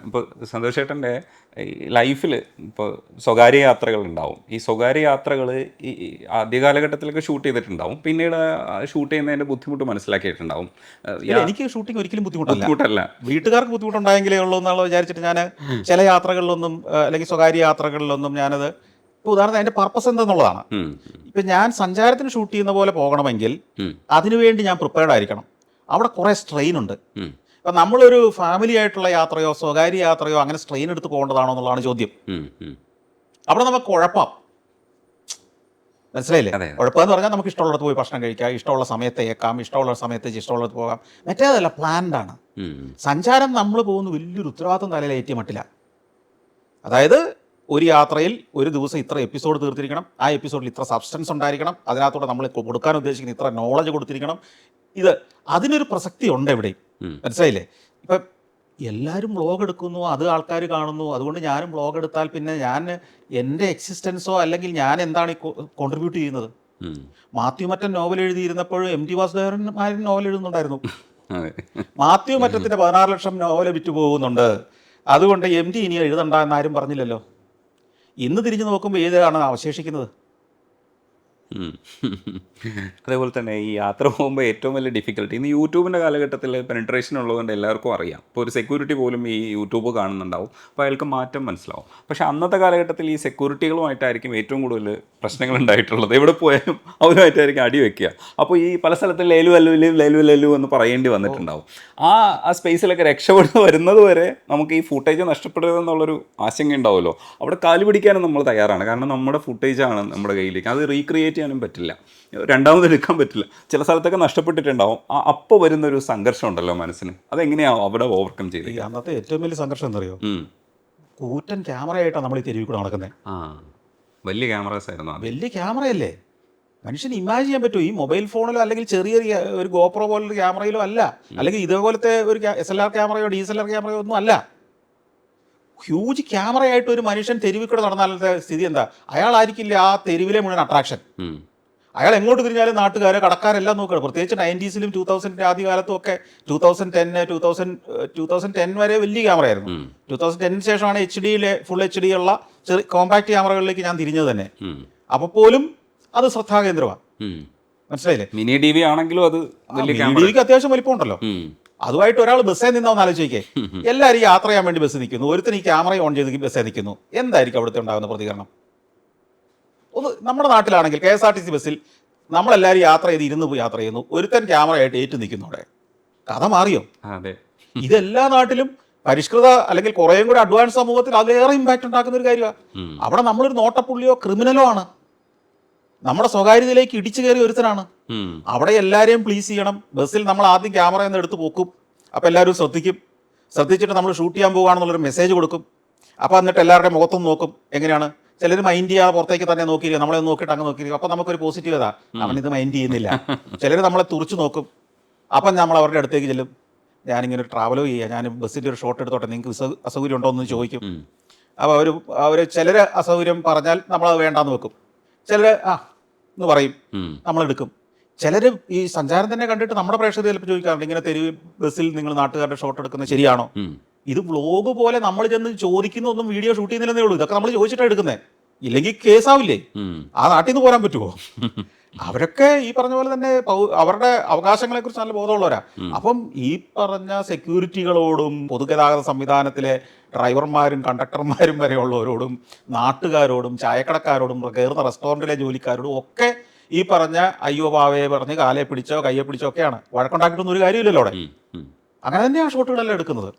ഇപ്പോൾ സന്തോഷേട്ടൻ്റെ ലൈഫിൽ ഇപ്പോൾ സ്വകാര്യ യാത്രകൾ ഉണ്ടാവും. ഈ സ്വകാര്യ യാത്രകൾ ഈ ആദ്യ കാലഘട്ടത്തിലൊക്കെ ഷൂട്ട് ചെയ്തിട്ടുണ്ടാവും, പിന്നീട് ഷൂട്ട് ചെയ്യുന്നതിൻ്റെ ബുദ്ധിമുട്ട് മനസ്സിലാക്കിയിട്ടുണ്ടാവും. എനിക്ക് ഷൂട്ടിംഗ് ഒരിക്കലും ബുദ്ധിമുട്ടല്ല. വീട്ടുകാർക്ക് ബുദ്ധിമുട്ടുണ്ടായെങ്കിലേ ഉള്ളൂ എന്നുള്ള വിചാരിച്ചിട്ട് ഞാൻ ചില യാത്രകളിലൊന്നും അല്ലെങ്കിൽ സ്വകാര്യ യാത്രകളിലൊന്നും ഞാനത് ഇപ്പോൾ ഉദാഹരണത്തിന് അതിന്റെ പർപ്പസ് എന്തെന്നുള്ളതാണ്. ഇപ്പം ഞാൻ സഞ്ചാരത്തിന് ഷൂട്ട് ചെയ്യുന്ന പോലെ പോകണമെങ്കിൽ അതിനുവേണ്ടി ഞാൻ പ്രിപ്പയർഡ് ആയിരിക്കണം. അവിടെ കുറേ സ്ട്രെയിൻ ഉണ്ട്. ഇപ്പം നമ്മളൊരു ഫാമിലി ആയിട്ടുള്ള യാത്രയോ സ്വകാര്യ യാത്രയോ അങ്ങനെ സ്ട്രെയിൻ എടുത്ത് പോകേണ്ടതാണോ എന്നുള്ളതാണ് ചോദ്യം. അവിടെ നമുക്ക് കുഴപ്പം മനസ്സിലായില്ലേ? കുഴപ്പമെന്ന് പറഞ്ഞാൽ നമുക്ക് ഇഷ്ടമുള്ളിടത്ത് പോയി ഭക്ഷണം കഴിക്കാം, ഇഷ്ടമുള്ള സമയത്ത് ഏക്കാം, ഇഷ്ടമുള്ള സമയത്ത് ഇഷ്ടമുള്ളത് പോകാം. മറ്റേതല്ല, പ്ലാൻഡാണ്. സഞ്ചാരം നമ്മൾ പോകുന്ന വലിയൊരു ഉത്തരവാദിത്വം തലയിലേറ്റിയ മട്ടില്ല. അതായത് ഒരു യാത്രയിൽ ഒരു ദിവസം ഇത്ര എപ്പിസോഡ് തീർത്തിരിക്കണം, ആ എപ്പിസോഡിൽ ഇത്ര സബ്സ്റ്റൻസ് ഉണ്ടായിരിക്കണം, അതിനകത്തൂടെ നമ്മൾ കൊടുക്കാൻ ഉദ്ദേശിക്കുന്ന ഇത്ര നോളജ് കൊടുത്തിരിക്കണം. അതിനൊരു പ്രസക്തി ഉണ്ട് എവിടെയും. മനസ്സിലായില്ലേ? ഇപ്പം എല്ലാവരും വ്ളോഗ് എടുക്കുന്നു, അത് ആൾക്കാർ കാണുന്നു, അതുകൊണ്ട് ഞാനും വ്ളോഗ് എടുത്താൽ പിന്നെ ഞാൻ എൻ്റെ എക്സിസ്റ്റൻസോ അല്ലെങ്കിൽ ഞാൻ എന്താണ് കോൺട്രിബ്യൂട്ട് ചെയ്യുന്നത്? മാത്യു മറ്റൻ നോവൽ എഴുതിയിരുന്നപ്പോഴും MT വാസുദേവൻ നോവൽ എഴുതുന്നുണ്ടായിരുന്നു. മാത്യു മറ്റത്തിൻ്റെ 16 ലക്ഷം നോവൽ വിറ്റ് പോകുന്നുണ്ട്, അതുകൊണ്ട് MT ഇനി എഴുതണ്ട എന്നാരും പറഞ്ഞില്ലല്ലോ. ഇന്ന് തിരിഞ്ഞു നോക്കുമ്പോൾ ഏതാണ് അവശേഷിക്കുന്നത്? അതേപോലെ തന്നെ ഈ യാത്ര പോകുമ്പോൾ ഏറ്റവും വലിയ ഡിഫിക്കൽട്ടി ഇന്ന് യൂട്യൂബിൻ്റെ കാലഘട്ടത്തിൽ പെനിട്രേഷൻ ഉള്ളതുകൊണ്ട് എല്ലാവർക്കും അറിയാം. ഇപ്പോൾ ഒരു സെക്യൂരിറ്റി പോലും ഈ യൂട്യൂബ് കാണുന്നുണ്ടാവും, അപ്പോൾ അയാൾക്ക് മാറ്റം മനസ്സിലാവും. പക്ഷേ അന്നത്തെ കാലഘട്ടത്തിൽ ഈ സെക്യൂരിറ്റികളുമായിട്ടായിരിക്കും ഏറ്റവും കൂടുതൽ പ്രശ്നങ്ങൾ ഉണ്ടായിട്ടുള്ളത്. എവിടെ പോയാലും അവരുമായിട്ടായിരിക്കും അടി വെക്കുക. അപ്പോൾ ഈ പല സ്ഥലത്തും ലേലു അല്ലു എന്ന് പറയേണ്ടി വന്നിട്ടുണ്ടാവും. ആ സ്പേസിലൊക്കെ രക്ഷപ്പെടുന്ന വരുന്നത് വരെ നമുക്ക് ഈ ഫുട്ടേജ് നഷ്ടപ്പെടരുതെന്നുള്ളൊരു ആശങ്ക ഉണ്ടാവുമല്ലോ. അവിടെ കാല് പിടിക്കാനും നമ്മൾ തയ്യാറാണ്, കാരണം നമ്മുടെ ഫുട്ടേജാണ് നമ്മുടെ കയ്യിലേക്ക്. അത് റീക്രിയേറ്റ് ചെയ്യാനും പറ്റില്ല, രണ്ടാമത് എടുക്കാൻ പറ്റില്ല. ചില സ്ഥലത്തൊക്കെ നഷ്ടപ്പെട്ടിട്ടുണ്ടാവും. അപ്പോൾ വരുന്നൊരു സംഘർഷം ഉണ്ടല്ലോ മനസ്സിന്, അതെങ്ങനെയാവും അവിടെ ഓവർകം ചെയ്ത്? അന്നത്തെ ഏറ്റവും വലിയ സംഘർഷം എന്തറിയോ? കൂറ്റൻ ക്യാമറയായിട്ടാണ് നമ്മൾ ഈ തെരുവിൽ കൂടെ നടക്കുന്നത്. വലിയ ക്യാമറാസ് ആയിരുന്നു. വലിയ ക്യാമറയല്ലേ, മനുഷ്യന് ഇമാജിൻ ചെയ്യാൻ പറ്റുമോ? ഈ മൊബൈൽ ഫോണിലോ അല്ലെങ്കിൽ ചെറിയ ഒരു ഗോപ്രോ പോലൊരു ക്യാമറയിലോ അല്ല, അല്ലെങ്കിൽ ഇതേപോലത്തെ ഒരു SLR ക്യാമറയോ DSLR ക്യാമറയോ ഒന്നും അല്ല. ഹ്യൂജ് ക്യാമറയായിട്ട് ഒരു മനുഷ്യൻ തെരുവിൽ കൂടെ നടന്നാലത്തെ സ്ഥിതി എന്താ? അയാളായിരിക്കില്ല ആ തെരുവിലെ മുഴുവൻ അട്രാക്ഷൻ. അയാൾ എങ്ങോട്ട് തിരിഞ്ഞാലും നാട്ടുകാരെ കടക്കാരെല്ലാം നോക്കണം. പ്രത്യേകിച്ച് 90s-ലും 2000-ന്റെ ആദ്യകാലത്തും ഒക്കെ 2010 വരെ വലിയ ക്യാമറയായിരുന്നു. 2010 ശേഷമാണ് ഫുൾ HD ഉള്ള ചെറിയ കോമ്പാക്ട് ക്യാമറകളിലേക്ക് ഞാൻ തിരിഞ്ഞത് തന്നെ. അപ്പോൾ പോലും അത് ശ്രദ്ധാകേന്ദ്രമാണ്. മനസ്സിലായില്ലേ? മിനി DV ആണെങ്കിലും അത് DVക്ക് അത്യാവശ്യം വലിപ്പമുണ്ടല്ലോ. അതുമായിട്ട് ഒരാൾ ബസ്സിൽ നിന്നാന്ന് ആലോചിക്കേ. എല്ലാവരും യാത്ര ചെയ്യാൻ വേണ്ടി ബസ് നിൽക്കുന്നു, ഒരുത്തിന് ഈ ക്യാമറ ഓൺ ചെയ്ത് ബസ്സിൽ നിൽക്കുന്നു. എന്തായിരിക്കും അവിടുത്തെ ഉണ്ടാകുന്ന പ്രതികരണം? ഒന്ന് നമ്മുടെ നാട്ടിലാണെങ്കിൽ KSRTC ബസ്സിൽ നമ്മളെല്ലാവരും യാത്ര ചെയ്ത് ഇരുന്ന് പോയി യാത്ര ചെയ്യുന്നു, ഒരുത്തൻ ക്യാമറയായിട്ട് ഏറ്റു നിൽക്കുന്നു. അവിടെ കഥ മാറിയോ? ഇതെല്ലാ നാട്ടിലും പരിഷ്കൃത അല്ലെങ്കിൽ കുറേയും കൂടി അഡ്വാൻസ് സമൂഹത്തിൽ അതിലേറെ ഇമ്പാക്റ്റ് ഉണ്ടാക്കുന്ന ഒരു കാര്യമാണ്. അവിടെ നമ്മളൊരു നോട്ടപ്പുള്ളിയോ ക്രിമിനലോ ആണ്, നമ്മുടെ സ്വകാര്യതയിലേക്ക് ഇടിച്ചു കയറിയ ഒരുത്തനാണ്. അവിടെ എല്ലാവരെയും പ്ലീസ് ചെയ്യണം. ബസ്സിൽ നമ്മൾ ആദ്യം ക്യാമറ എന്ന് എടുത്ത് പോക്കും, അപ്പോൾ എല്ലാവരും ശ്രദ്ധിച്ചിട്ട് നമ്മൾ ഷൂട്ട് ചെയ്യാൻ പോകുകയാണെന്നുള്ളൊരു മെസ്സേജ് കൊടുക്കും. അപ്പോൾ എന്നിട്ട് എല്ലാവരുടെയും മുഖത്തും നോക്കും. എങ്ങനെയാണ്? ചിലർ മൈൻഡ് ചെയ്യാതെ പുറത്തേക്ക് തന്നെ നോക്കിയിരിക്കും, നമ്മളെ നോക്കിയിട്ട് അങ്ങ് നോക്കിയിരിക്കും. അപ്പോൾ നമുക്കൊരു പോസിറ്റീവതാ, അവനിത് മൈൻഡ് ചെയ്യുന്നില്ല. ചിലർ നമ്മളെ തുറച്ചു നോക്കും. അപ്പം നമ്മൾ അവരുടെ അടുത്തേക്ക് ചെല്ലും, ഞാനിങ്ങനെ ട്രാവലോ ചെയ്യാം, ഞാൻ ബസ്സിൻ്റെ ഒരു ഷോട്ട് എടുത്തോട്ടെ, നിങ്ങൾക്ക് അസൗകര്യം ഉണ്ടോ എന്ന് ചോദിക്കും. അപ്പോൾ അവർ ചിലർ അസൗകര്യം പറഞ്ഞാൽ നമ്മളത് വേണ്ടാന്ന് വെക്കും, ചിലർ എന്ന് പറയും, നമ്മളെടുക്കും. ചിലർ ഈ സഞ്ചാരം തന്നെ കണ്ടിട്ട് നമ്മുടെ പ്രേക്ഷകർ ചിലപ്പോൾ ചോദിക്കാറുണ്ട്, ഇങ്ങനെ തെരുവ് ബസ്സിൽ നിങ്ങൾ നാട്ടുകാരുടെ ഷോട്ട് എടുക്കുന്നത് ശരിയാണോ? ഇത് വ്ലോഗ് പോലെ നമ്മൾ ചെന്ന് ചോദിക്കുന്നൊന്നും വീഡിയോ ഷൂട്ട് ചെയ്യുന്നില്ലെന്നേ ഉള്ളൂ. ഇതൊക്കെ നമ്മൾ ചോദിച്ചിട്ടാണ് എടുക്കുന്നത്. ഇല്ലെങ്കിൽ കേസാവില്ലേ? ആ നാട്ടിൽ നിന്ന് പോരാൻ പറ്റുമോ? അവരൊക്കെ ഈ പറഞ്ഞ പോലെ തന്നെ അവരുടെ അവകാശങ്ങളെ കുറിച്ച് നല്ല ബോധമുള്ളവരാ. അപ്പം ഈ പറഞ്ഞ സെക്യൂരിറ്റികളോടും പൊതുഗതാഗത സംവിധാനത്തിലെ ഡ്രൈവർമാരും കണ്ടക്ടർമാരും വരെയുള്ളവരോടും നാട്ടുകാരോടും ചായക്കടക്കാരോടും കയറുന്ന റെസ്റ്റോറൻറ്റിലെ ജോലിക്കാരോടും ഒക്കെ ഈ പറഞ്ഞ അയ്യോ പാവയെ പറഞ്ഞ് കാലെ പിടിച്ചോ കയ്യെ പിടിച്ചോ ഒക്കെയാണ്. വഴക്കുണ്ടാക്കിയിട്ടൊന്നും ഒരു കാര്യമില്ലല്ലോ അവിടെ. അങ്ങനെ തന്നെയാണ് ഷോട്ടുകളെല്ലാം എടുക്കുന്നത്.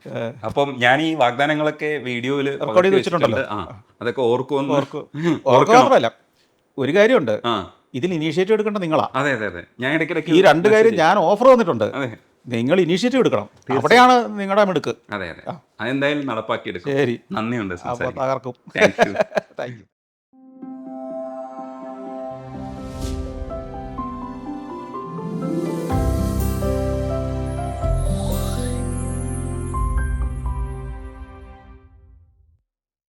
അപ്പം ഞാൻ ഈ വാഗ്ദാനങ്ങളൊക്കെ വീഡിയോയിൽ റെക്കോർഡ് ചെയ്ത് വെച്ചിട്ടുണ്ടല്ലോ. അതൊക്കെ ഓർക്കുക മാത്രമല്ല, ഒരു കാര്യമുണ്ട്, ഇതിൽ ഇനീഷ്യേറ്റീവ് എടുക്കേണ്ട നിങ്ങളാ. അതെ അതെ അതെ, ഞാൻ ഇടയ്ക്കിടയ്ക്ക് ഈ രണ്ട് കാര്യം ഞാൻ ഓഫർ വന്നിട്ടുണ്ട്, നിങ്ങൾ ഇനീഷ്യേറ്റീവ് എടുക്കണം. അവിടെയാണ് നിങ്ങളുടെ മിടുക്ക്. അതെ അതെ, അതെന്തായാലും നടപ്പാക്കി എടുക്കും. ശരി, നന്ദിയുണ്ട്. തകർക്കും. Thank you. Thank you.